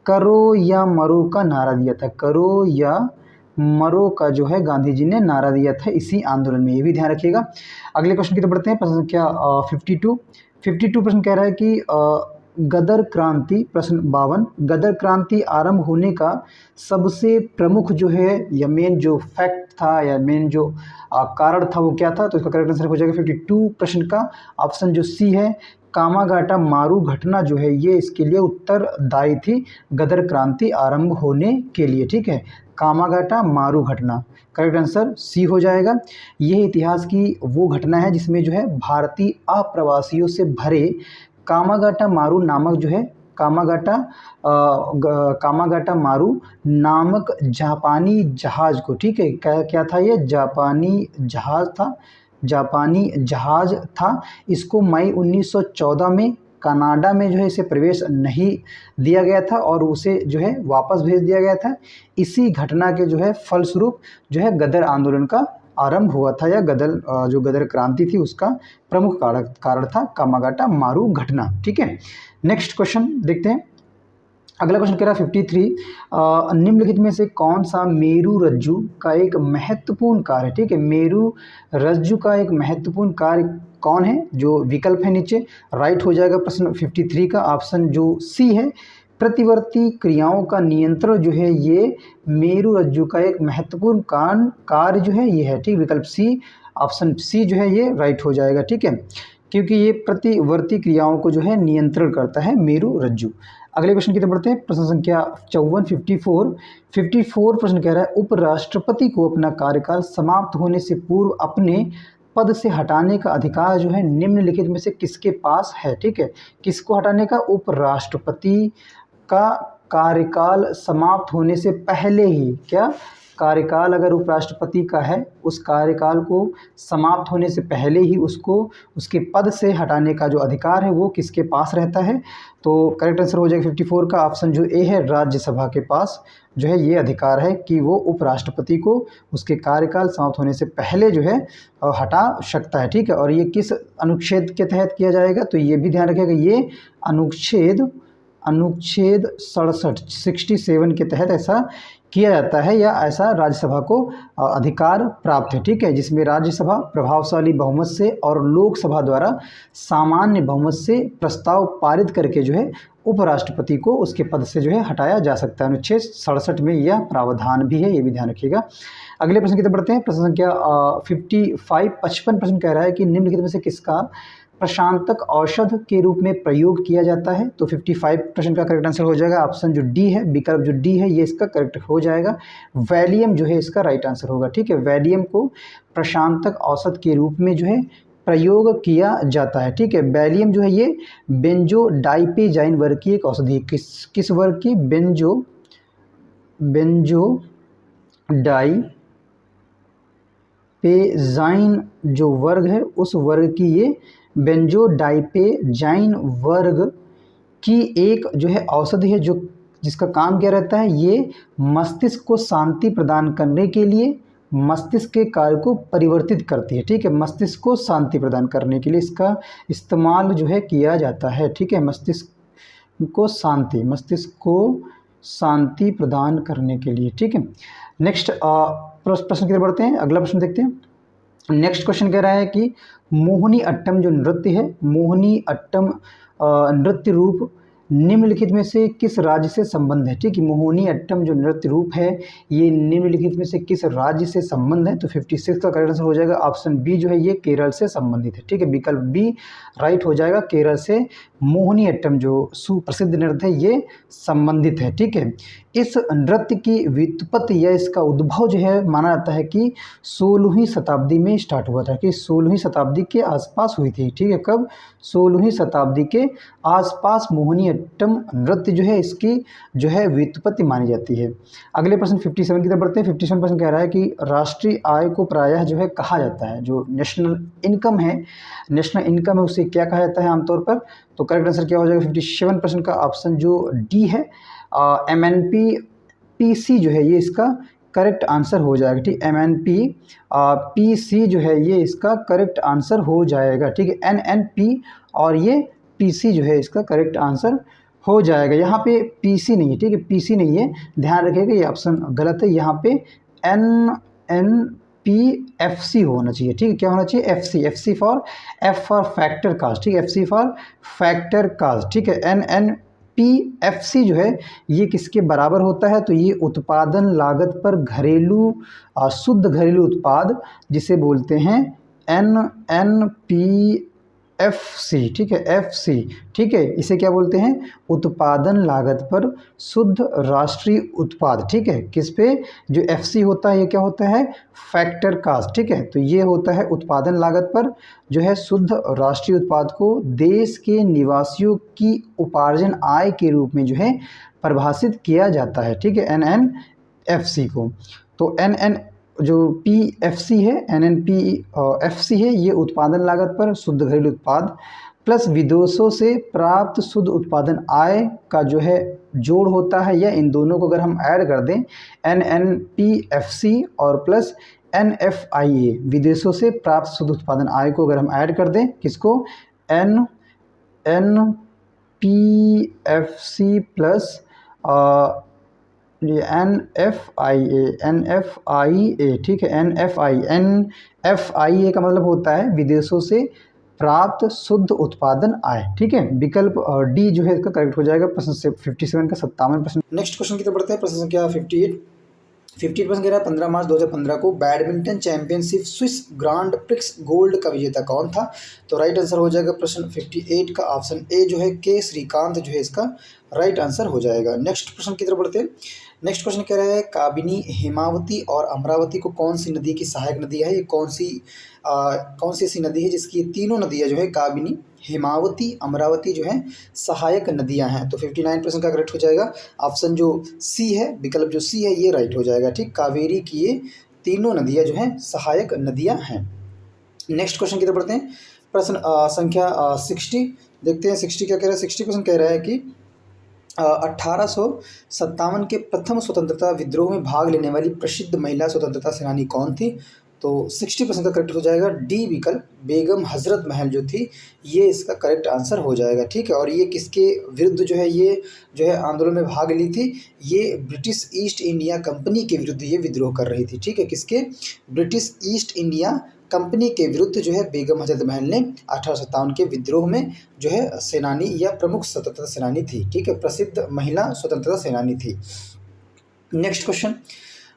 करो या मरो का नारा दिया था। करो या मरो का जो है गांधी जी ने नारा दिया था इसी आंदोलन में, ये भी ध्यान रखिएगा। अगले क्वेश्चन की तरफ बढ़ते हैं। प्रश्न संख्या 52 प्रश्न कह रहा है कि गदर क्रांति, प्रश्न 52, गदर क्रांति आरंभ होने का सबसे प्रमुख जो है या मेन जो फैक्ट था या मेन जो कारण था वो क्या था? तो इसका करेक्ट आंसर हो जाएगा 52 प्रश्न का ऑप्शन जो सी है, कामागाटा मारू घटना जो है ये इसके लिए उत्तरदायी थी गदर क्रांति आरंभ होने के लिए। ठीक है, कामागाटा मारू घटना करेक्ट आंसर सी हो जाएगा। यह इतिहास की वो घटना है जिसमें जो है भारतीय अप्रवासियों से भरे कामागाटा मारू नामक जो है कामागाटा मारू नामक जापानी जहाज को, ठीक है क्या था ये? जापानी जहाज था। इसको मई 1914 में कनाडा में जो है इसे प्रवेश नहीं दिया गया था और उसे जो है वापस भेज दिया गया था। इसी घटना के जो है फलस्वरूप जो है गदर आंदोलन का आरंभ हुआ था या जो गदर क्रांति थी उसका प्रमुख कारण था कामागाटा मारू घटना। ठीक है, नेक्स्ट क्वेश्चन देखते हैं। अगला क्वेश्चन कह रहा है 53, निम्नलिखित में से कौन सा मेरू रज्जु का एक महत्वपूर्ण कार्य? ठीक है, मेरू रज्जु का एक महत्वपूर्ण कार्य कौन है? जो विकल्प है नीचे राइट हो जाएगा प्रश्न 53 का ऑप्शन जो सी है, प्रतिवर्ती क्रियाओं का नियंत्रण जो है ये मेरू रज्जु का एक महत्वपूर्ण कार्य जो है ये है। ठीक, विकल्प सी ऑप्शन सी जो है ये राइट हो जाएगा। ठीक है, क्योंकि ये प्रतिवर्ती क्रियाओं को जो है नियंत्रण करता है मेरू रज्जु। अगले क्वेश्चन की तरफ बढ़ते हैं। प्रश्न संख्या 54 प्रश्न कह रहा है उपराष्ट्रपति को अपना कार्यकाल समाप्त होने से पूर्व अपने पद से हटाने का अधिकार जो है निम्नलिखित में से किसके पास है? ठीक है, किसको हटाने का? उपराष्ट्रपति का कार्यकाल समाप्त होने से पहले ही, क्या कार्यकाल अगर उपराष्ट्रपति का है उस कार्यकाल को समाप्त होने से पहले ही उसको उसके पद से हटाने का जो अधिकार है वो किसके पास रहता है? तो करेक्ट आंसर हो जाएगा 54 का ऑप्शन जो ए है, राज्यसभा के पास जो है ये अधिकार है कि वो उपराष्ट्रपति को उसके कार्यकाल समाप्त होने से पहले जो है हटा सकता है। ठीक है, और ये किस अनुच्छेद के तहत किया जाएगा? तो ये भी ध्यान रखिएगा, ये अनुच्छेद 67 के तहत ऐसा किया जाता है या ऐसा राज्यसभा को अधिकार प्राप्त है। ठीक है, जिसमें राज्यसभा प्रभावशाली बहुमत से और लोकसभा द्वारा सामान्य बहुमत से प्रस्ताव पारित करके जो है उपराष्ट्रपति को उसके पद से जो है हटाया जा सकता है। अनुच्छेद 67 में यह प्रावधान भी है, ये भी ध्यान रखिएगा। अगले प्रश्न की तरफ बढ़ते हैं। प्रश्न संख्या 55 प्रश्न कह रहा है कि निम्नलिखित में से किसका प्रशांतक औषध के रूप में प्रयोग किया जाता है? तो 55 प्रश्न का करेक्ट आंसर हो जाएगा ऑप्शन जो डी है, विकल्प जो डी है ये इसका करेक्ट हो जाएगा। वैलियम जो है इसका राइट आंसर होगा। ठीक है, वैलियम को प्रशांतक औषध के रूप में जो है प्रयोग किया जाता है। ठीक है, वैलियम जो है ये बेंजोडाइपेजाइन वर्ग की एक औषधि है। किस वर्ग की? बेंजोडाइपेजाइन जो वर्ग है उस वर्ग की ये बेंजोडाइपेजाइन वर्ग की एक जो है औषधि है जो जिसका काम क्या रहता है? ये मस्तिष्क को शांति प्रदान करने के लिए मस्तिष्क के कार्य को परिवर्तित करती है। ठीक है, मस्तिष्क को शांति प्रदान करने के लिए इसका इस्तेमाल जो है किया जाता है। ठीक है, मस्तिष्क को शांति प्रदान करने के लिए। ठीक है, नेक्स्ट प्रश्न की तरफ बढ़ते हैं। अगला प्रश्न देखते हैं। नेक्स्ट क्वेश्चन कह रहा है कि मोहिनी अट्टम जो नृत्य है, मोहिनी अट्टम नृत्य रूप निम्नलिखित में से किस राज्य से संबंध है? ठीक है, मोहिनी अट्टम जो नृत्य रूप है ये निम्नलिखित में से किस राज्य से संबंध है? तो 56 का करेक्ट आंसर हो जाएगा ऑप्शन बी जो है ये केरल से संबंधित है। ठीक है, विकल्प बी राइट हो जाएगा, केरल से मोहिनी अट्टम जो सुप्रसिद्ध नृत्य है ये संबंधित है। ठीक है, इस नृत्य की व्युत्पत्ति या इसका उद्भव जो है माना जाता है कि 16वीं शताब्दी में स्टार्ट हुआ था, कि 16वीं शताब्दी के आसपास हुई थी। ठीक है, कब? 16वीं शताब्दी के आसपास मोहिनी अट्टम नृत्य जो है इसकी जो है व्युत्पत्ति मानी जाती है। अगले प्रश्न 57 की तरफ बढ़ते हैं। 57 प्रश्न कह रहा है कि राष्ट्रीय आय को प्रायः जो है कहा जाता है, जो नेशनल इनकम है उसे क्या कहा जाता है आमतौर पर? तो करेक्ट आंसर क्या हो जाएगा 57% का ऑप्शन जो डी है, MNP-PC जो है ये इसका करेक्ट आंसर हो जाएगा। ठीक, MNP-PC जो है ये इसका करेक्ट आंसर हो जाएगा। ठीक है, NNP और ये PC जो है इसका करेक्ट आंसर हो जाएगा। यहाँ पे PC नहीं है। ठीक है, PC नहीं है, ध्यान रखिएगा ये ऑप्शन गलत है। यहाँ पे NNPFC होना चाहिए। ठीक है, क्या होना चाहिए? FC for F for factor cost. ठीक है, FC फॉर फैक्टर कास्ट। ठीक है, NNPFC जो है ये किसके बराबर होता है? तो ये उत्पादन लागत पर घरेलू शुद्ध घरेलू उत्पाद जिसे बोलते हैं NNPFC। ठीक है, FC। ठीक है, इसे क्या बोलते हैं? उत्पादन लागत पर शुद्ध राष्ट्रीय उत्पाद। ठीक है, किस पे? जो FC होता है ये क्या होता है? Factor cost. ठीक है, तो ये होता है उत्पादन लागत पर जो है शुद्ध राष्ट्रीय उत्पाद को देश के निवासियों की उपार्जन आय के रूप में जो है परिभाषित किया जाता है। ठीक है, NNFC को। तो जो PFC है, NNPFC है, ये उत्पादन लागत पर शुद्ध घरेलू उत्पाद प्लस विदेशों से प्राप्त शुद्ध उत्पादन आय का जो है जोड़ होता है, या इन दोनों को अगर हम ऐड कर दें NNPFC और प्लस NFIA विदेशों से प्राप्त शुद्ध उत्पादन आय को अगर हम ऐड कर दें, किसको? NNPFC plus NFIA। ठीक है, NFIA का मतलब होता है विदेशों से प्राप्त शुद्ध उत्पादन आय। ठीक है, विकल्प डी जो है इसका करेक्ट हो जाएगा प्रश्न से 57 का 57%। नेक्स्ट क्वेश्चन की तरफ बढ़ते हैं। प्रश्न संख्या 58 प्रश्न कह रहा है 15 मार्च 2015 को badminton championship Swiss grand prix gold का विजेता कौन था? तो राइट आंसर हो जाएगा प्रश्न 58 का ऑप्शन ए जो है के श्रीकांत जो है इसका राइट आंसर हो जाएगा। नेक्स्ट प्रश्न की तरफ बढ़ते हैं। नेक्स्ट क्वेश्चन कह रहा है काबिनी, हेमावती और अमरावती को कौन सी नदी की सहायक नदी है? ये कौन सी ऐसी नदी है जिसकी ये तीनों नदियाँ जो है काबिनी, हेमावती, अमरावती जो है सहायक नदियां हैं? तो 59% का करेक्ट हो जाएगा ऑप्शन जो सी है, विकल्प जो सी है ये राइट हो जाएगा। ठीक, कावेरी की ये तीनों नदियां जो हैं सहायक नदियां हैं। नेक्स्ट क्वेश्चन की तरफ बढ़ते हैं। प्रश्न संख्या 60 देखते हैं। 60 क्या कह रहा है? 60% कह रहा है कि 1857 के प्रथम स्वतंत्रता विद्रोह में भाग लेने वाली प्रसिद्ध महिला स्वतंत्रता सेनानी कौन थी? तो 60% का करेक्ट हो जाएगा डी विकल्प, बेगम हजरत महल जो थी ये इसका करेक्ट आंसर हो जाएगा। ठीक है, और ये किसके विरुद्ध जो है ये जो है आंदोलन में भाग ली थी? ये ब्रिटिश ईस्ट इंडिया कंपनी के विरुद्ध ये विद्रोह कर रही थी। ठीक है, किसके? ब्रिटिश ईस्ट इंडिया कंपनी के विरुद्ध जो है बेगम हजरत महल ने 1857 के विद्रोह में जो है सेनानी या प्रमुख स्वतंत्रता सेनानी थी। ठीक है, प्रसिद्ध महिला स्वतंत्रता सेनानी थी। नेक्स्ट क्वेश्चन,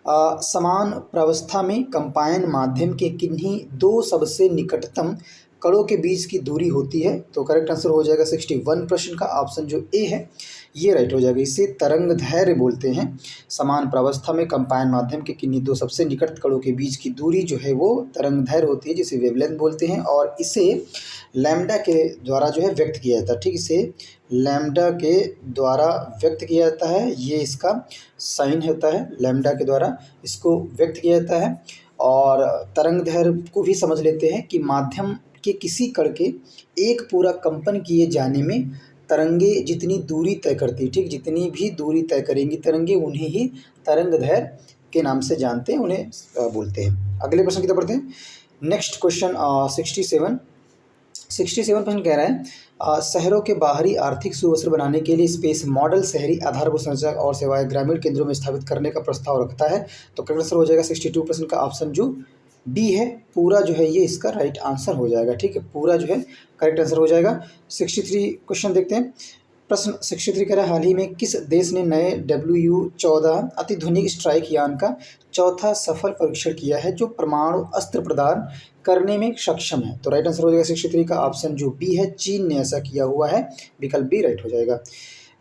समान प्रावस्था में कंपायन माध्यम के किन्हीं दो सबसे निकटतम कणों के बीच की दूरी होती है? तो करेक्ट आंसर हो जाएगा 61% का ऑप्शन जो ए है ये राइट हो जाएगा। इसे तरंग धैर्य बोलते हैं। समान प्रावस्था में कंपायन माध्यम के किन्हीं दो सबसे निकट कणों के बीच की दूरी जो है वो तरंग धैर्य होती है, जिसे वेवलेंथ बोलते हैं, और इसे लैम्डा के द्वारा जो है व्यक्त किया जाता है। ठीक, इसे लैम्डा के द्वारा व्यक्त किया जाता है। ये इसका साइन होता है, लैम्डा के द्वारा इसको व्यक्त किया जाता है। और तरंग दैर्घ्य को भी समझ लेते हैं कि माध्यम के किसी कण के एक पूरा कंपन किए जाने में तरंगे जितनी दूरी तय करती, ठीक, जितनी भी दूरी तय करेंगी तरंगे उन्हें ही तरंग दैर्घ्य के नाम से जानते हैं, उन्हें बोलते हैं। अगले प्रश्न की तरफ बढ़ते हैं। नेक्स्ट क्वेश्चन 67% कह रहा है शहरों के बाहरी आर्थिक सुअवसर बनाने के लिए स्पेस मॉडल शहरी आधारभूत संरचना और सेवाएं ग्रामीण केंद्रों में स्थापित करने का प्रस्ताव रखता है। तो करेक्ट आंसर हो जाएगा 62% का ऑप्शन जो बी है पूरा जो है ये इसका राइट आंसर हो जाएगा। ठीक है, पूरा जो है करेक्ट आंसर हो जाएगा। 63 क्वेश्चन देखते हैं। प्रश्न 63 कह रहा है, हाल ही में किस देश ने नए WU-14 अतिधुनिक स्ट्राइक यान का चौथा सफल परीक्षण किया है जो परमाणु अस्त्र प्रदान करने में सक्षम है? तो राइट आंसर हो जाएगा 63 का ऑप्शन जो बी है, चीन ने ऐसा किया हुआ है, विकल्प बी राइट हो जाएगा।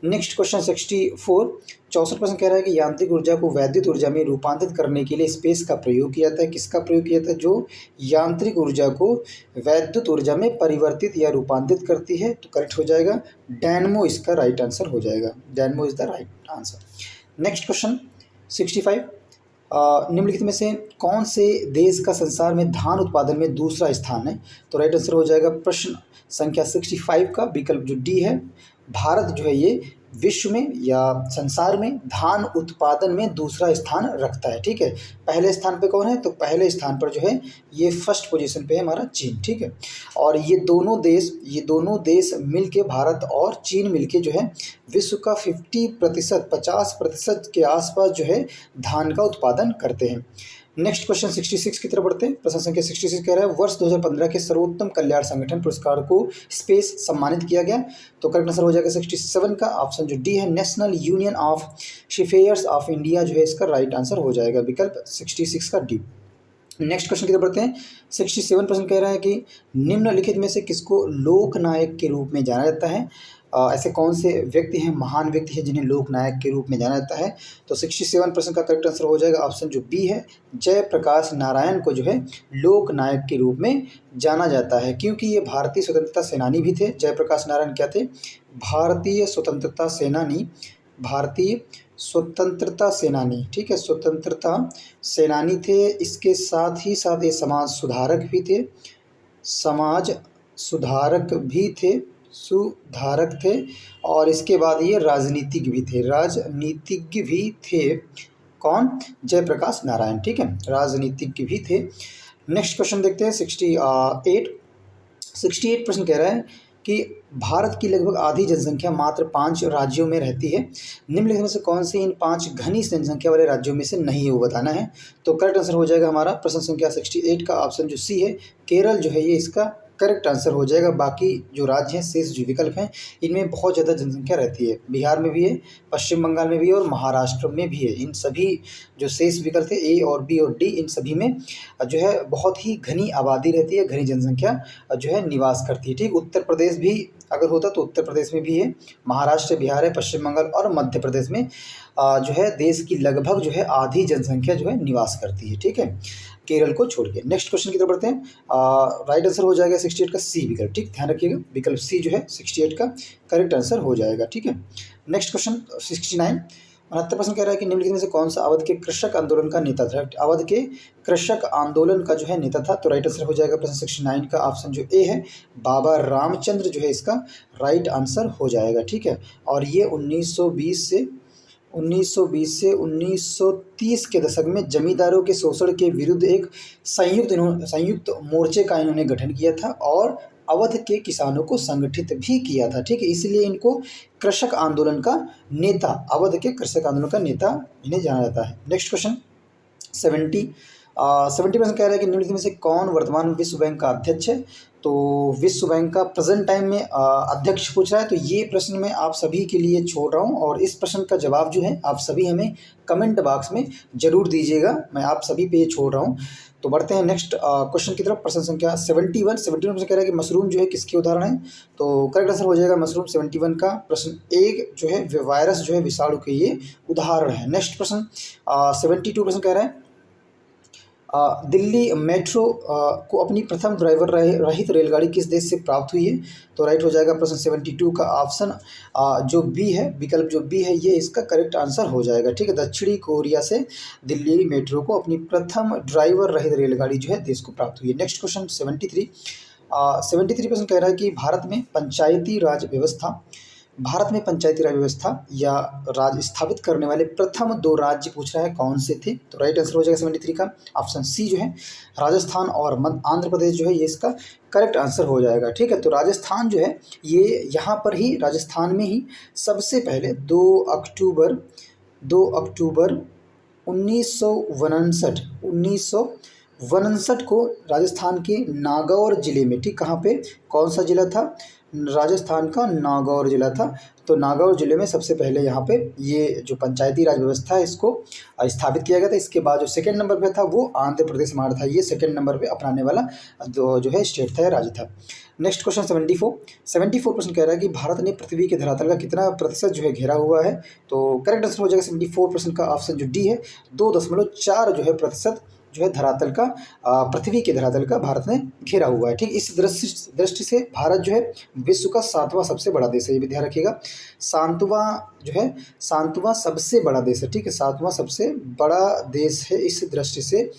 नेक्स्ट क्वेश्चन 64 64 प्रश्न कह रहा है कि यांत्रिक ऊर्जा को वैद्युत ऊर्जा में रूपांतरित करने के लिए स्पेस का प्रयोग किया जाता है। किसका प्रयोग किया जाता है? जो यांत्रिक ऊर्जा को वैद्युत ऊर्जा में परिवर्तित या रूपांतरित करती है। तो करेक्ट हो जाएगा डायनमो, इसका राइट आंसर हो जाएगा। Dynamo is the right answer. Next question 65 निम्नलिखित में से कौन से देश का संसार में धान उत्पादन में दूसरा स्थान है? तो राइट आंसर हो जाएगा प्रश्न संख्या 65 का विकल्प जो डी है, भारत जो है ये विश्व में या संसार में धान उत्पादन में दूसरा स्थान रखता है। ठीक है, पहले स्थान पे कौन है? तो पहले स्थान पर जो है ये फर्स्ट पोजीशन पे है हमारा चीन। ठीक है, और ये दोनों देश मिलके, भारत और चीन मिलके जो है विश्व का 50% के आसपास जो है धान का उत्पादन करते हैं। नेक्स्ट क्वेश्चन 66 की तरफ बढ़ते हैं। प्रश्न संख्या 66 कह रहा है, वर्ष 2015 के सर्वोत्तम कल्याण संगठन पुरस्कार को स्पेस सम्मानित किया गया। तो करेक्ट आंसर हो जाएगा 67 का ऑप्शन जो डी है, national union of seafarers of India जो है इसका राइट आंसर हो जाएगा, विकल्प 66 का डी। नेक्स्ट क्वेश्चन की तरफ बढ़ते हैं। 67 प्रश्न कह रहा है कि निम्नलिखित में से किसको लोकनायक के रूप में जाना जाता है? ऐसे कौन से व्यक्ति हैं, महान व्यक्ति हैं जिन्हें लोकनायक के रूप में जाना जाता है? तो 67 प्रश्न का करेक्ट आंसर हो जाएगा ऑप्शन जो बी है, जयप्रकाश नारायण को जो है लोकनायक के रूप में जाना जाता है, क्योंकि ये भारतीय स्वतंत्रता सेनानी भी थे। जयप्रकाश नारायण क्या थे? भारतीय स्वतंत्रता सेनानी। ठीक है, स्वतंत्रता सेनानी थे। इसके साथ ही साथ ये समाज सुधारक भी थे और इसके बाद ये राजनीतिज्ञ भी थे। कौन? जयप्रकाश नारायण। ठीक है, राजनीतिज्ञ भी थे। नेक्स्ट क्वेश्चन देखते हैं 68 प्रश्न कह रहा है कि भारत की लगभग आधी जनसंख्या मात्र 5 राज्यों में रहती है। निम्नलिखित में से कौन से इन 5 घनी जनसंख्या वाले राज्यों में से नहीं है वो बताना है। तो करेक्ट आंसर हो जाएगा हमारा प्रश्न संख्या 68 का ऑप्शन जो सी है, केरल जो है ये इसका करेक्ट आंसर हो जाएगा। बाकी जो राज्य हैं, शेष जो विकल्प हैं, इनमें बहुत ज़्यादा जनसंख्या रहती है। बिहार में भी है, पश्चिम बंगाल में भी है और महाराष्ट्र में भी है। इन सभी जो शेष विकल्प है ए और बी और डी, इन सभी में जो है बहुत ही घनी आबादी रहती है, घनी जनसंख्या जो है निवास करती है। ठीक, उत्तर प्रदेश भी अगर होता तो उत्तर प्रदेश में भी है, महाराष्ट्र, बिहार है, पश्चिम बंगाल और मध्य प्रदेश में जो है देश की लगभग जो है आधी जनसंख्या जो है निवास करती है। ठीक है, केरल को छोड़ के। नेक्स्ट क्वेश्चन की तरफ बढ़ते हैं। राइट आंसर हो जाएगा 68 का सी विकल्प। ठीक, ध्यान रखिएगा, विकल्प सी जो है 68 का करेक्ट आंसर हो जाएगा। ठीक है, नेक्स्ट क्वेश्चन 69 69 प्रश्न कह रहा है कि निम्नलिखित में से कौन सा अवध के कृषक आंदोलन का नेता था? अवध के कृषक आंदोलन का जो है नेता था। तो राइट आंसर हो जाएगा प्रश्न 69 का ऑप्शन जो ए है, बाबा रामचंद्र जो है इसका राइट आंसर हो जाएगा। ठीक है, और ये 1920 से 1930 के दशक में जमींदारों के शोषण के विरुद्ध एक संयुक्त मोर्चे का इन्होंने गठन किया था और अवध के किसानों को संगठित भी किया था। ठीक है, इसलिए इनको कृषक आंदोलन का नेता, अवध के कृषक आंदोलन का नेता इन्हें जाना जाता है। नेक्स्ट क्वेश्चन 70 प्रश्न कह रहा है कि निम्नलिखित में से कौन वर्तमान विश्व बैंक का अध्यक्ष है? तो विश्व बैंक का प्रेजेंट टाइम में अध्यक्ष पूछ रहा है, तो ये प्रश्न मैं आप सभी के लिए छोड़ रहा हूँ और इस प्रश्न का जवाब जो है आप सभी हमें कमेंट बॉक्स में जरूर दीजिएगा, मैं आप सभी पे ये छोड़ रहा हूँ। तो बढ़ते हैं नेक्स्ट क्वेश्चन की तरफ। प्रश्न संख्या 71 में कह रहा है कि मशरूम जो है किसके उदाहरण है? तो करेक्ट आंसर हो जाएगा मशरूम 71 का प्रश्न एक जो है वायरस जो है विषाणु के ये उदाहरण है। नेक्स्ट प्रश्न 72 प्रश्न कह रहा है दिल्ली मेट्रो को अपनी प्रथम ड्राइवर रहित रेलगाड़ी किस देश से प्राप्त हुई है? तो राइट हो जाएगा प्रश्न 72 का ऑप्शन जो बी है, विकल्प जो बी है ये इसका करेक्ट आंसर हो जाएगा। ठीक है, दक्षिणी कोरिया से दिल्ली मेट्रो को अपनी प्रथम ड्राइवर रहित रेलगाड़ी जो है देश को प्राप्त हुई है। नेक्स्ट क्वेश्चन 73 प्रश्न कह रहा है कि भारत में पंचायती राज व्यवस्था या राज स्थापित करने वाले प्रथम 2 राज्य पूछ रहा है कौन से थे? तो राइट आंसर हो जाएगा 73 का ऑप्शन सी जो है राजस्थान और आंध्र प्रदेश जो है ये इसका करेक्ट आंसर हो जाएगा। ठीक है, तो राजस्थान जो है ये यहाँ पर ही राजस्थान में ही सबसे पहले 2 अक्टूबर 1959 59 को राजस्थान के नागौर ज़िले में, ठीक, कहाँ पे, कौन सा ज़िला था, राजस्थान का नागौर ज़िला था। तो नागौर ज़िले में सबसे पहले यहाँ पे ये जो पंचायती राज व्यवस्था है इसको स्थापित किया गया था। इसके बाद जो सेकंड नंबर पे था वो आंध्र प्रदेश हमारा था। ये सेकंड नंबर पे अपनाने वाला जो है स्टेट था या राज्य था। नेक्स्ट क्वेश्चन 74% कह रहा है कि भारत ने पृथ्वी के धरातल का कितना प्रतिशत जो है घेरा हुआ है। तो करेक्ट आंसर हो जाएगा 74% का ऑप्शन जो डी है, 2.4 जो है प्रतिशत जो है धरातल का, पृथ्वी के धरातल का भारत ने घेरा हुआ है। ठीक, इस दृष्टि से भारत जो है विश्व का 7वां सबसे बड़ा देश है, ये भी ध्यान रखिएगा। 7वां सबसे बड़ा देश है। ठीक है, 7वां सबसे बड़ा देश है इस दृष्टि से।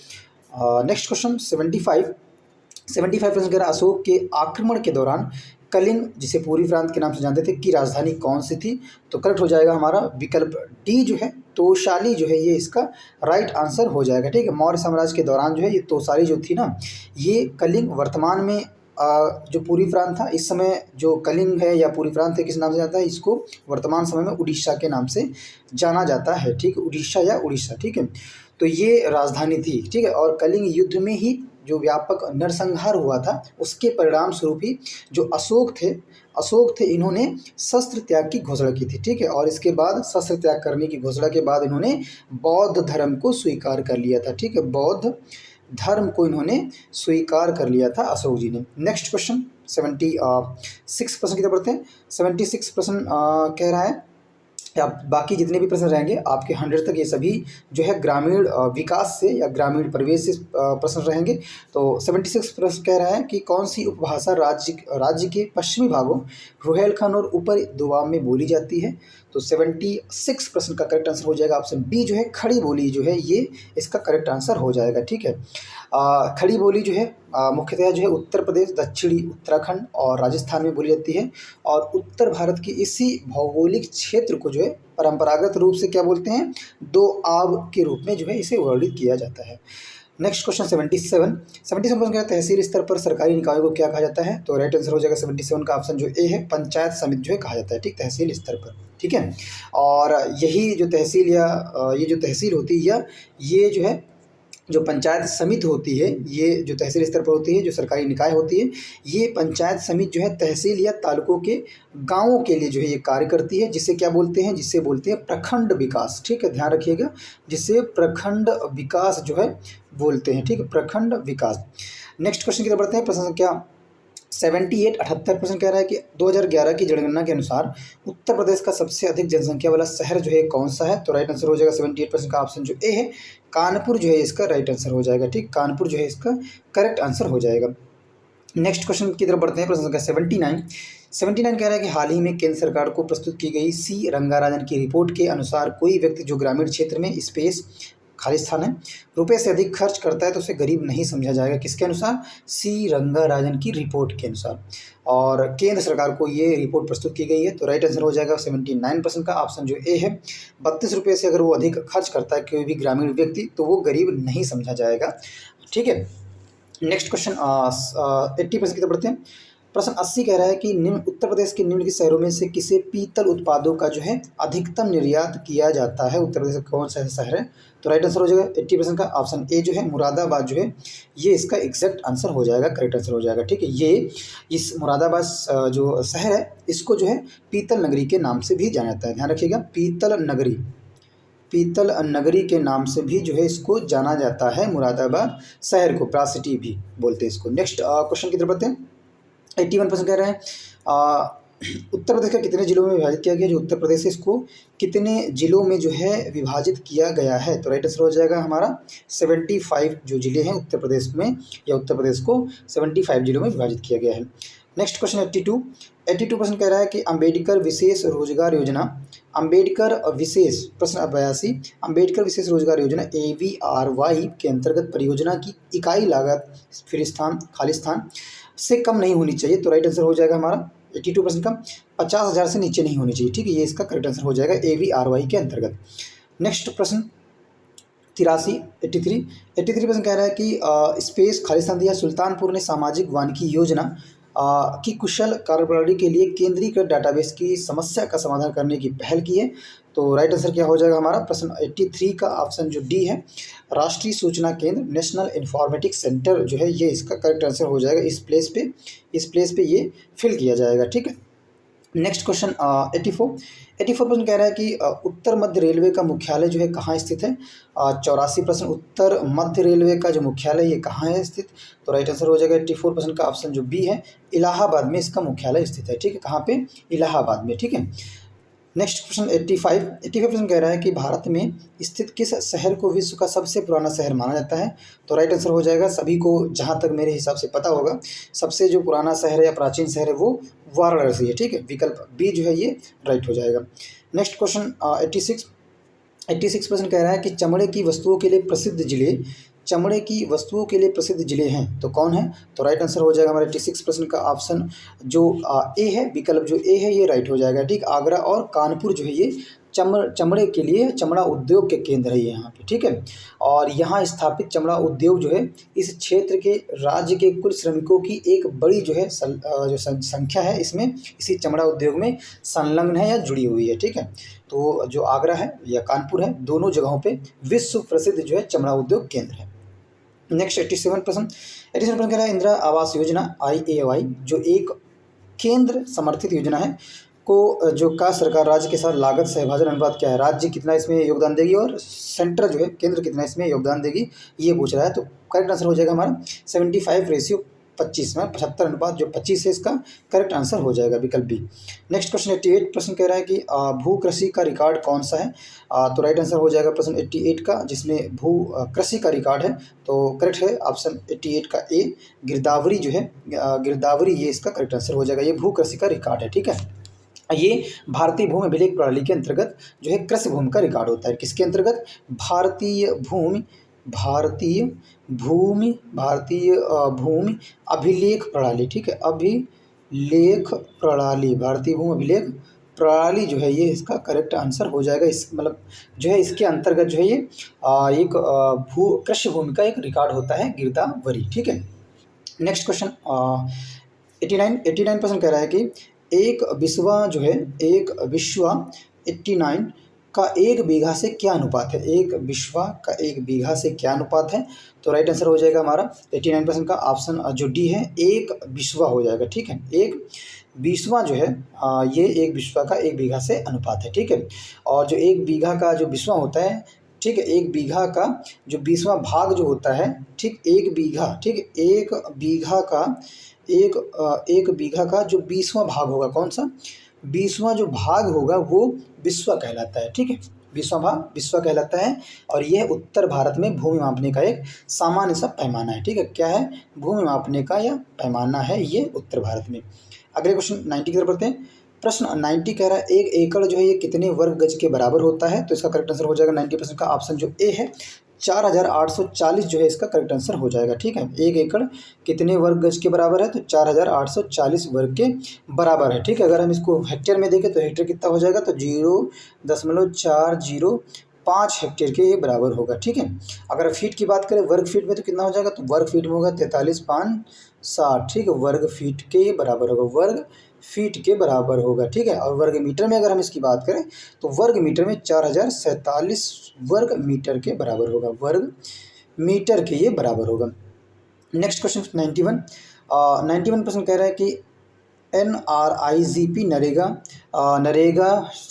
नेक्स्ट क्वेश्चन 75% कह रहा अशोक के आक्रमण के दौरान कलिंग, जिसे पूर्वी प्रांत के नाम से जानते थे, की राजधानी कौन सी थी। तो करेक्ट हो जाएगा हमारा विकल्प डी जो है तोशाली जो है, ये इसका राइट आंसर हो जाएगा। ठीक है, मौर्य साम्राज्य के दौरान जो है ये तोसाली जो थी ना, ये कलिंग वर्तमान में जो पूर्वी प्रांत था, इस समय जो कलिंग है या पूर्वी प्रांत है किस नाम से जाता है, इसको वर्तमान समय में उड़ीसा के नाम से जाना जाता है। ठीक है, उड़ीसा या उड़ीसा। ठीक है, तो ये राजधानी थी। ठीक है, और कलिंग युद्ध में ही जो व्यापक नरसंहार हुआ था उसके परिणाम स्वरूप ही जो अशोक थे इन्होंने शस्त्र त्याग की घोषणा की थी। ठीक है, और इसके बाद शस्त्र त्याग करने की घोषणा के बाद इन्होंने बौद्ध धर्म को स्वीकार कर लिया था। ठीक है, बौद्ध धर्म को इन्होंने स्वीकार कर लिया था अशोक जी ने। नेक्स्ट क्वेश्चन 76% की तरफ बढ़ते हैं। 76% कह रहा है, या बाकी जितने भी प्रश्न रहेंगे आपके 100 तक, ये सभी जो है ग्रामीण विकास से या ग्रामीण परिवेश से प्रश्न रहेंगे। तो 76 प्रश्न कह रहा है कि कौन सी उपभाषा राज्य के पश्चिमी भागों रुहेलखंड और ऊपर दोआब में बोली जाती है। तो 76% का करेक्ट आंसर हो जाएगा ऑप्शन बी जो है खड़ी बोली जो है, ये इसका करेक्ट आंसर हो जाएगा। ठीक है, खड़ी बोली जो है मुख्यतः जो है उत्तर प्रदेश, दक्षिणी उत्तराखंड और राजस्थान में बोली जाती है। और उत्तर भारत के इसी भौगोलिक क्षेत्र को जो है परंपरागत रूप से क्या बोलते हैं, दोआब के रूप में जो है इसे वर्णित किया जाता है। नेक्स्ट क्वेश्चन 77% क्या तहसील स्तर पर सरकारी निकायों को क्या कहा जाता है। तो राइट आंसर हो जाएगा 77 का ऑप्शन जो ए है, पंचायत समिति जो है कहा जाता है। ठीक, तहसील स्तर पर। ठीक है, और यही जो तहसील या ये जो तहसील होती है या ये जो है जो पंचायत समिति होती है, ये जो तहसील स्तर पर होती है, जो सरकारी निकाय होती है, ये पंचायत समिति जो है तहसील या तालुकों के गांवों के लिए जो है ये कार्य करती है, जिसे क्या बोलते हैं, जिसे बोलते हैं प्रखंड विकास। ठीक है, ध्यान रखिएगा, जिसे प्रखंड विकास जो है बोलते हैं। ठीक है, प्रखंड विकास। नेक्स्ट क्वेश्चन की तरफ बढ़ते हैं। प्रश्न संख्या 78% कह रहा है कि 2011 की जनगणना के अनुसार उत्तर प्रदेश का सबसे अधिक जनसंख्या वाला शहर जो है कौन सा है। तो राइट आंसर हो जाएगा 78% का ऑप्शन जो ए है, कानपुर जो है इसका राइट आंसर हो जाएगा। ठीक, कानपुर जो है इसका करेक्ट आंसर हो जाएगा। नेक्स्ट क्वेश्चन की तरफ बढ़ते हैं। प्रश्न संख्या 79 कह रहा है कि हाल ही में केंद्र सरकार को प्रस्तुत की गई सी रंगाराजन की रिपोर्ट के अनुसार कोई व्यक्ति जो ग्रामीण क्षेत्र में स्पेस खाली स्थान है रुपये से अधिक खर्च करता है तो उसे गरीब नहीं समझा जाएगा। किसके अनुसार, सी रंगाराजन की रिपोर्ट के अनुसार। और केंद्र सरकार को ये रिपोर्ट प्रस्तुत की गई है। तो राइट आंसर हो जाएगा 79% का ऑप्शन जो ए है, 32 रुपये से अगर वो अधिक खर्च करता है कोई भी ग्रामीण व्यक्ति तो वो गरीब नहीं समझा जाएगा। ठीक है, नेक्स्ट क्वेश्चन 80% की तरफ बढ़ते हैं। प्रश्न 80 कह रहा है कि उत्तर प्रदेश के निम्नलिखित शहरों में से किसे पीतल उत्पादों का जो है अधिकतम निर्यात किया जाता है। उत्तर प्रदेश का कौन सा शहर है। तो राइट आंसर हो जाएगा 80% का ऑप्शन ए जो है मुरादाबाद जो है, ये इसका एग्जैक्ट आंसर हो जाएगा, करेक्ट आंसर हो जाएगा। ठीक है, ये इस मुरादाबाद जो शहर है इसको जो है पीतल नगरी के नाम से भी जाना जाता है। ध्यान रखिएगा, पीतल नगरी के नाम से भी जो है इसको जाना जाता है। मुरादाबाद शहर को प्रासिटी भी बोलते हैं इसको। नेक्स्ट क्वेश्चन की तरफ बढ़ते हैं। 81% कह रहे हैं उत्तर प्रदेश का कितने जिलों में विभाजित किया गया। जो उत्तर प्रदेश है इसको कितने जिलों में जो है विभाजित किया गया है। तो राइट आंसर हो जाएगा हमारा 75 जो जिले हैं उत्तर प्रदेश में, या उत्तर प्रदेश को 75 जिलों में विभाजित किया गया है। नेक्स्ट क्वेश्चन 82% कह रहा है कि अम्बेडकर विशेष रोजगार योजना, अम्बेडकर विशेष, प्रश्न 82, अम्बेडकर विशेष रोजगार योजना AVRY के अंतर्गत परियोजना की इकाई लागत फिर स्थान खाली स्थान से कम नहीं होनी चाहिए। तो राइट आंसर हो जाएगा हमारा 82% का 50,000 से नीचे नहीं होनी चाहिए। ठीक है, ये इसका करेक्ट आंसर हो जाएगा AVRY के अंतर्गत। नेक्स्ट प्रश्न 83% कह रहा है कि स्पेस खालिस्तान दिया सुल्तानपुर ने सामाजिक वानिकी योजना की कुशल कार्यप्रणाली के लिए केंद्रीकृत डाटाबेस की समस्या का समाधान करने की पहल की है। तो राइट आंसर क्या हो जाएगा हमारा प्रश्न 83 का ऑप्शन जो डी है, राष्ट्रीय सूचना केंद्र नेशनल इंफॉर्मेटिक्स सेंटर जो है ये इसका करेक्ट आंसर हो जाएगा। इस प्लेस पे ये फिल किया जाएगा, ठीक है। नेक्स्ट क्वेश्चन 84 प्रश्न कह रहा है कि उत्तर मध्य रेलवे का मुख्यालय जो है कहाँ स्थित है। 84 प्रश्न, उत्तर मध्य रेलवे का जो मुख्यालय ये कहाँ है स्थित। तो राइट आंसर हो जाएगा 84 प्रश्न का ऑप्शन जो बी है, इलाहाबाद में इसका मुख्यालय स्थित है, ठीक है। कहाँ पे, इलाहाबाद में, ठीक है। नेक्स्ट क्वेश्चन 85 प्रश्न कह रहा है कि भारत में स्थित किस शहर को विश्व का सबसे पुराना शहर माना जाता है। तो राइट आंसर हो जाएगा, सभी को जहाँ तक मेरे हिसाब से पता होगा, सबसे जो पुराना शहर है या प्राचीन शहर है वो वाराणसी है, ठीक है। विकल्प बी जो है ये राइट हो जाएगा। नेक्स्ट क्वेश्चन 86 प्रश्न कह रहा है कि चमड़े की वस्तुओं के लिए प्रसिद्ध जिले हैं तो कौन है। तो राइट आंसर हो जाएगा हमारे 86 प्रश्न का ऑप्शन जो ए है, विकल्प जो ए है ये राइट हो जाएगा, ठीक। आगरा और कानपुर जो है ये चमड़े के लिए, चमड़ा उद्योग के केंद्र है ये यहाँ पे, ठीक है। और यहाँ स्थापित चमड़ा उद्योग जो है इस क्षेत्र के राज्य के कुल श्रमिकों की एक बड़ी जो है जो संख्या है इसमें इसी चमड़ा उद्योग में संलग्न है या जुड़ी हुई है, ठीक है। तो जो आगरा है या कानपुर है, दोनों जगहों पे विश्व प्रसिद्ध जो है चमड़ा उद्योग केंद्र है। नेक्स्ट 87 प्रश्न कह रहा है इंदिरा आवास योजना IAY जो एक केंद्र समर्थित योजना है को जो का सरकार राज्य के साथ लागत सहभाजन अनुपात क्या है। राज्य कितना इसमें योगदान देगी और सेंटर जो है केंद्र कितना इसमें योगदान देगी ये पूछ रहा है। तो करेक्ट आंसर हो जाएगा हमारा 75:25 में 75:25 है इसका करेक्ट आंसर हो जाएगा, विकल्प बी। नेक्स्ट क्वेश्चन 88 प्रश्न कह रहा है कि भू कृषि का रिकॉर्ड कौन सा है। तो राइट आंसर हो जाएगा प्रश्न 88 का जिसमें भू कृषि का रिकॉर्ड है तो करेक्ट है ऑप्शन 88 का ए, गिरदावरी जो है, गिरदावरी ये इसका करेक्ट आंसर हो जाएगा। ये भू कृषि का रिकॉर्ड है, ठीक है। ये भारतीय भूमि अभिलेख प्रणाली के अंतर्गत जो है कृषि भूमि का रिकॉर्ड होता है। किसके अंतर्गत, भारतीय भूमि अभिलेख प्रणाली, ठीक है। अभिलेख प्रणाली, भारतीय भूमि अभिलेख प्रणाली जो है ये इसका करेक्ट आंसर हो जाएगा। इस मतलब जो है इसके अंतर्गत जो है ये एक कृषि भूमि का एक रिकॉर्ड होता है गिरदावरी, ठीक है। नेक्स्ट क्वेश्चन 89 प्रश्न कह रहा है कि एक बिस्वा 89 का एक बीघा से क्या अनुपात है। एक बिस्वा का एक बीघा से क्या अनुपात है। तो राइट आंसर हो जाएगा हमारा 89% का ऑप्शन जो डी है, एक बिस्वा हो जाएगा, ठीक है। एक बिस्वा जो है ये एक बिस्वा का एक बीघा से अनुपात है, ठीक है। और जो एक बीघा का जो बिस्वा होता है, ठीक है, एक बीघा का जो 20वां भाग जो होता है, ठीक, एक बीघा, ठीक, एक बीघा का जो 20वां भाग होगा, कौन सा 20वां जो भाग होगा वो बिस्वा कहलाता है, ठीक है। 20वां भाग बिस्वा कहलाता है और यह उत्तर भारत में भूमि मापने का एक सामान्य सा पैमाना है, ठीक है। क्या है, भूमि मापने का यह पैमाना है ये उत्तर भारत में। अगले क्वेश्चन 90 की तरफ बढ़ते हैं। प्रश्न 90 कह रहा है 1 एकड़ जो है ये कितने वर्ग गज के बराबर होता है। तो इसका करेक्ट आंसर हो जाएगा 90% का ऑप्शन जो ए है, 4840 जो है इसका करेक्ट आंसर हो जाएगा, ठीक है। 1 एकड़ कितने वर्ग गज के बराबर है, तो 4840 वर्ग के बराबर है, ठीक है। अगर हम इसको हेक्टेयर में देखें तो हेक्टेयर कितना हो जाएगा, तो 0.405 हेक्टेयर के ये बराबर होगा, ठीक है। अगर फीट की बात करें वर्ग फीट में तो कितना हो जाएगा, तो वर्ग फीट में होगा 43,560, ठीक है। वर्ग फीट के ये बराबर होगा, वर्ग फीट के बराबर होगा, ठीक है। और वर्ग मीटर में अगर हम इसकी बात करें तो वर्ग मीटर में 4047 वर्ग मीटर के बराबर होगा, वर्ग मीटर के ये बराबर होगा। नेक्स्ट क्वेश्चन 91 प्रश्न कह रहा है कि NRIGP नरेगा,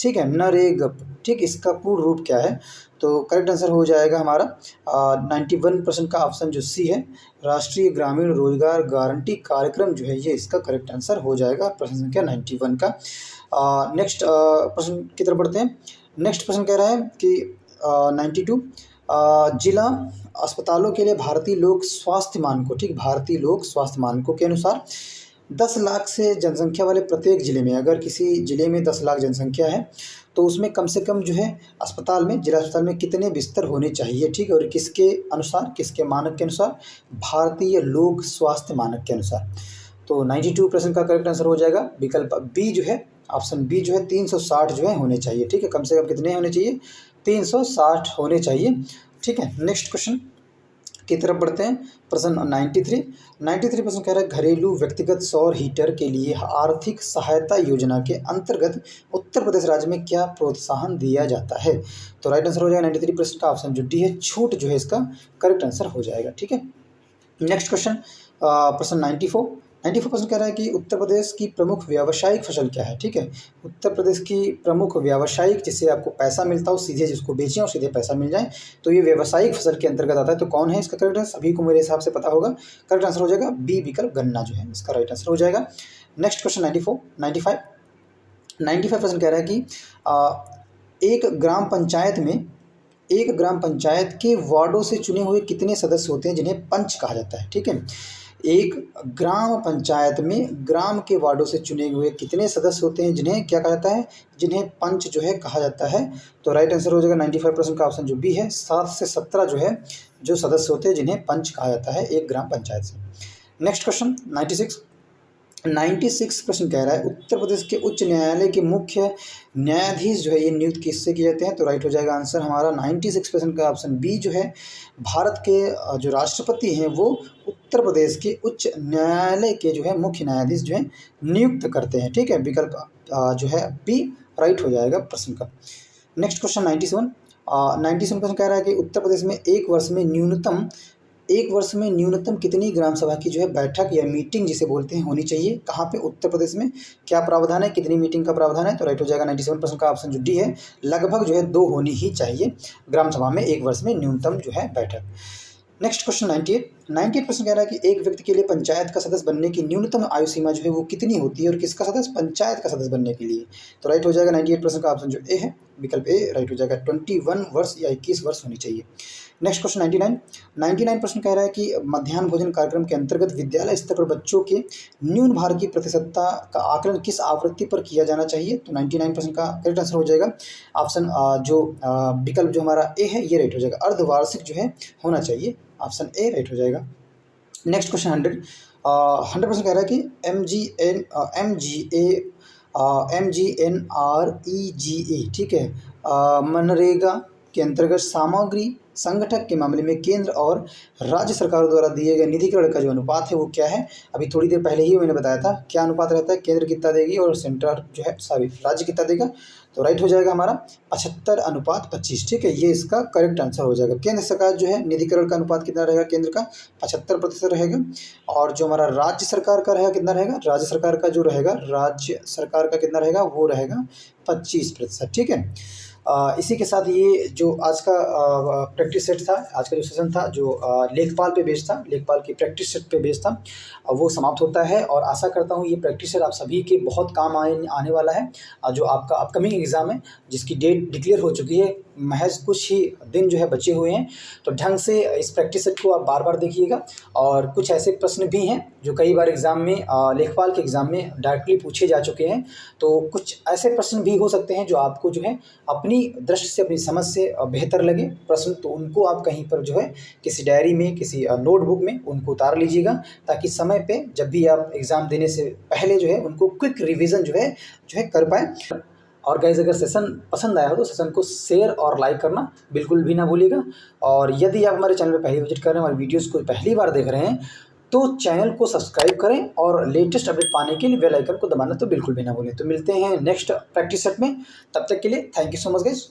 ठीक है, नरेगा, ठीक, इसका पूर्ण रूप क्या है। तो करेक्ट आंसर हो जाएगा हमारा 91% का ऑप्शन जो सी है, राष्ट्रीय ग्रामीण रोजगार गारंटी कार्यक्रम जो है ये इसका करेक्ट आंसर हो जाएगा, प्रश्न संख्या 91 का। नेक्स्ट प्रश्न की तरफ बढ़ते हैं। नेक्स्ट प्रश्न कह रहा है कि 92 जिला अस्पतालों के लिए भारतीय लोक स्वास्थ्य मानकों, ठीक, भारतीय लोक स्वास्थ्य मानकों के अनुसार 10 लाख से जनसंख्या वाले प्रत्येक जिले में, अगर किसी जिले में 10 लाख जनसंख्या है तो उसमें कम से कम जो है अस्पताल में, जिला अस्पताल में कितने बिस्तर होने चाहिए, ठीक है। और किसके अनुसार, किसके मानक के अनुसार, भारतीय लोक स्वास्थ्य मानक के अनुसार। तो 92% का करेक्ट आंसर हो जाएगा विकल्प बी जो है, ऑप्शन बी जो है 360 जो है होने चाहिए, ठीक है। कम से कम कितने होने चाहिए, 360 होने चाहिए, ठीक है। नेक्स्ट क्वेश्चन की तरफ बढ़ते हैं। प्रश्न 93 प्रश्न कह रहा है घरेलू व्यक्तिगत सौर हीटर के लिए आर्थिक सहायता योजना के अंतर्गत उत्तर प्रदेश राज्य में क्या प्रोत्साहन दिया जाता है? तो राइट आंसर हो जाएगा 93 प्रश्न का ऑप्शन जो डी है, छूट जो है इसका करेक्ट आंसर हो जाएगा। ठीक है, नेक्स्ट क्वेश्चन प्रश्न 94 प्रश्न कह रहा है कि उत्तर प्रदेश की प्रमुख व्यावसायिक फसल क्या है? ठीक है, उत्तर प्रदेश की प्रमुख व्यावसायिक, जिससे आपको पैसा मिलता हो सीधे, जिसको बेचें और सीधे पैसा मिल जाए, तो ये व्यावसायिक फसल के अंतर्गत आता है। तो कौन है इसका करेक्ट आंसर? सभी को मेरे हिसाब से पता होगा। करेक्ट आंसर हो जाएगा बी विकल्प, गन्ना जो है इसका राइट आंसर हो जाएगा। नेक्स्ट क्वेश्चन 95 प्रश्न कह रहा है कि एक ग्राम पंचायत के वार्डों से चुने हुए कितने सदस्य होते हैं जिन्हें पंच कहा जाता है? ठीक है, एक ग्राम पंचायत में ग्राम के वार्डों से चुने हुए कितने सदस्य होते हैं जिन्हें क्या कहा जाता है? जिन्हें पंच जो है कहा जाता है। तो राइट आंसर हो जाएगा 95% का ऑप्शन जो बी है, 7 से 17 जो है जो सदस्य होते हैं जिन्हें पंच कहा जाता है एक ग्राम पंचायत से। नेक्स्ट क्वेश्चन 96 प्रश्न कह रहा है उत्तर प्रदेश के उच्च न्यायालय के मुख्य न्यायाधीश जो है ये नियुक्त किससे किए जाते हैं? तो राइट हो जाएगा आंसर हमारा 96% का ऑप्शन बी जो है, भारत के जो राष्ट्रपति हैं वो उत्तर प्रदेश के उच्च न्यायालय के जो है मुख्य न्यायाधीश जो है नियुक्त करते हैं। ठीक है, विकल्प जो है बी राइट हो जाएगा प्रश्न का। नेक्स्ट क्वेश्चन 97 प्रश्न कह रहा है कि उत्तर प्रदेश में एक वर्ष में न्यूनतम कितनी ग्राम सभा की जो है बैठक या मीटिंग जिसे बोलते हैं होनी चाहिए? कहाँ पे? उत्तर प्रदेश में क्या प्रावधान है, कितनी मीटिंग का प्रावधान है? तो राइट हो जाएगा 97% का ऑप्शन जो डी है, लगभग जो है 2 होनी ही चाहिए ग्राम सभा में एक वर्ष में न्यूनतम जो है बैठक। नेक्स्ट क्वेश्चन 98 प्रश्न कह रहा है कि एक व्यक्ति के लिए पंचायत का सदस्य बनने की न्यूनतम आयु सीमा जो है वो कितनी होती है और किसका सदस्य? पंचायत का सदस्य बनने के लिए। तो राइट हो जाएगा 98% का ऑप्शन जो ए है, विकल्प ए राइट हो जाएगा, 21 वर्ष या 21 वर्ष होनी चाहिए। नेक्स्ट क्वेश्चन 99 प्रश्न कह रहा है कि मध्याह्न भोजन कार्यक्रम के अंतर्गत विद्यालय स्तर पर बच्चों के न्यून भार की प्रतिशतता का आकलन किस आवृत्ति पर किया जाना चाहिए? तो 99% का करेक्ट आंसर हो जाएगा ऑप्शन जो विकल्प जो हमारा ए है ये राइट हो जाएगा, अर्धवार्षिक जो है होना चाहिए, ऑप्शन ए राइट हो जाएगा। नेक्स्ट क्वेश्चन 100 प्रश्न कह रहा है कि MGNREGA ठीक है, मनरेगा के अंतर्गत सामग्री संगठक के मामले में केंद्र और राज्य सरकारों द्वारा दिए गए निधिकरण का जो अनुपात है वो क्या है? अभी थोड़ी देर पहले ही मैंने बताया था क्या अनुपात रहता है, केंद्र कितना देगी और सेंटर जो है राज्य कितना देगा? तो राइट हो जाएगा हमारा 75:25। ठीक है, ये इसका करेक्ट आंसर हो जाएगा। केंद्र सरकार जो है निधिकरण का अनुपात कितना रहेगा? केंद्र का 75% रहेगा, और जो हमारा राज्य सरकार का रहेगा कितना रहेगा? राज्य सरकार का कितना रहेगा? वो रहेगा 25%। ठीक है, इसी के साथ ये जो आज का प्रैक्टिस सेट था, आज का जो सेशन था जो लेखपाल पे बेस्ड था, लेखपाल की प्रैक्टिस सेट पे बेस्ड था, वो समाप्त होता है। और आशा करता हूँ ये प्रैक्टिस सेट आप सभी के बहुत काम आने वाला है। जो आपका अपकमिंग एग्ज़ाम है जिसकी डेट डिक्लेयर हो चुकी है, महज कुछ ही दिन जो है बचे हुए हैं, तो ढंग से इस प्रैक्टिस सेट को आप बार बार देखिएगा। और कुछ ऐसे प्रश्न भी हैं जो कई बार एग्ज़ाम में लेखपाल के एग्ज़ाम में डायरेक्टली पूछे जा चुके हैं, तो कुछ ऐसे प्रश्न भी हो सकते हैं जो आपको जो है अपनी दृष्टि से, अपनी समझ से बेहतर लगे प्रश्न, तो उनको आप कहीं पर जो है किसी डायरी में, किसी नोटबुक में उनको उतार लीजिएगा, ताकि समय पे जब भी आप एग्ज़ाम देने से पहले जो है उनको क्विक रिवीजन जो है कर पाएँ। और गाइस अगर सेशन पसंद आया हो तो सेशन को शेयर और लाइक करना बिल्कुल भी ना भूलिएगा। और यदि आप हमारे चैनल पर पहली विजिट कर रहे हैं, हमारे वीडियोज़ को पहली बार देख रहे हैं, तो चैनल को सब्सक्राइब करें और लेटेस्ट अपडेट पाने के लिए बेल आइकन को दबाना तो बिल्कुल भी ना भूलें। तो मिलते हैं नेक्स्ट प्रैक्टिस सेट में, तब तक के लिए thank you so much guys.